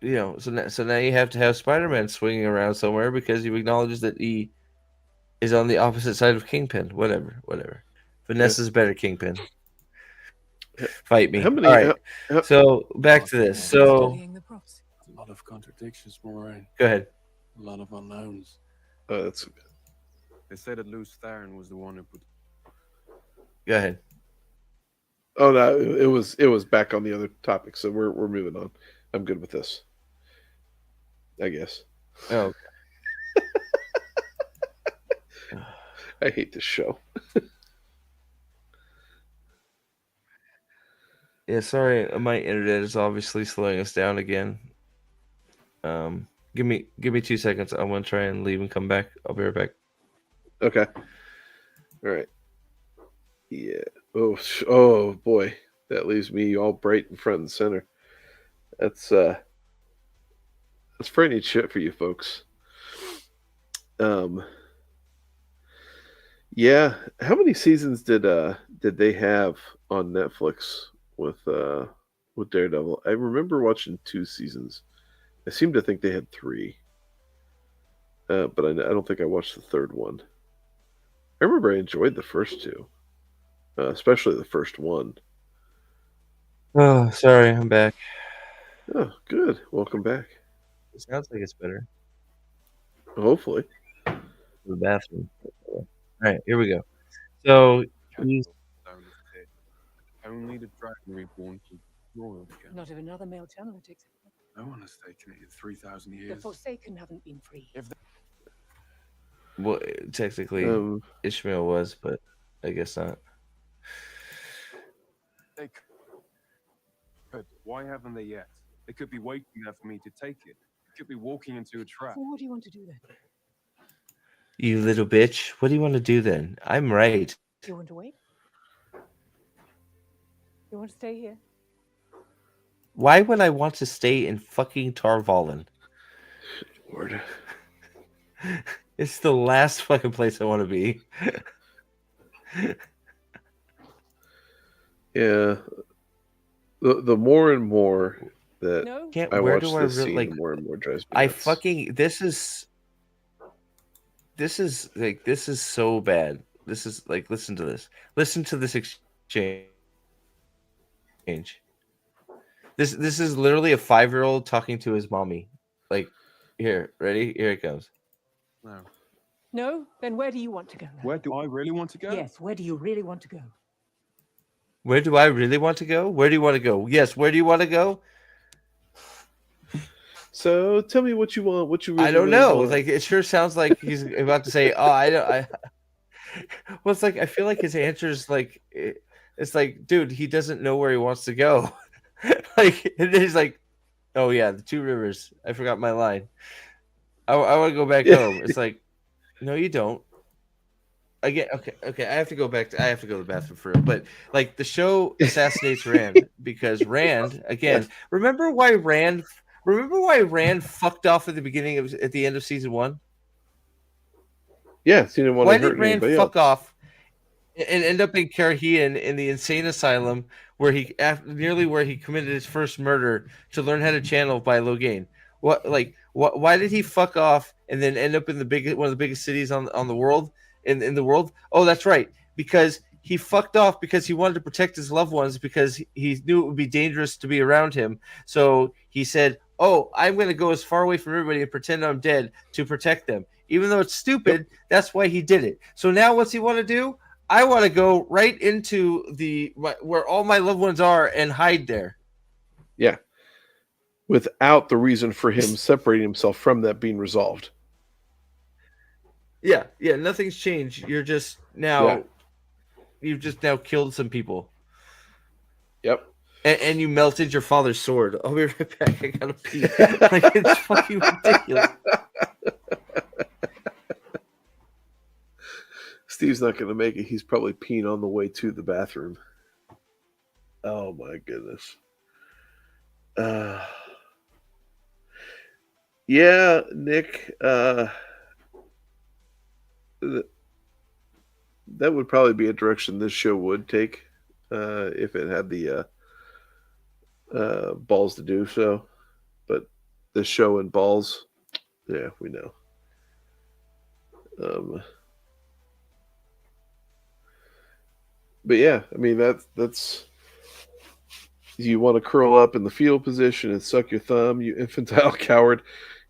so now you have to have Spider-Man swinging around somewhere because you've acknowledged that he is on the opposite side of Kingpin. Whatever. Vanessa's better Kingpin. Fight me. How many? All right. how- So back to this. So Studying the props. A lot of contradictions, Moraine. go ahead. A lot of unknowns. that's They say that Luce Theron was the one who put. Go ahead. Oh no, it was back on the other topic, so we're moving on. I'm good with this. I guess. Oh, I hate this show. yeah. Sorry, my internet is obviously slowing us down again. Give me 2 seconds. I'm gonna try and leave and come back. I'll be right back. Okay. All right. Yeah. Oh boy, that leaves me all bright in front and center. That's frightening shit for you folks. Yeah. How many seasons did they have on Netflix with Daredevil? I remember watching 2 seasons. I seem to think they had 3. But I don't think I watched the third one. I remember I enjoyed the first 2, especially the first one. Oh, sorry, I'm back. Oh, good. Welcome back. It sounds like it's better. Hopefully. The bathroom. All right, here we go. So he's Stone of Tit. Only the Dragon Reborn can royal again. Not if another male channel takes it. No one has taken it in 3,000 The years. Forsaken haven't been free. well, technically Ishmael was, but I guess not. They could. Why haven't they yet? They could be waiting there for me to take it. They could be walking into a trap. So what do you want to do then? You little bitch. What do you want to do then? I'm right. Do you want to wait? You want to stay here? Why would I want to stay in fucking Tarvalin? Lord. It's the last fucking place I want to be. Yeah. The more and more that No. Can't. I Where watch do I this really scene, like? the more and more drives me I nuts. fucking. This is so bad. This is like. Listen to this. Listen to this exchange. This is literally a 5-year-old talking to his mommy. Like, here, ready? Here it comes. No. No? Then where do you want to go now? Where do I really want to go? Yes, where do you really want to go? Where do I really want to go? Where do you want to go? Yes, where do you want to go? So tell me what you want. What you really, I don't really know. want. Like, it sure sounds like he's about to say, "Oh, I don't." Well, it's like I feel like his answer's like, it's like, dude, he doesn't know where he wants to go. Like, and then he's like, "Oh yeah, the 2 rivers. I forgot my line. I want to go back home." It's like, no, you don't. Again, okay. I have to go to the bathroom for real. But like, the show assassinates Rand because Rand again. Remember why Rand fucked off at the end of season 1? Yeah, so you didn't want Why to hurt did Rand anybody fuck else. off and end up in Carhean in the insane asylum where he committed his first murder to learn how to channel by Logain? Why did he fuck off and then end up in one of the biggest cities on the world in the world? Oh, that's right, because he fucked off because he wanted to protect his loved ones because he knew it would be dangerous to be around him. So he said, "Oh, I'm going to go as far away from everybody and pretend I'm dead to protect them." Even though it's stupid, that's why he did it. So now what's he want to do? I want to go right into where all my loved ones are and hide there. Yeah. Without the reason for him separating himself from that being resolved. Yeah, nothing's changed. You're just now you've just now killed some people. Yep. And you melted your father's sword. I'll be right back. I gotta pee. Like, it's fucking ridiculous. Steve's not going to make it. He's probably peeing on the way to the bathroom. Oh my goodness. Yeah, Nick. That would probably be a direction this show would take if it had the balls to do so. But this show and balls, yeah, we know. But yeah, I mean that's you want to curl up in the fetal position and suck your thumb, you infantile coward.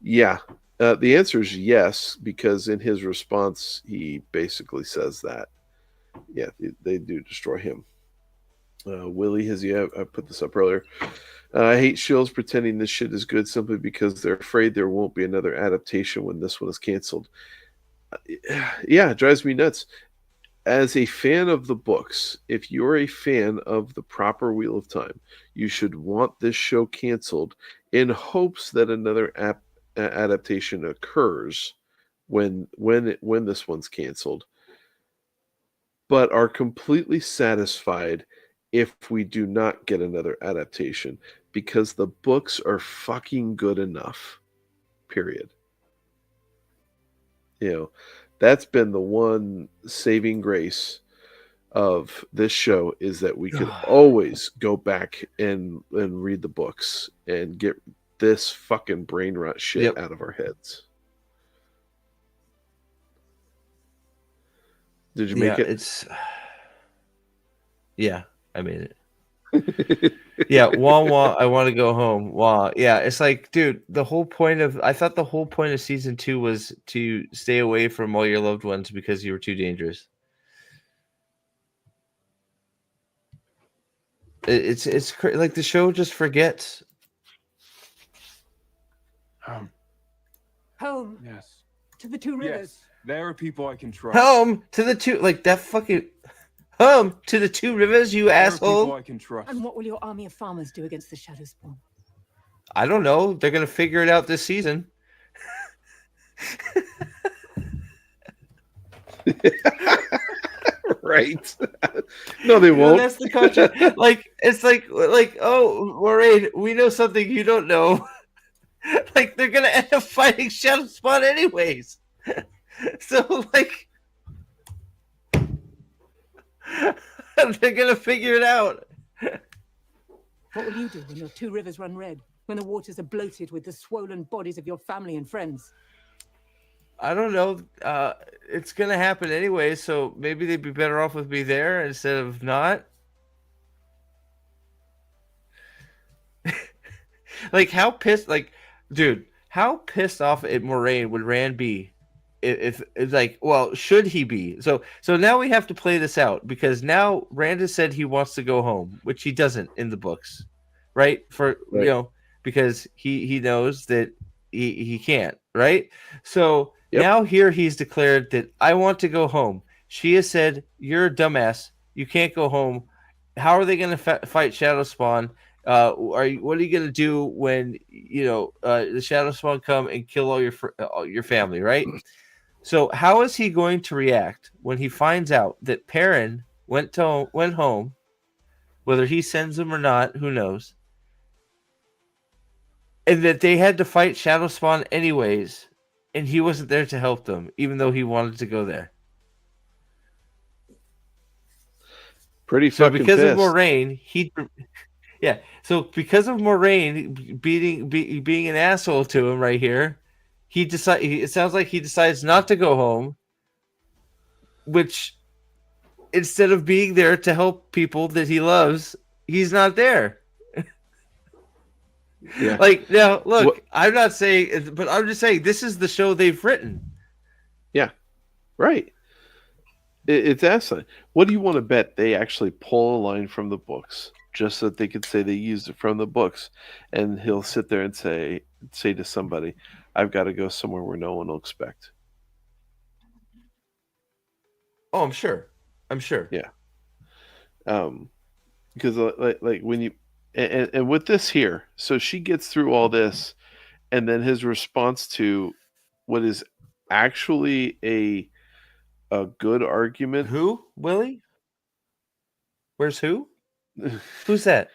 Yeah. The answer is yes, because in his response, he basically says that. Yeah, they do destroy him. Willie I put this up earlier. I hate shills pretending this shit is good simply because they're afraid there won't be another adaptation when this one is canceled. Yeah, it drives me nuts. As a fan of the books, if you're a fan of the proper Wheel of Time, you should want this show canceled in hopes that another adaptation occurs when this one's canceled, but are completely satisfied if we do not get another adaptation because the books are fucking good enough. Period. You know, that's been the one saving grace of this show, is that we could always go back and read the books and get this fucking brain rot shit out of our heads. Did you make it? Yeah, I made it. Yeah, wah wah, I want to go home. Wah. Yeah, it's like, dude, I thought the whole point of season 2 was to stay away from all your loved ones because you were too dangerous. It's like the show just forgets. Home. Yes. To the two rivers. Yes. There are people I can trust. Home to the two, like that fucking home to the two rivers, you asshole. People I can trust. And what will your army of farmers do against the shadow spawn? I don't know. They're gonna figure it out this season. Right. No, they won't. That's the contract. It's like, oh, Moraine, we know something you don't know. Like, they're gonna end up fighting Shadow Spawn anyways. So, like, they're gonna figure it out. What will you do when your two rivers run red? When the waters are bloated with the swollen bodies of your family and friends? I don't know. It's gonna happen anyway, so maybe they'd be better off with me there instead of not. Like, how pissed? Like, dude, how pissed off at Moraine would Rand be? If it's like, well, should he be? So now we have to play this out, because now Rand has said he wants to go home, which he doesn't in the books, right? You know, because he knows that he can't, right? So now here he's declared that I want to go home. She has said, you're a dumbass. You can't go home. How are they going to fight Shadow Spawn? What are you going to do when the Shadow Spawn come and kill all your family, right? So how is he going to react when he finds out that Perrin went home? Whether he sends him or not, who knows? And that they had to fight Shadow Spawn anyways, and he wasn't there to help them, even though he wanted to go there. Pretty fucking because pissed. Of Moraine, So because of Moraine being an asshole to him right here, it sounds like he decides not to go home, which instead of being there to help people that he loves, he's not there. Yeah. Like, now, look, I'm not saying, but I'm just saying this is the show they've written. Yeah, right. It's excellent. What do you want to bet they actually pull a line from the books just so that they could say they used it from the books, and he'll sit there and say to somebody, I've got to go somewhere where no one will expect. Oh, I'm sure. Yeah. Because like when you and with this here, so she gets through all this, and then his response to what is actually a a good argument. Who? Willie? Where's who? Who's that?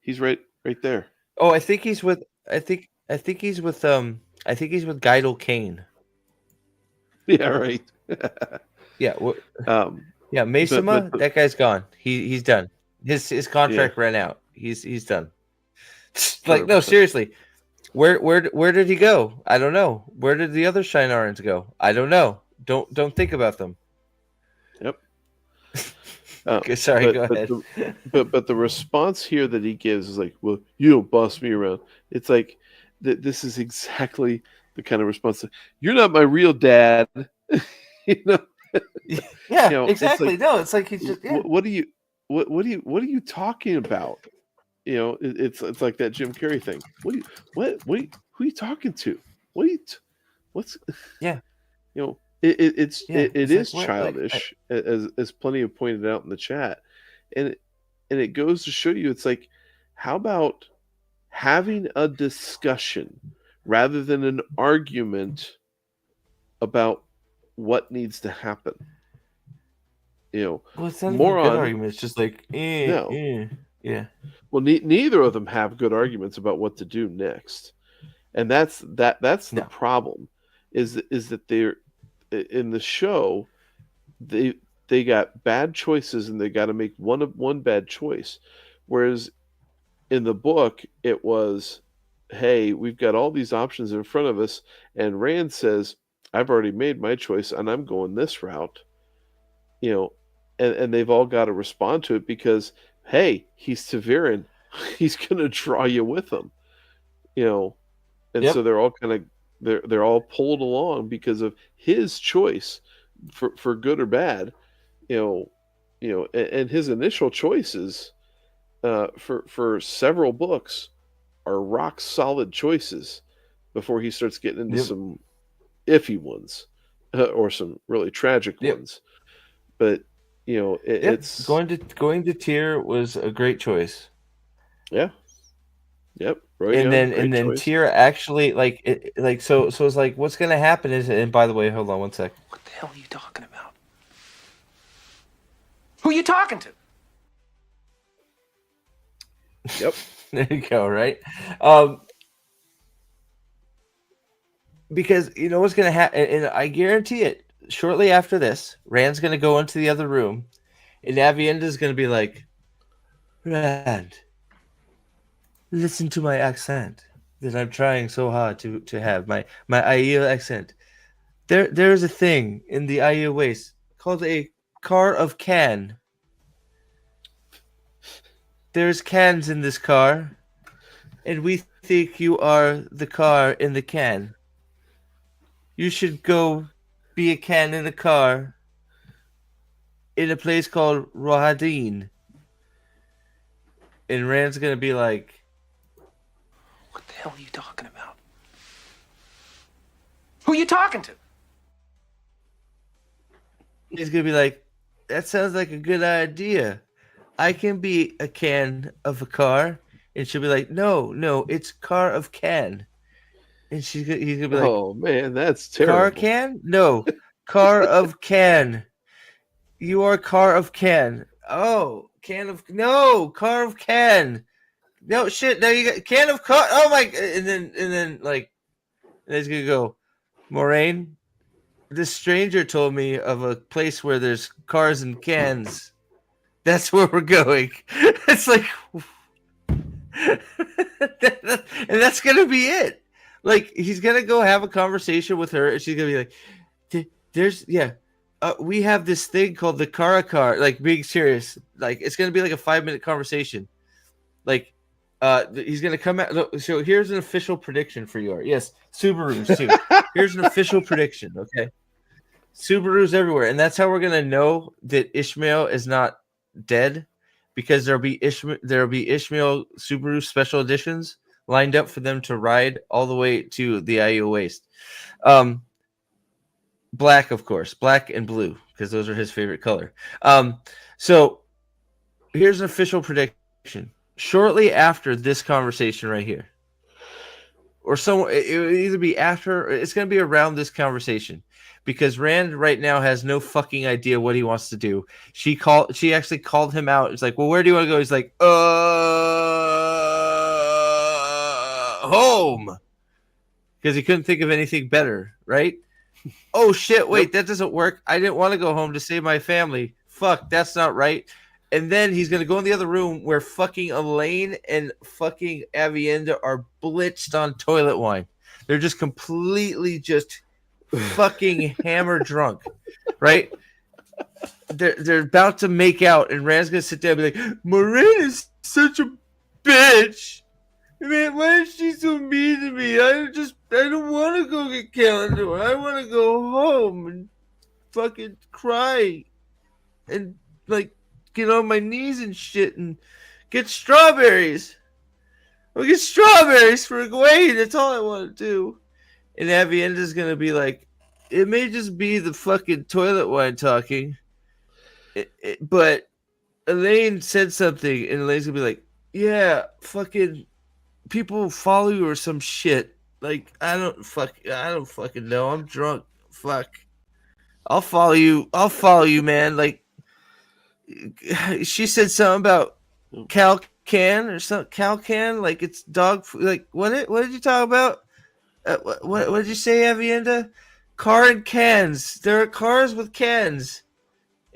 He's right there. Oh, I think he's with. I think he's with. I think he's with Guidel Kane. Yeah, right. Yeah. Yeah, but Mesama. That guy's gone. He's done. His contract ran out. He's done. Like, no, 100%. seriously. Where did he go? I don't know. Where did the other Shinarans go? I don't know. Don't think about them. Yep. Okay, sorry, go ahead. But the response here that he gives is like, well, you don't boss me around. It's like this is exactly the kind of response. You're not my real dad. You know. Yeah, you know, exactly. It's like, no, it's like he's just. Yeah. What are you talking about? You know, it's like that Jim Carrey thing. Who are you talking to? What's Yeah. You know, it is like, childish, as plenty have pointed out in the chat, and it goes to show you, it's like, how about having a discussion rather than an argument about what needs to happen? You know, well, it's not even a good argument. It's just like, no. Yeah. Well, neither of them have good arguments about what to do next, and that's the problem. Is that they're in the show, they got bad choices and they got to make one bad choice, whereas in the book it was, hey, we've got all these options in front of us, and Rand says, I've already made my choice and I'm going this route. You know, and they've all got to respond to it because, hey, he's Taviran, he's gonna draw you with him. You know, and so they're all kind of they're all pulled along because of his choice for good or bad. You know, and his initial choices for several books are rock solid choices before he starts getting into some iffy ones or some really tragic ones. But you know, it's going to Tyr was a great choice. Yeah. Yep. And then Tyr actually so it's like, what's gonna happen is, and by the way, hold on one sec. What the hell are you talking about? Who are you talking to? Yep. There you go, right? Because you know what's gonna happen, and I guarantee it, shortly after this, Rand's gonna go into the other room, and Avienda's gonna be like, Rand, listen to my accent that I'm trying so hard to have, my Aiel accent. There is a thing in the Aiel Waste called a car of can. There's cans in this car, and we think you are the car in the can. You should go be a can in a car in a place called Rohadin. And Rand's gonna be like, what the hell are you talking about? Who are you talking to? He's gonna be like, that sounds like a good idea. I can be a can of a car. And she'll be like, no, it's car of can. And he's gonna be like, oh man, that's terrible. Car can? No, car of can. You are car of can. Oh, car of can. No shit. Now you got can of car. Oh my! And then he's gonna go, Moraine. This stranger told me of a place where there's cars and cans. That's where we're going. It's like, and that's gonna be it. Like, he's gonna go have a conversation with her, and she's gonna be like, we have this thing called the Karakar. Like, being serious, like, it's gonna be like a 5-minute conversation. Like, he's gonna come out. Look, so here's an official prediction for you. Yes, Subarus too. Here's an official prediction. Okay, Subarus everywhere, and that's how we're gonna know that Ishmael is not dead, because there'll be Ishmael Subaru special editions lined up for them to ride all the way to the Aiel Waste. Black, of course, black and blue, because those are his favorite color. So here's an official prediction. Shortly after this conversation right here, or someone. It would either be after. Or it's going to be around this conversation, because Rand right now has no fucking idea what he wants to do. She actually called him out. It's like, well, where do you want to go? He's like, home, because he couldn't think of anything better, right? Oh shit! Wait, that doesn't work. I didn't want to go home to save my family. Fuck, that's not right. And then he's gonna go in the other room where fucking Elaine and fucking Avienda are blitzed on toilet wine. They're just completely just fucking hammer drunk, right? They're about to make out, and Rand's gonna sit there and be like, "Moraine is such a bitch. Man, why is she so mean to me? I don't want to go get Calendar. I want to go home and fucking cry and like get on my knees and shit and get strawberries. I'll get strawberries for Egwene. That's all I want to do." And Avienda's gonna be like, "It may just be the fucking toilet wine talking, but Elaine said something," and Elaine's gonna be like, "Yeah, fucking people follow you or some shit. Like, I don't fucking know. I'm drunk. Fuck. I'll follow you, man. Like, she said something about Calcan or something. Calcan, like it's dog food. Like, what did you talk about? What did you say, Avienda? Car and cans. There are cars with cans,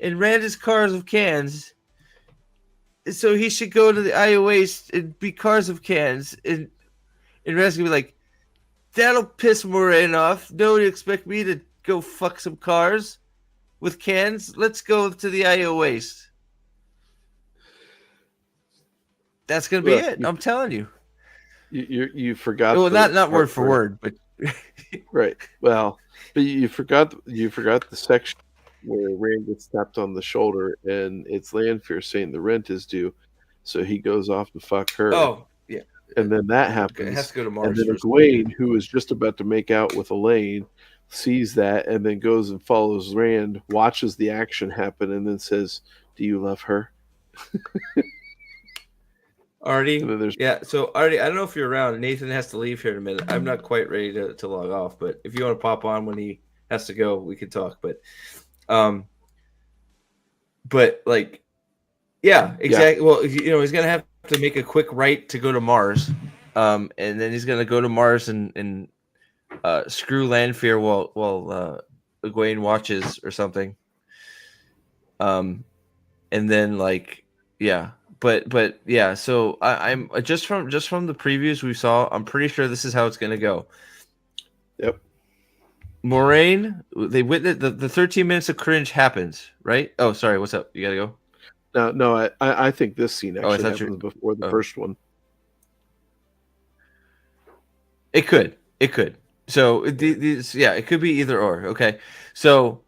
and Rand is cars with cans. So he should go to the IOAs and be cars of cans, and Rand's gonna be like, that'll piss Moraine off. Nobody expect me to go fuck some cars with cans. Let's go to the IOAs. That's gonna be it. I'm telling you. You forgot. Well, not word for word, but right. Well, but you forgot the section where Rand gets tapped on the shoulder and it's Lanfear saying the rent is due, so he goes off to fuck her. Oh yeah. And then that happens. Okay, it has to go to Mars. And then Egwene, who is just about to make out with Elaine, sees that and then goes and follows Rand, watches the action happen, and then says, "Do you love her?" Artie, yeah. So Artie, I don't know if you're around. Nathan has to leave here in a minute. I'm not quite ready to log off, but if you want to pop on when he has to go, we can talk. But like, yeah, exactly. Yeah. Well, he's gonna have to make a quick right to go to Mars, and then he's gonna go to Mars and screw Lanfear while Egwene watches or something. And then like, yeah. But yeah, so I'm just from the previews we saw, I'm pretty sure this is how it's gonna go. Yep. Moraine, they witnessed the 13 minutes of cringe happens, right? Oh, sorry, what's up? You gotta go. No, I think this scene actually happens before the first one. It could. So it could be either or. Okay, so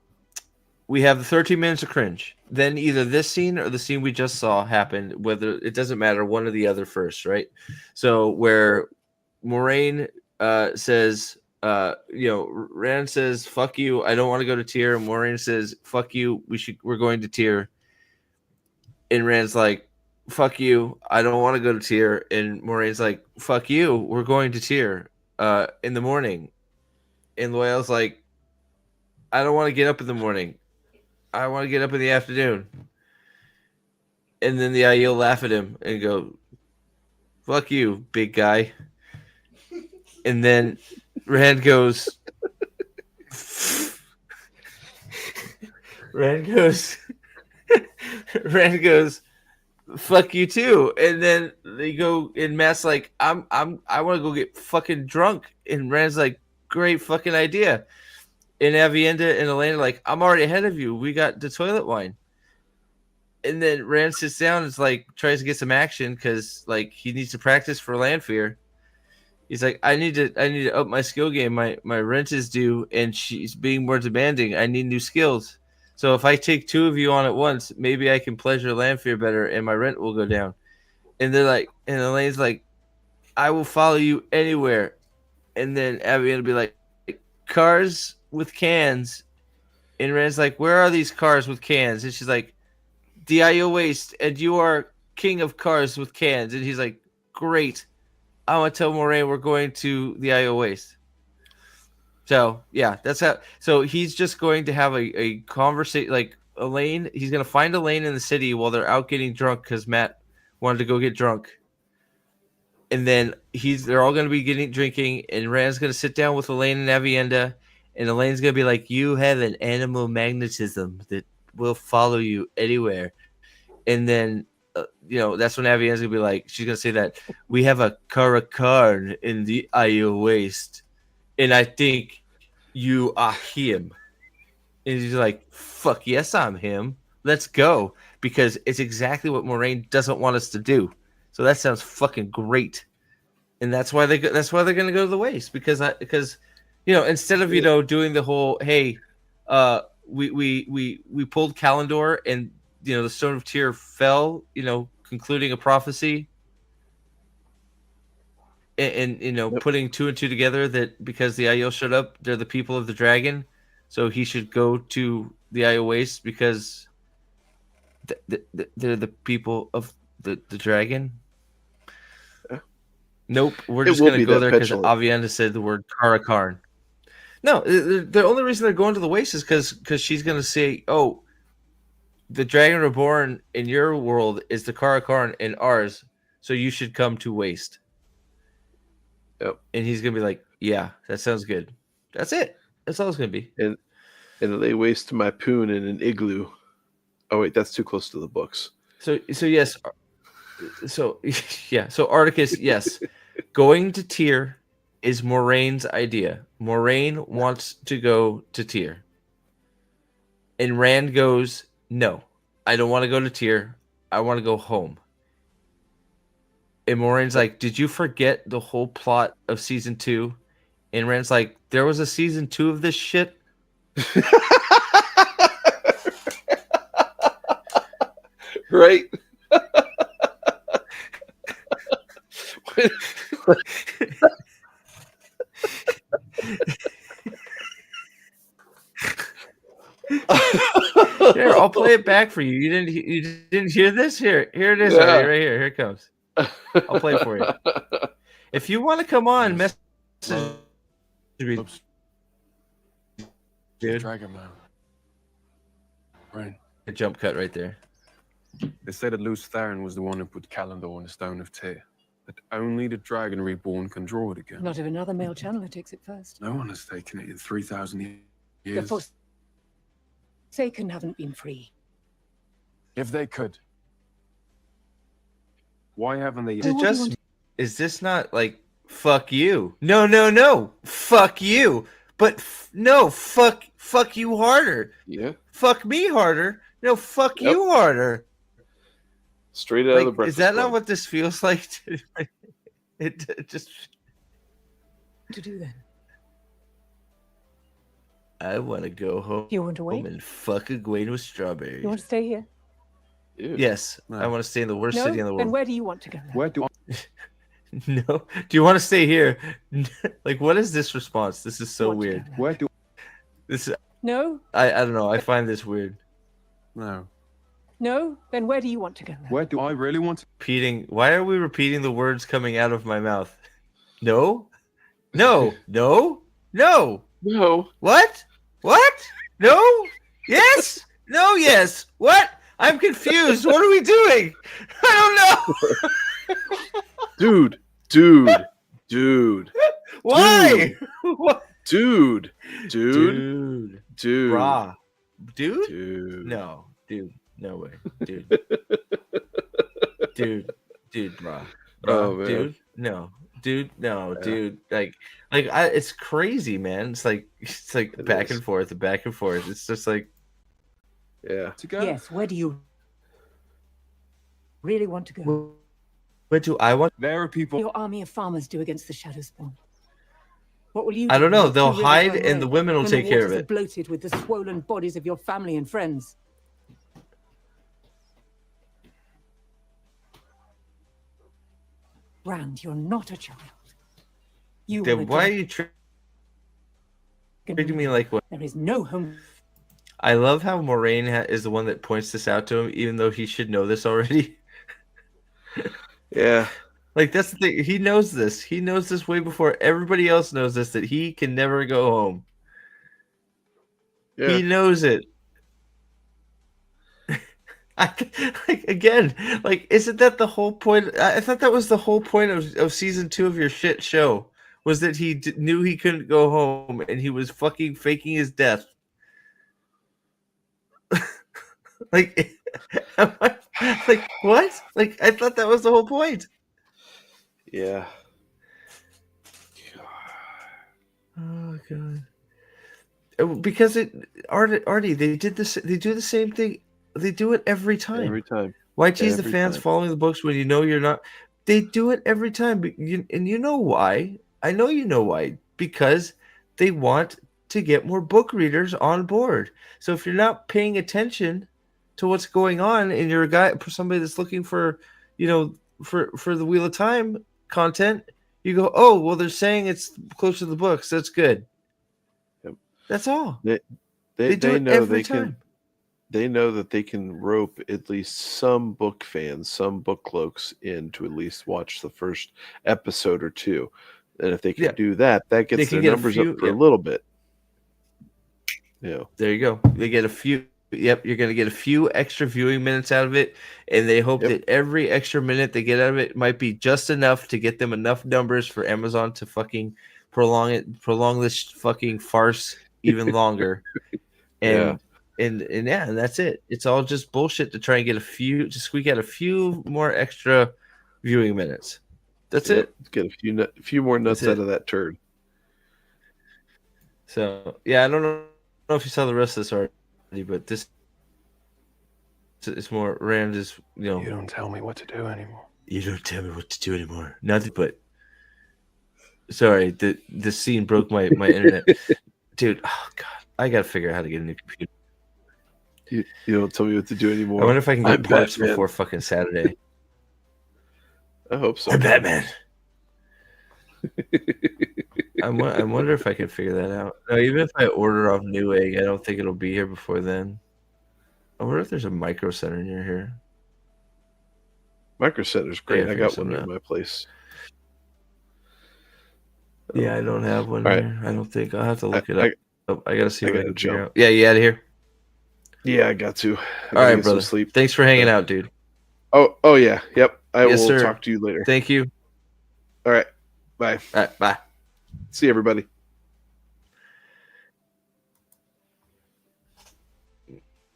we have the 13 minutes of cringe. Then either this scene or the scene we just saw happen, whether it doesn't matter, one or the other first, right? So where Moraine says, Rand says, "Fuck you, I don't want to go to Tyr." And Moraine says, "Fuck you, we're going to Tyr." And Rand's like, "Fuck you, I don't want to go to Tyr." And Moraine's like, "Fuck you, we're going to Tyr in the morning." And Loyal's like, "I don't want to get up in the morning. I want to get up in the afternoon." And then the Aiel laugh at him and go, "Fuck you, big guy." And then Rand goes, "Fuck you too." And then they go, and Matt's like, I want to go get fucking drunk. And Rand's like, "Great fucking idea." And Avienda and Elaine are like, "I'm already ahead of you. We got the toilet wine." And then Rand sits down and tries to get some action because like he needs to practice for Lanfear. He's like, I need to up my skill game. My rent is due and she's being more demanding. I need new skills. So if I take two of you on at once, maybe I can pleasure Lanfear better and my rent will go down. And they're like, and Elaine's like, "I will follow you anywhere." And then Avienda will be like, "Cars with cans." And Rand's like, "Where are these cars with cans?" And she's like, "DIO waste, and you are king of cars with cans." And he's like, "Great, I want to tell Moraine we're going to the Io Waste. So yeah, that's how. So he's just going to have a conversation, like Elaine. He's gonna find Elaine in the city while they're out getting drunk because Matt wanted to go get drunk. And then they're all gonna be drinking, and Rand's gonna sit down with Elaine and Avienda, and Elaine's gonna be like, "You have an animal magnetism that will follow you anywhere." And then that's when Avienda's gonna be like, she's gonna say that we have a Karakarn in the Io Waste. And I think you are him. And he's like, fuck yes, I'm him. Let's go. Because it's exactly what Moraine doesn't want us to do. So that sounds fucking great. And that's why they're gonna go to the waste. Because instead of doing the whole, hey, we pulled Kalendor and the Stone of Tyr fell, concluding a prophecy. And putting 2 and 2 together that because the Aiel showed up, they're the people of the dragon, so he should go to the Aiel Waste because they're the people of the dragon. Nope, we're just gonna go there because Avienda said the word Karakarn. No, the only reason they're going to the Waste is because she's gonna say, "Oh, the Dragon Reborn in your world is the Karakarn in ours, so you should come to Waste." Yep. And he's gonna be like, "Yeah, that sounds good." That's it. That's all it's gonna be. And they waste my poon in an igloo. Oh wait, that's too close to the books. So yes. So yeah. So Articus, yes, going to Tyr is Moraine's idea. Moraine wants to go to Tyr, and Rand goes, "No, I don't want to go to Tyr. I want to go home." And Moraine's like, "Did you forget the whole plot of season 2?" And Rand's like, "There was a season 2 of this shit." Right? Here, I'll play it back for you. You didn't hear this? Here it is. Yeah. Right here. Here it comes. I'll play it for you. If you want to come on, message me, dude. Dragon man. Right. A jump cut right there. They say that Luce Theron was the one who put Kalendor on the Stone of Tyr. That only the Dragon Reborn can draw it again. Not if another male channeler takes it first. No one has taken it in 3,000 The years. Forsaken haven't been free. If they could. Why haven't they? Is this not like fuck you? No. Fuck you. But no, fuck you harder. Yeah. Fuck me harder. No, fuck you harder. Straight out of the Breakfast Is that Club. not what this feels like? It just To do then? I want to go home. You want to wait? And fuck a Gwen with strawberries. You want to stay here? Ew. Yes, No. I want to stay in the worst No? city in the Then world. where do you want to go? Then? Where do I? No, do you want to stay here? Like, what is this response? This is so Want to go weird. there? Where do This No? I don't know. I find this weird. No. No? Then where do you want to go? Then? Where do I really want to? Repeating. Why are we repeating the words coming out of my mouth? No, no. No. What? No. Yes. No. Yes. What? I'm confused. What are we doing? I don't know. Dude. Why? What? Dude. Brah. Dude? Dude. No, dude. No way. Dude. Dude, brah. Oh, man. Dude. No. Dude, no, dude. It's crazy, man. It's like It back is. and forth. It's just like Yeah. To go? Yes, where do you really want to go? where do I want? There are people. Your army of farmers do against the Shadowspawn? What will you I do don't know. when the They'll two rivers hide run and the red, women will when take the care of waters are it. bloated with the swollen bodies of your family and friends? Rand, you're not a child. You Then want a why are dragon. you treating me like what? There is no home. I love how Moraine is the one that points this out to him, even though he should know this already. Yeah. Like, that's the thing. He knows this. He knows this way before everybody else knows this, that he can never go home. Yeah. He knows it. Again, like, isn't that the whole point? I thought that was the whole point of season 2 of your shit show, was that he knew he couldn't go home and he was fucking faking his death. Like, like, what? Like, I thought that was the whole point. Yeah. Oh god. Because Artie, they did this. They do the same thing. They do it every time. Every time. Why tease the Every fans time. following the books when you know you're not? They do it every time, and you know why? I know you know why. Because they want to get more book readers on board. So if you're not paying attention to what's going on, and you're a guy, for somebody that's looking for, for the Wheel of Time content, you go, oh well, they're saying it's close to the books. That's good. Yep. That's all. They do it know every they time. can. They know that they can rope at least some book fans, some book cloaks in to at least watch the first episode or two. And if they can do that, that gets their numbers up for a little bit. Yeah. There you go. They get a few. Yep, you're going to get a few extra viewing minutes out of it, and they hope that every extra minute they get out of it might be just enough to get them enough numbers for Amazon to fucking prolong this fucking farce even longer. And And that's it. It's all just bullshit to try and to squeak out a few more extra viewing minutes. That's it. Get a few more nuts out of that turd. So yeah, I don't know if you saw the rest of this already, but this is more Rand is, You don't tell me what to do anymore. You don't tell me what to do anymore. Nothing but. Sorry, the scene broke my internet, dude. Oh god, I gotta figure out how to get a new computer. You don't tell me what to do anymore. I wonder if I can get parts before fucking Saturday. I hope so. I'm Batman. I wonder if I can figure that out. No, even if I order off Newegg, I don't think it'll be here before then. I wonder if there's a Micro Center near here. Micro Center's great. Yeah, I got one near my place. Yeah, I don't have one here. I don't think. I'll have to look it up. I gotta see what I can figure out. Yeah, you out of here? Yeah, I got to. All right, brother. Sleep. Thanks for hanging out, dude. Oh yeah. Yep. I will sir. talk to you later. Thank you. All right. Bye. All right. Bye. See you, everybody.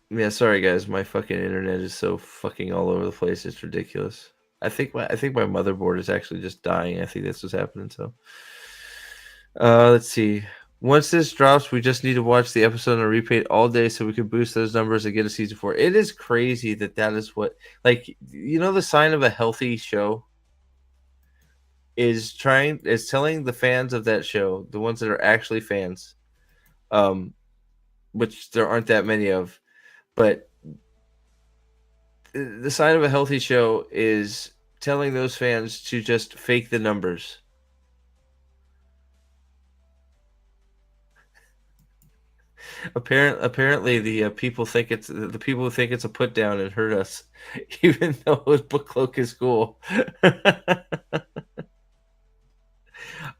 Yeah, sorry guys. My fucking internet is so fucking all over the place. It's ridiculous. I think my motherboard is actually just dying. I think that's what's happening. So, let's see. Once this drops, we just need to watch the episode on repeat all day so we can boost those numbers and get a season 4. It is crazy that is what, like, the sign of a healthy show is telling the fans of that show, the ones that are actually fans, which there aren't that many of, but the sign of a healthy show is telling those fans to just fake the numbers. Apparently, the people think it's the people who think it's a put down and hurt us, even though his book cloak is cool.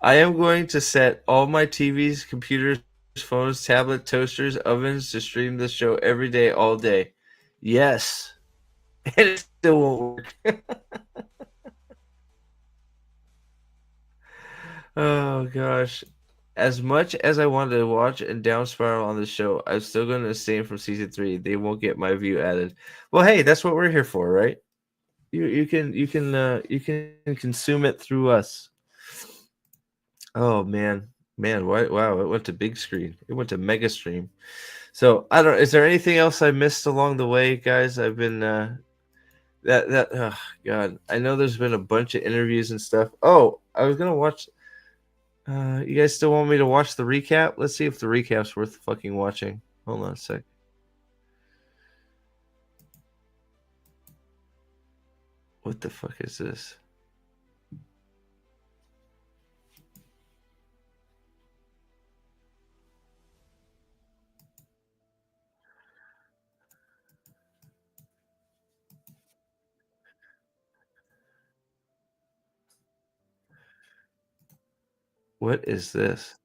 I am going to set all my TVs, computers, phones, tablets, toasters, ovens to stream this show every day, all day. Yes, and it still won't work. Oh gosh. As much as I wanted to watch and down spiral on the show, I'm still going to abstain from season 3. They won't get my view added. Well, hey, that's what we're here for, right? You can consume it through us. Oh man, wow! It went to big screen. It went to mega stream. So I don't. Is there anything else I missed along the way, guys? I've been oh god. I know there's been a bunch of interviews and stuff. Oh, I was gonna watch. You guys still want me to watch the recap? Let's see if the recap's worth fucking watching. Hold on a sec. What the fuck is this? What is this?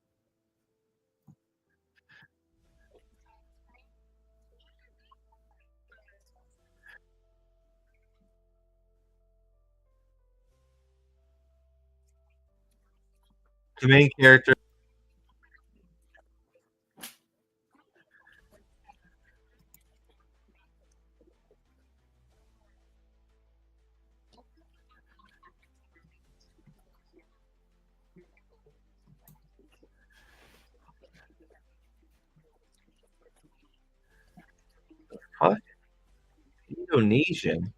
The main character. What? Indonesian?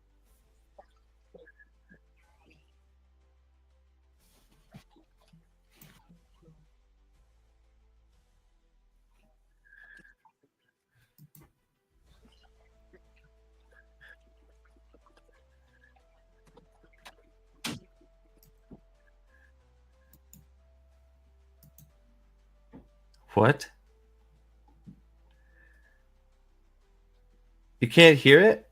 What? You can't hear it?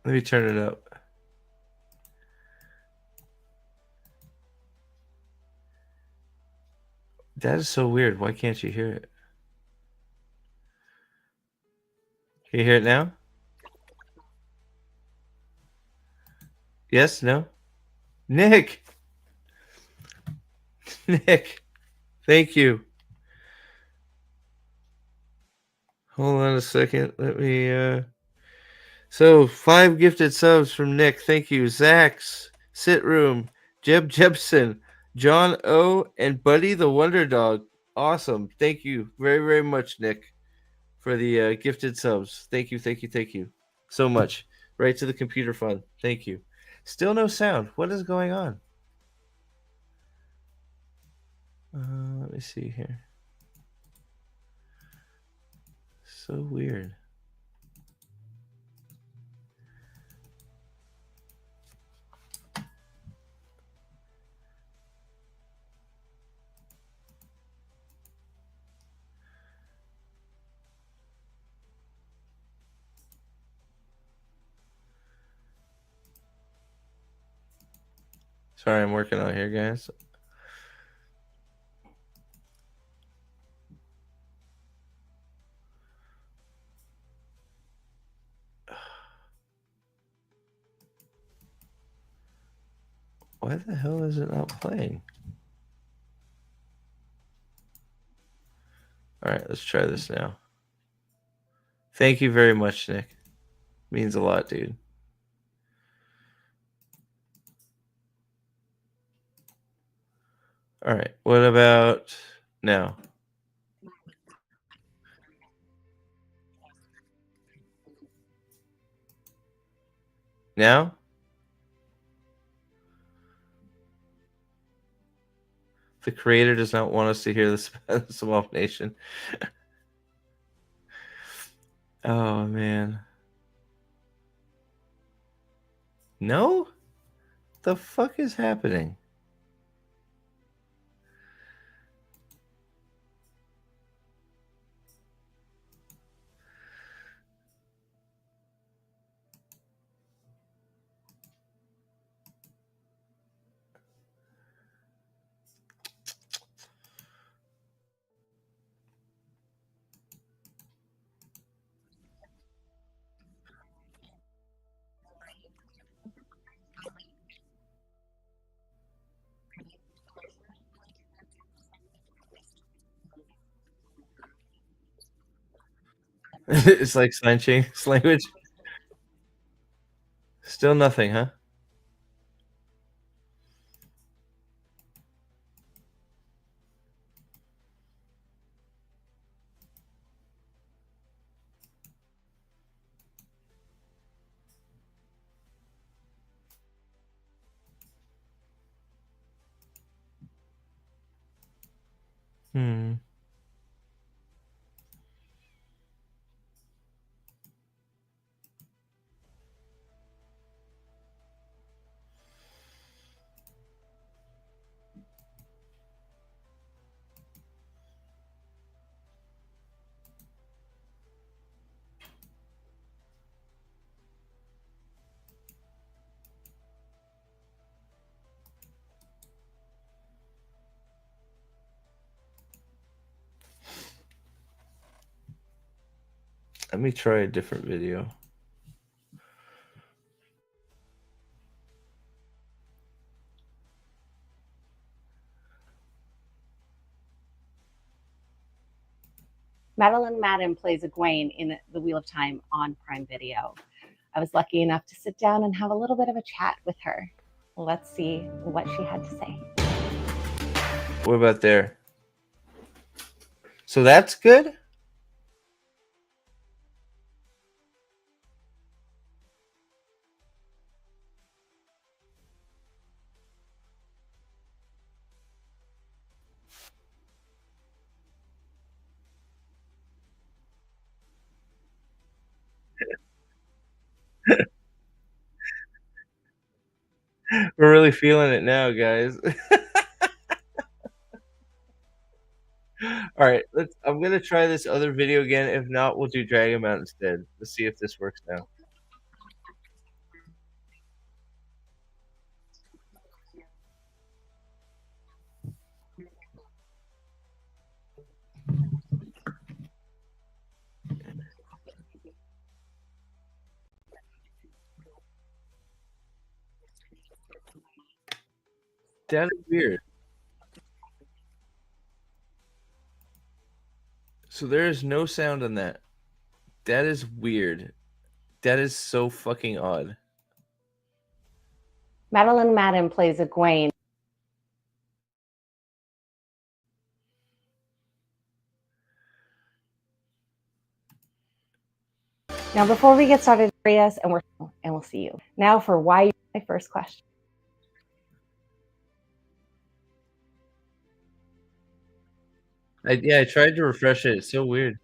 Let me turn it up. That is so weird. Why can't you hear it? Can you hear it now? Yes? No? Nick! Nick! Thank you. Hold on a second. Let me So 5 gifted subs from Nick. Thank you. Zax, Sit Room, Jeb Jebson, John O, and Buddy the Wonder Dog. Awesome. Thank you very, very much, Nick, for the gifted subs. Thank you, thank you, thank you so much. Right to the computer fund. Thank you. Still no sound. What is going on? Let me see here. So weird. Sorry, I'm working on here, guys. Why the hell is it not playing? All right, let's try this now. Thank you very much, Nick. Means a lot, dude. All right, what about now? Now? The creator does not want us to hear this Small Nation. Oh, man. No? The fuck is happening? It's like sign change language. Still nothing, huh? Hmm. Let me try a different video. Madeline Madden plays Egwene in The Wheel of Time on Prime Video. I was lucky enough to sit down and have a little bit of a chat with her. Let's see what she had to say. What about there? So that's good? We're really feeling it now, guys. All right, I'm gonna try this other video again. If not, we'll do Dragon Mount instead. Let's see if this works now. That is weird. So there is no sound on that. That is weird. That is so fucking odd. Madeline Madden plays Egwene. Now, before we get started, and we'll see you. Now for why my first question. I tried to refresh it. It's so weird.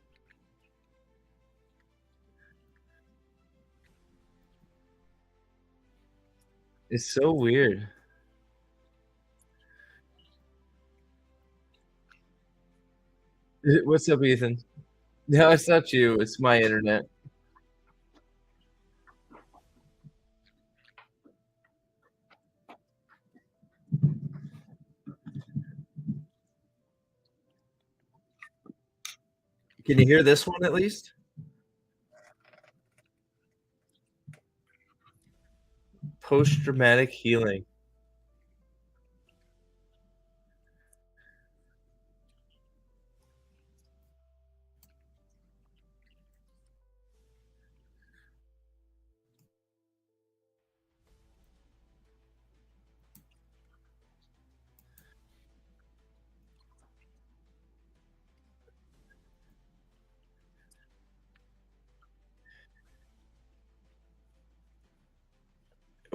It's so weird. What's up, Ethan? No, it's not you. It's my internet. Can you hear this one at least? Post-traumatic healing.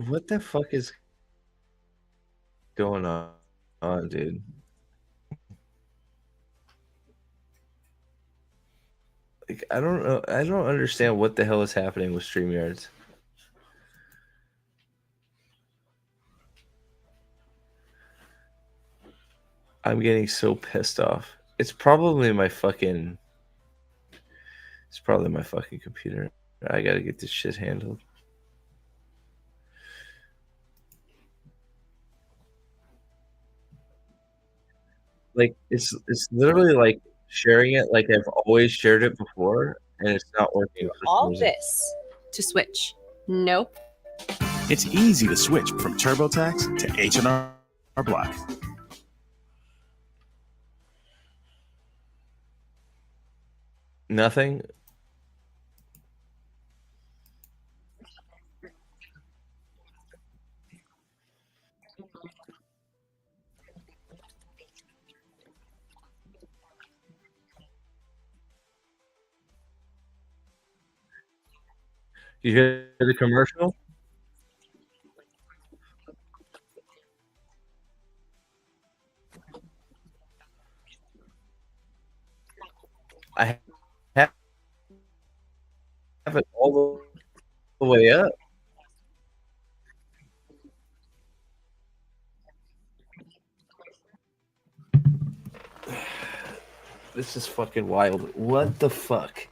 What the fuck is going on, dude? Like, I don't know. I don't understand what the hell is happening with StreamYards. I'm getting so pissed off. It's probably my fucking computer. I gotta get this shit handled. Like it's literally like sharing it like I've always shared it before, and it's not working. For some All reason. this to switch. Nope. It's easy to switch from TurboTax to H&R Block. Nothing. You hear the commercial? I have it all the way up. This is fucking wild. What the fuck?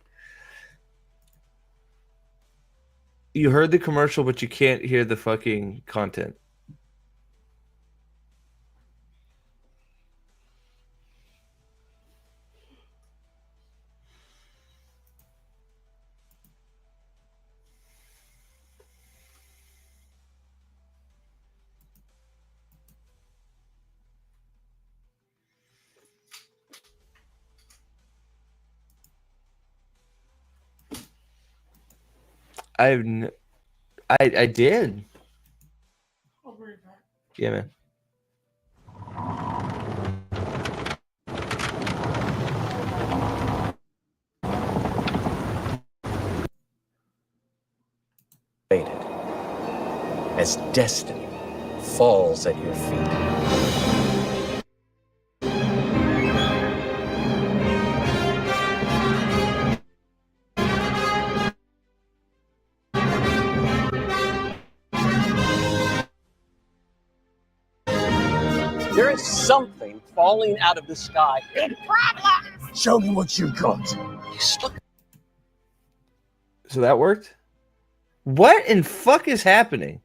You heard the commercial, but you can't hear the fucking content. I did. Yeah, man. As destiny falls at your feet. There is something falling out of the sky. Big problem! Show me what you got. So that worked? What in fuck is happening?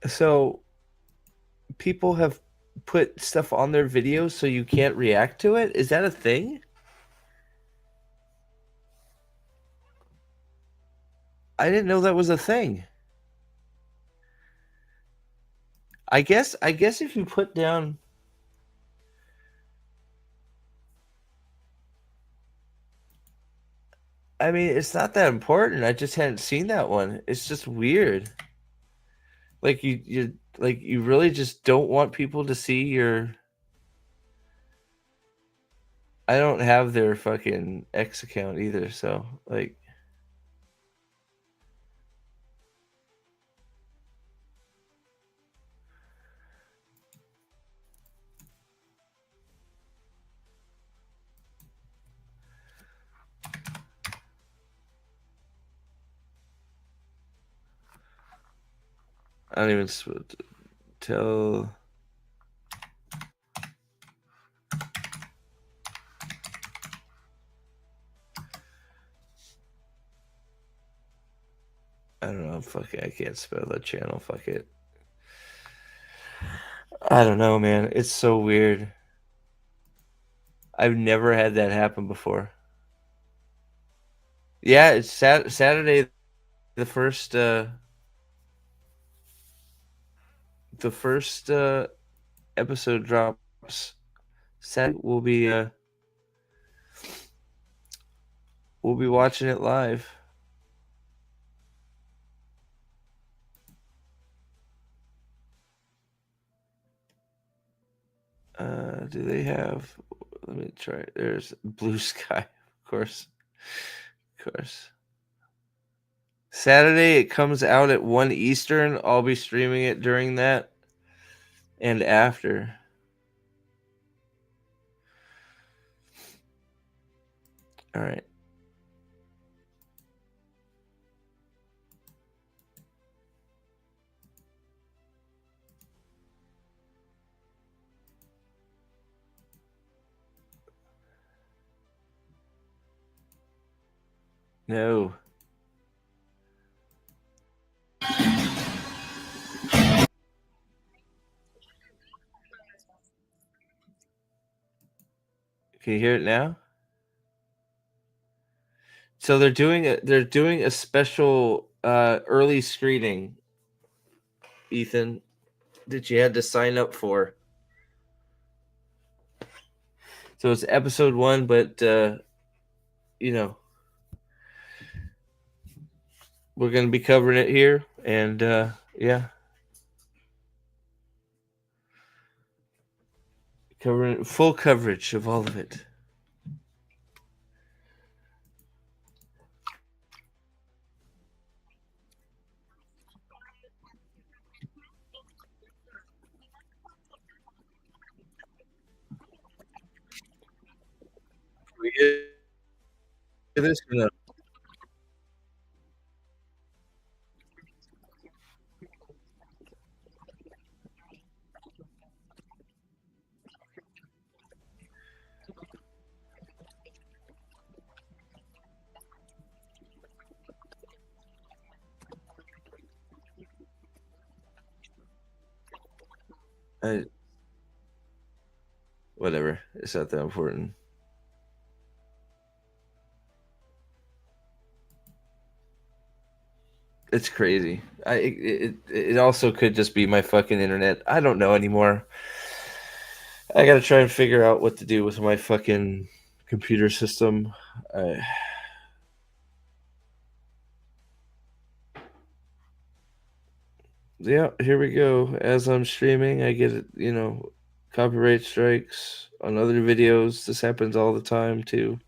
So people have put stuff on their videos so you can't react to it? Is that a thing? I didn't know that was a thing. I guess if you put down I mean, it's not that important. I just hadn't seen that one. It's just weird. Like you really just don't want people to see your I don't have their fucking X account either, so like I don't even tell. I don't know. Fuck it. I can't spell that channel. Fuck it. I don't know, man. It's so weird. I've never had that happen before. Yeah, it's Saturday. The first episode drops. We'll be watching it live. Do they have? Let me try. There's Blue Sky, of course. Saturday it comes out at 1 Eastern. I'll be streaming it during that and after. All right. No. Can you hear it now? So they're doing a special early screening, Ethan, that you had to sign up for. So it's episode 1, but you know, we're going to be covering it here. And yeah. Covering full coverage of all of it. We get this or no? Whatever. It's not that important. It's crazy. It also could just be my fucking internet. I don't know anymore. I gotta try and figure out what to do with my fucking computer system. Yeah, here we go. As I'm streaming, I get, copyright strikes on other videos. This happens all the time too.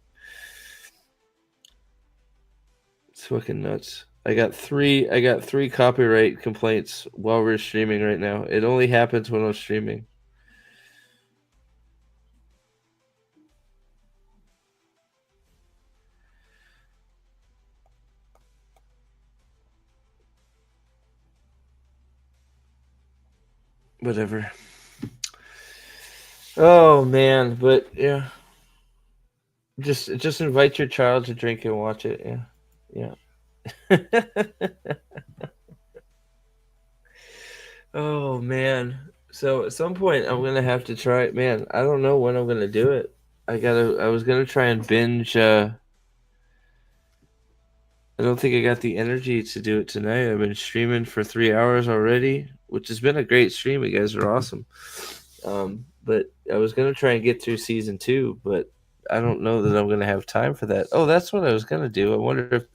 It's fucking nuts. I got three copyright complaints while we're streaming right now. It only happens when I'm streaming. Whatever. Oh man, but yeah. Just invite your child to drink and watch it. Yeah. Oh man. So at some point I'm gonna have to try it. Man, I don't know when I'm gonna do it. I was gonna try and binge I don't think I got the energy to do it tonight. I've been streaming for 3 hours already, which has been a great stream. You guys are awesome. But I was gonna try and get through season 2, but I don't know that I'm gonna have time for that. Oh, that's what I was gonna do. I wonder if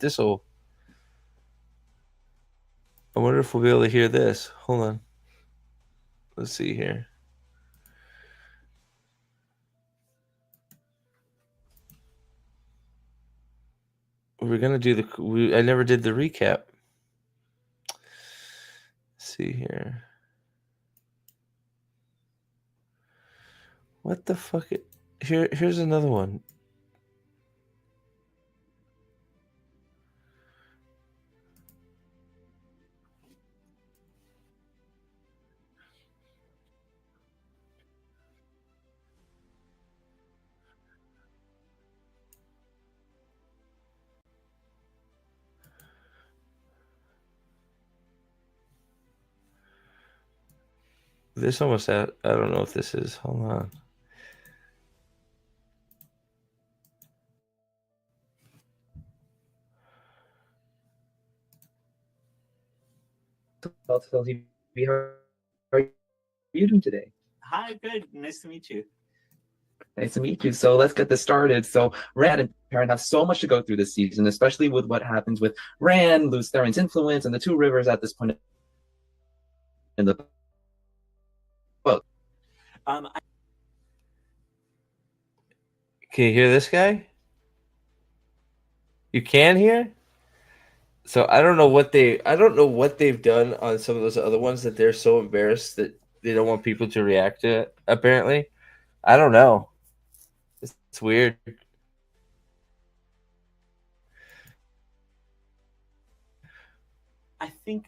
we'll be able to hear this. Hold on. Let's see here. We're gonna do I never did the recap. Let's see here. What the fuck? Here's another one. This almost I don't know if this is. Hold on. How are you doing today? Hi, good. Nice to meet you. Nice to meet you. So let's get this started. So Rand and Perrin have so much to go through this season, especially with what happens with Rand, Lews Therin's influence, and the Two Rivers at this point in the book. Can you hear this guy? You can hear? So I don't know what they've done on some of those other ones that they're so embarrassed that they don't want people to react to it, apparently. I don't know. It's weird. I think,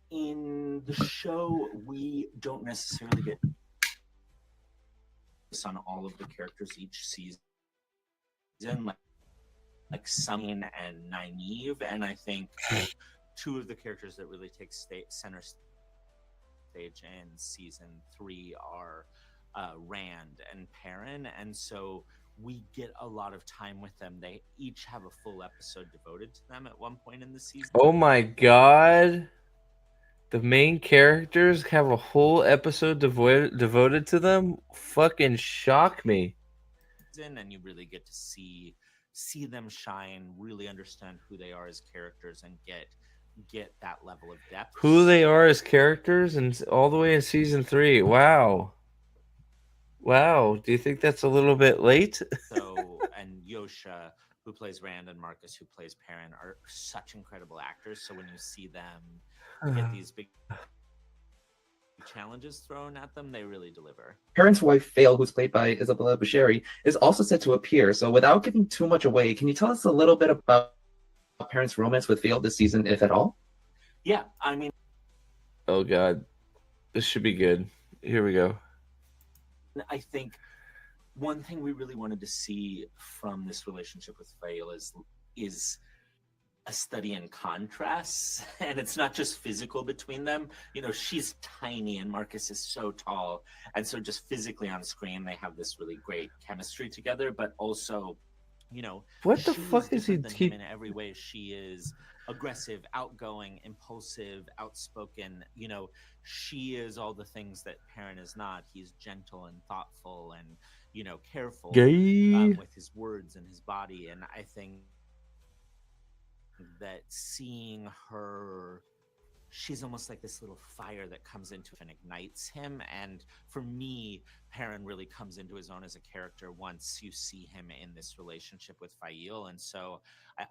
in the show, we don't necessarily get this on all of the characters each season, like Summon and Nynaeve, and I think two of the characters that really take center stage in season 3 are Rand and Perrin, and so we get a lot of time with them. They each have a full episode devoted to them at one point in the season. Oh my god. The main characters have a whole episode devoted to them? Fucking shock me. And you really get to see see them shine, really understand who they are as characters, and get that level of depth. Who they are as characters, and all the way in season 3. Wow. Wow. Do you think that's a little bit late? So, and Yosha, who plays Rand, and Marcus, who plays Perrin, are such incredible actors. So when you see them get these big challenges thrown at them, they really deliver. Perrin's wife, Fail, who's played by Isabella Bashiri, is also set to appear. So without giving too much away, can you tell us a little bit about Perrin's romance with Fail this season, if at all? Yeah, I mean, Oh God, this should be good. Here we go. I think one thing we really wanted to see from this relationship with Fail is a study in contrasts, and it's not just physical between them. You know, she's tiny and Marcus is so tall, and so just physically on screen they have this really great chemistry together. But also, you know, What the she fuck is he different than him in every way. She is aggressive, outgoing, impulsive, outspoken. You know, she is all the things that Perrin is not. He's gentle and thoughtful and, you know, careful Gay. with his words and his body. And I think that seeing her, she's almost like this little fire that comes into and ignites him. And for me, Perrin really comes into his own as a character once you see him in this relationship with Fail. And so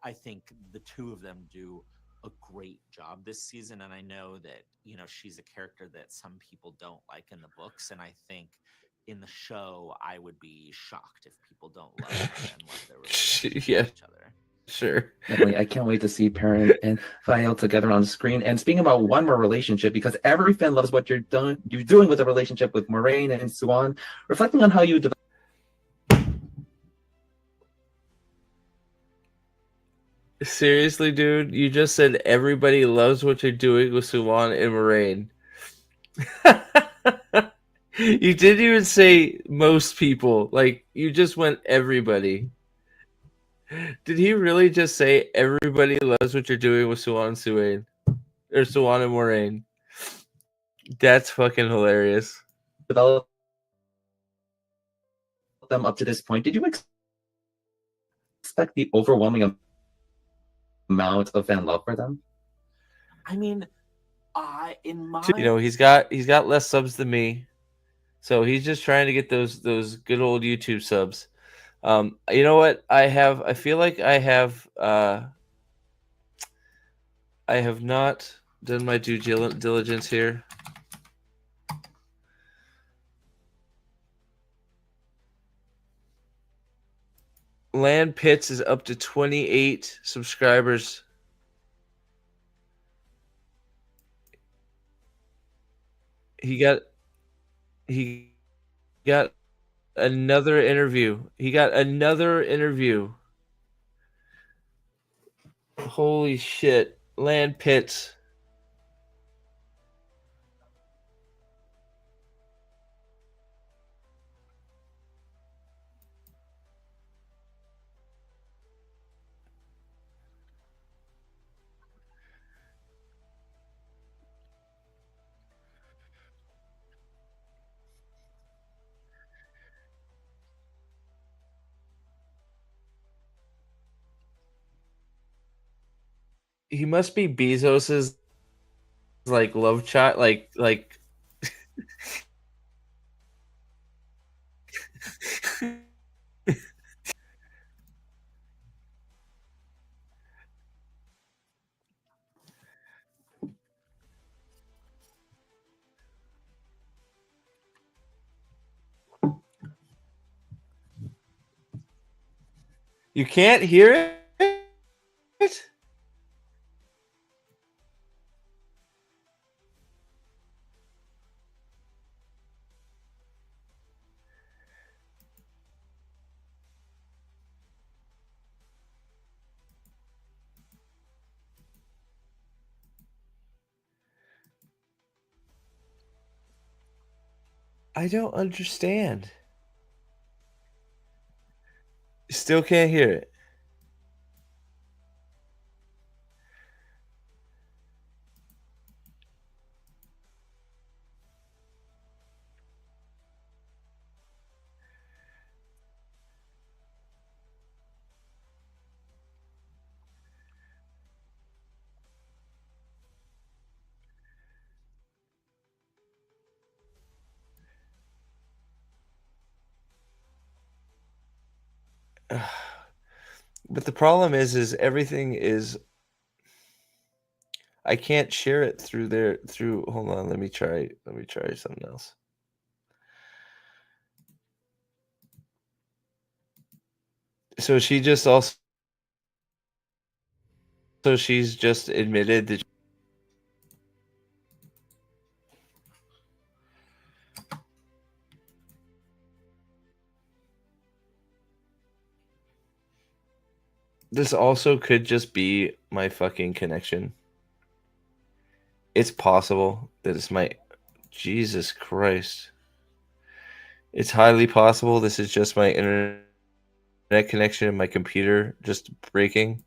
I think the two of them do a great job this season. And I know that, you know, she's a character that some people don't like in the books. And I think in the show, I would be shocked if people don't love her and love their relationship Yeah. with each other. Sure. Definitely. I can't wait to see Perrin and Fael together on screen. And speaking about one more relationship, because every fan loves what you're doing with the relationship with Moraine and Suan, reflecting on how you develop. Seriously, dude, you just said everybody loves what you're doing with Suwan and Moraine. You didn't even say most people. Like, you just went everybody. Did he really just say everybody loves what you're doing with Suwan and Suwain? Or Suwan and Moraine? That's fucking hilarious. Develop them up to this point. Did you expect the overwhelming amount of fan love for them? I mean, in my, You know, he's got less subs than me, so he's just trying to get those good old YouTube subs. You know what? I feel like I have not done my due diligence here. Land Pitts is up to 28 subscribers. He got another interview. He got another interview. Holy shit. Land Pitts. He must be Bezos's like love child, like you can't hear it? I don't understand. Still can't hear it. But the problem is everything is. I can't share it through there. Through. Hold on. Let me try something else. So she just also. So she's just admitted that. This also could just be my fucking connection. It's possible that it's my... Jesus Christ. It's highly possible this is just my internet connection and my computer just breaking.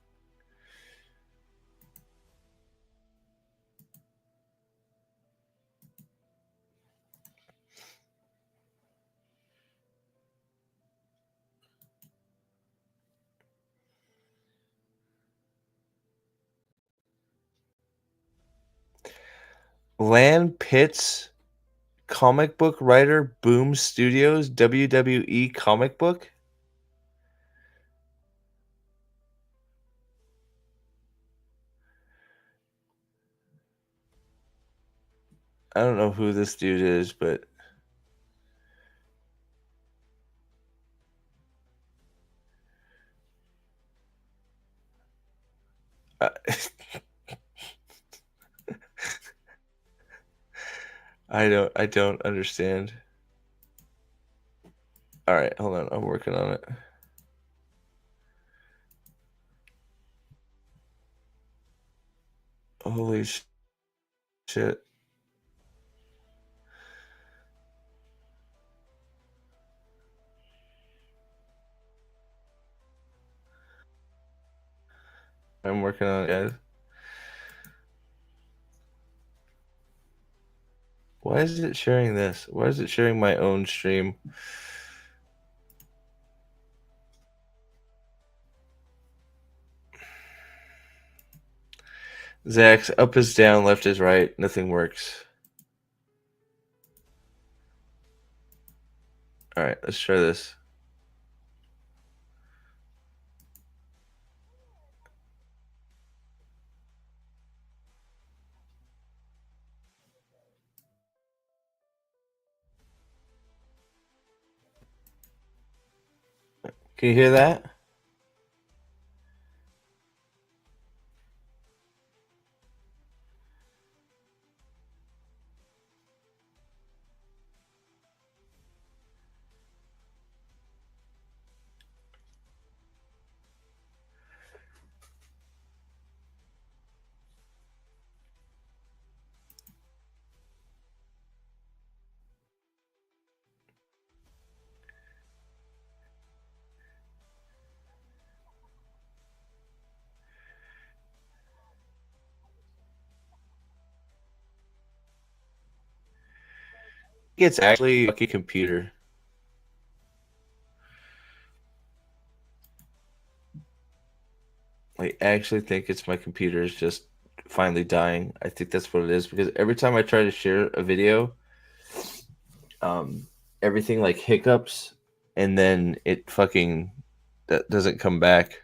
Lan Pitts, comic book writer, Boom Studios, WWE comic book. I don't know who this dude is, but I don't understand. All right, hold on. I'm working on it. Holy shit. I'm working on it, guys. Why is it sharing this? Why is it sharing my own stream? Zach's up is down, left is right. Nothing works. All right, let's try this. Can you hear that? It's actually a fucking computer. I actually think it's my computer is just finally dying. I think that's what it is because every time I try to share a video, everything like hiccups and then it fucking that doesn't come back.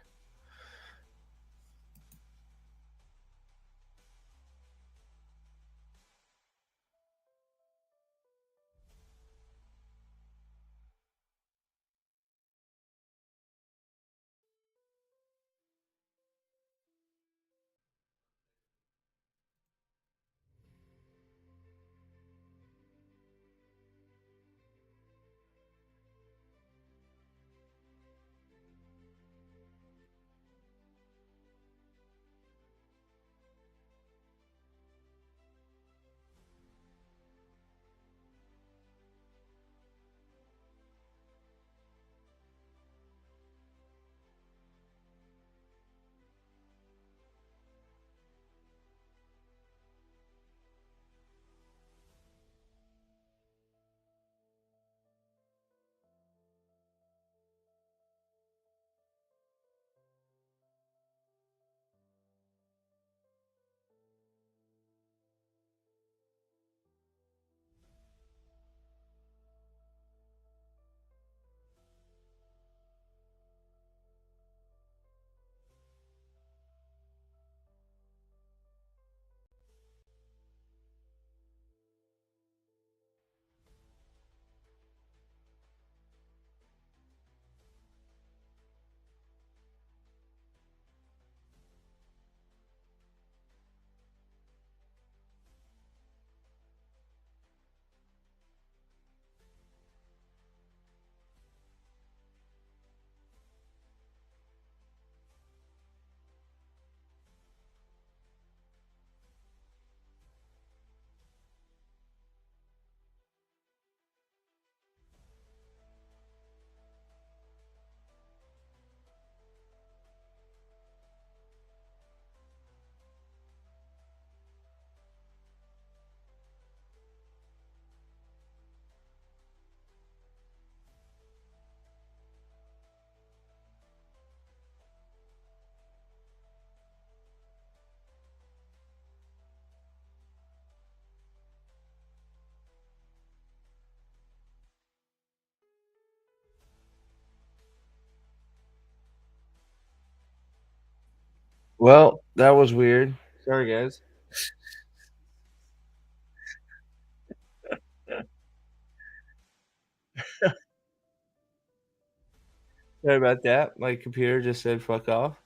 Well, that was weird. Sorry, guys. Sorry about that. My computer just said fuck off.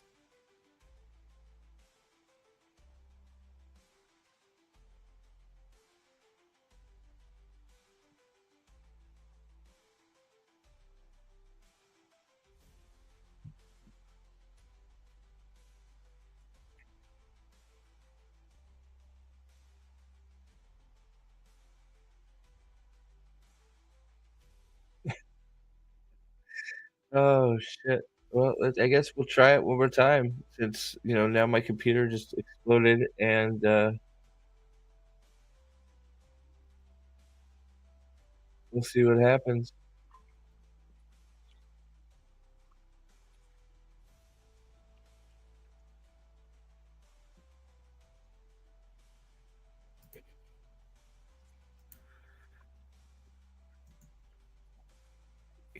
Oh shit. Well, I guess we'll try it one more time since, now my computer just exploded and we'll see what happens.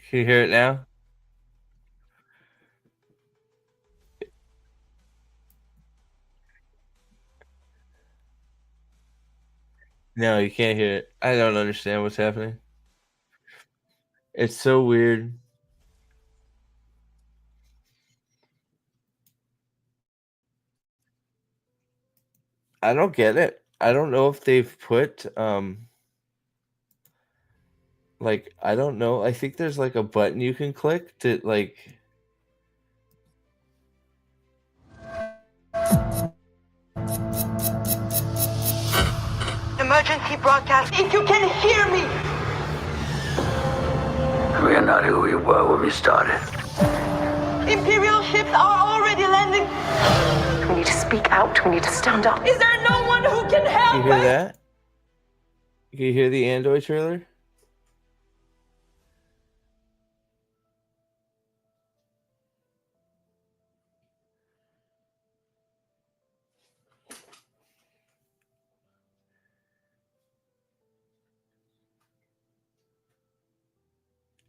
Can you hear it now? No, you can't hear it. I don't understand what's happening. It's so weird. I don't get it. I don't know if they've put like I don't know. I think there's like a button you can click to like Emergency broadcast, if you can hear me! We are not who we were when we started. Imperial ships are already landing! We need to speak out. We need to stand up. Is there no one who can you help hear us? that? Can you hear the Android trailer?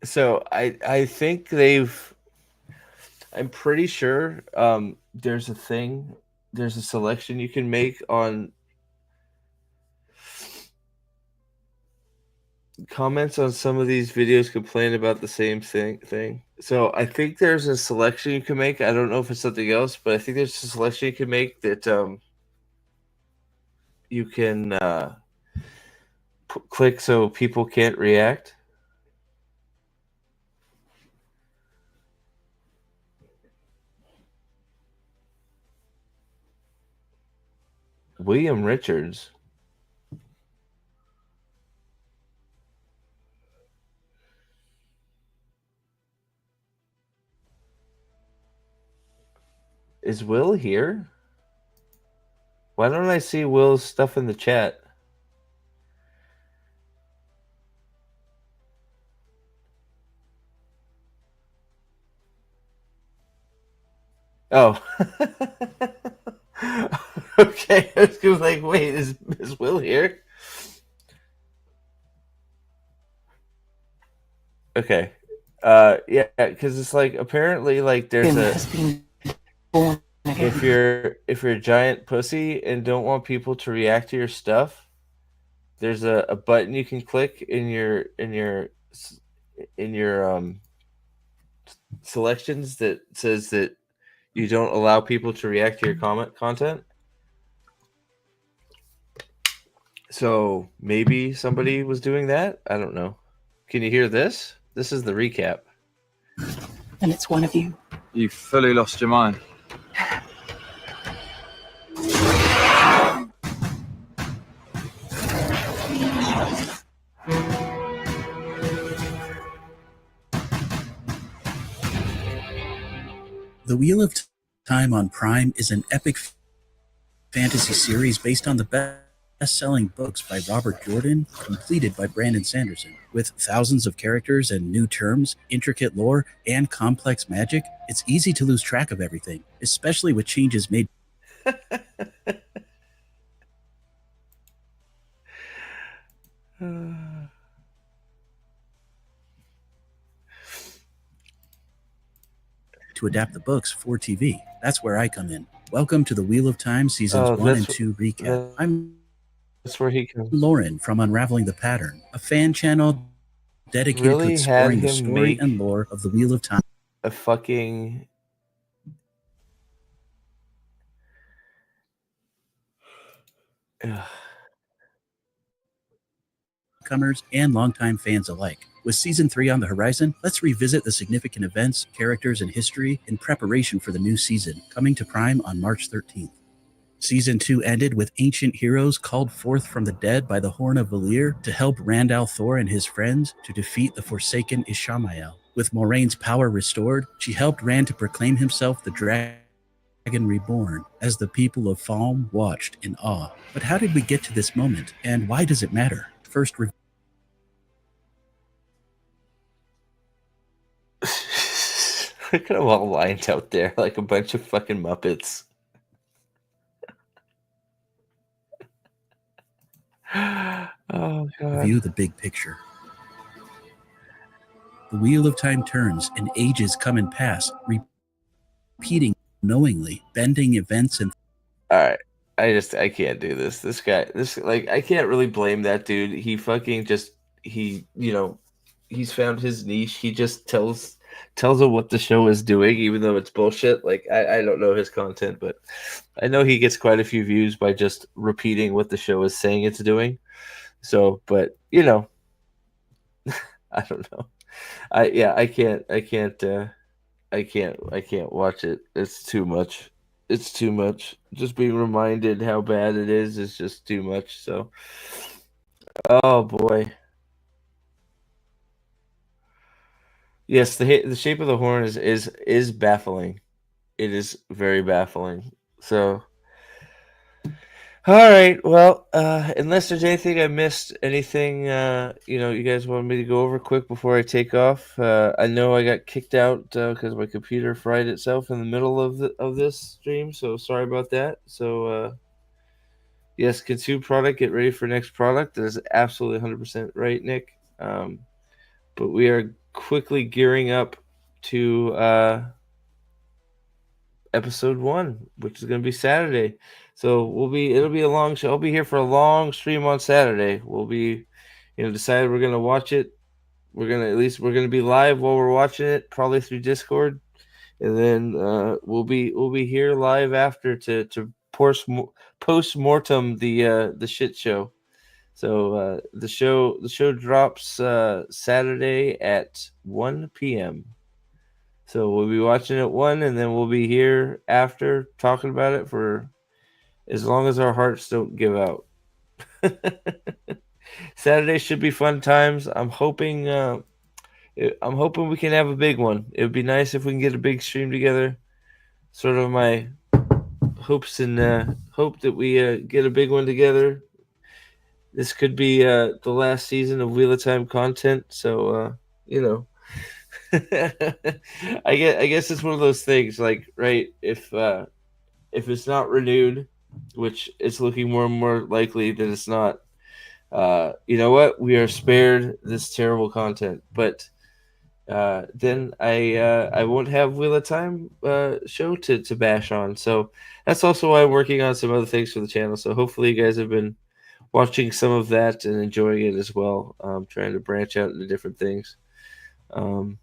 So I think I'm pretty sure there's a selection you can make on comments on some of these videos complain about the same thing. So I think there's a selection you can make. I don't know if it's something else, but I think there's a selection you can make that you can click so people can't react. William Richards. Is Will here? Why don't I see Will's stuff in the chat? Oh. Okay. I was like, wait, is Will here? Okay. Yeah, because it's like apparently like there's if you're a giant pussy and don't want people to react to your stuff, there's a button you can click in your selections that says that you don't allow people to react to your content. So maybe somebody was doing that. I don't know. Can you hear this? This is the recap. And it's one of you. You fully lost your mind. The Wheel of Time on Prime is an epic fantasy series based on the best-selling books by Robert Jordan, completed by Brandon Sanderson. With thousands of characters and new terms, intricate lore, and complex magic, it's easy to lose track of everything, especially with changes made. To adapt the books for TV. That's where I come in. Welcome to the Wheel of Time Seasons Oh, 1 and 2 recap. That's where he comes. Lauren from Unraveling the Pattern, a fan channel dedicated to Really had exploring the him story make and lore of the Wheel of Time. a fucking Comers and longtime fans alike. With Season 3 on the horizon, let's revisit the significant events, characters, and history in preparation for the new season, coming to Prime on March 13th. Season 2 ended with ancient heroes called forth from the dead by the Horn of Valir to help Rand al'Thor and his friends to defeat the Forsaken Ishamael. With Moraine's power restored, she helped Rand to proclaim himself the Dragon Reborn, as the people of Falm watched in awe. But how did we get to this moment, and why does it matter? First, look at them all lined out there like a bunch of fucking Muppets. Oh god. Review the big picture. The Wheel of Time turns, and ages come and pass, repeating knowingly, bending events and. All right. I can't do this. This guy, I can't really blame that dude. He fucking he's found his niche. He just tells her what the show is doing, even though it's bullshit. Like, I don't know his content, but I know he gets quite a few views by just repeating what the show is saying it's doing. So, but I don't know. I can't watch it. It's too much. It's too much. Just being reminded how bad it is just too much. So, oh boy. Yes, the shape of the horn is baffling. It is very baffling. So, all right. Well, unless there's anything I missed, anything you guys want me to go over quick before I take off. I know I got kicked out because my computer fried itself in the middle of this stream, so sorry about that. So yes, consume product, get ready for next product. That is absolutely 100% right, Nick. But we are quickly gearing up to episode 1, which is going to be Saturday. So it'll be a long show. I'll be here for a long stream on Saturday. We'll be, decided we're going to watch it. We're going to be live while we're watching it, probably through Discord. And then we'll be here live after to post mortem the shit show. So the show drops Saturday at 1 p.m. So we'll be watching at 1, and then we'll be here after talking about it for as long as our hearts don't give out. Saturday should be fun times. I'm hoping we can have a big one. It would be nice if we can get a big stream together. Sort of my hopes and hope that we get a big one together. This could be the last season of Wheel of Time content, so I guess it's one of those things, like, right, if it's not renewed, which it's looking more and more likely that it's not, you know what, we are spared this terrible content, but then I won't have Wheel of Time show to bash on. So that's also why I'm working on some other things for the channel. So hopefully you guys have been watching some of that and enjoying it as well. Trying to branch out into different things. So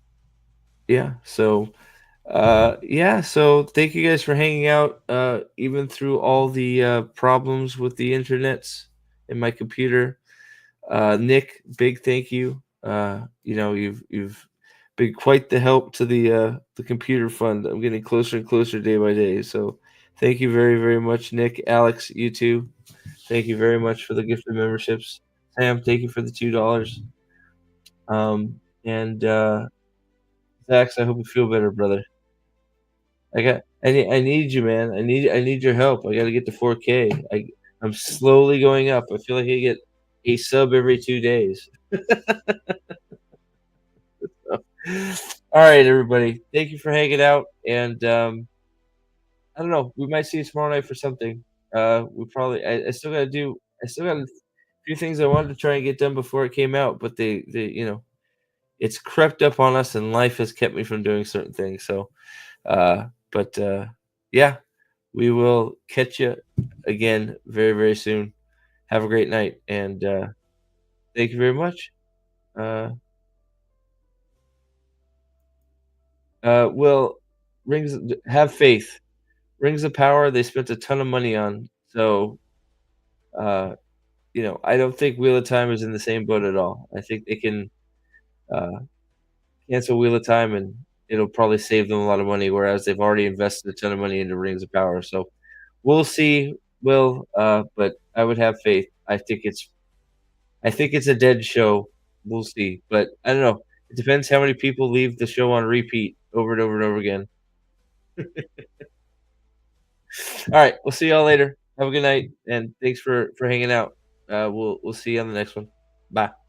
thank you guys for hanging out, even through all the problems with the internets and my computer. Nick, big thank you. You've been quite the help to the computer fund. I'm getting closer and closer day by day. So thank you very, very much, Nick. Alex, you too. Thank you very much for the gift of memberships. Sam, thank you for the $2. And Zax, I hope you feel better, brother. I need you, man. I need your help. I got to get to 4K. I'm slowly going up. I feel like I get a sub every 2 days. All right, everybody. Thank you for hanging out. And I don't know. We might see you tomorrow night for something. We probably. I still got a few things I wanted to try and get done before it came out, but they it's crept up on us, and life has kept me from doing certain things. So, yeah, we will catch you again very, very soon. Have a great night, and thank you very much. Will Rings have faith. Rings of Power, they spent a ton of money on, so you know, I don't think Wheel of Time is in the same boat at all. I think they can cancel Wheel of Time, and it'll probably save them a lot of money, whereas they've already invested a ton of money into Rings of Power. So we'll see, Will, but I would have faith. I think it's a dead show. We'll see, but I don't know. It depends how many people leave the show on repeat over and over and over again. All right, we'll see y'all later. Have a good night, and thanks for hanging out. We'll see you on the next one. Bye.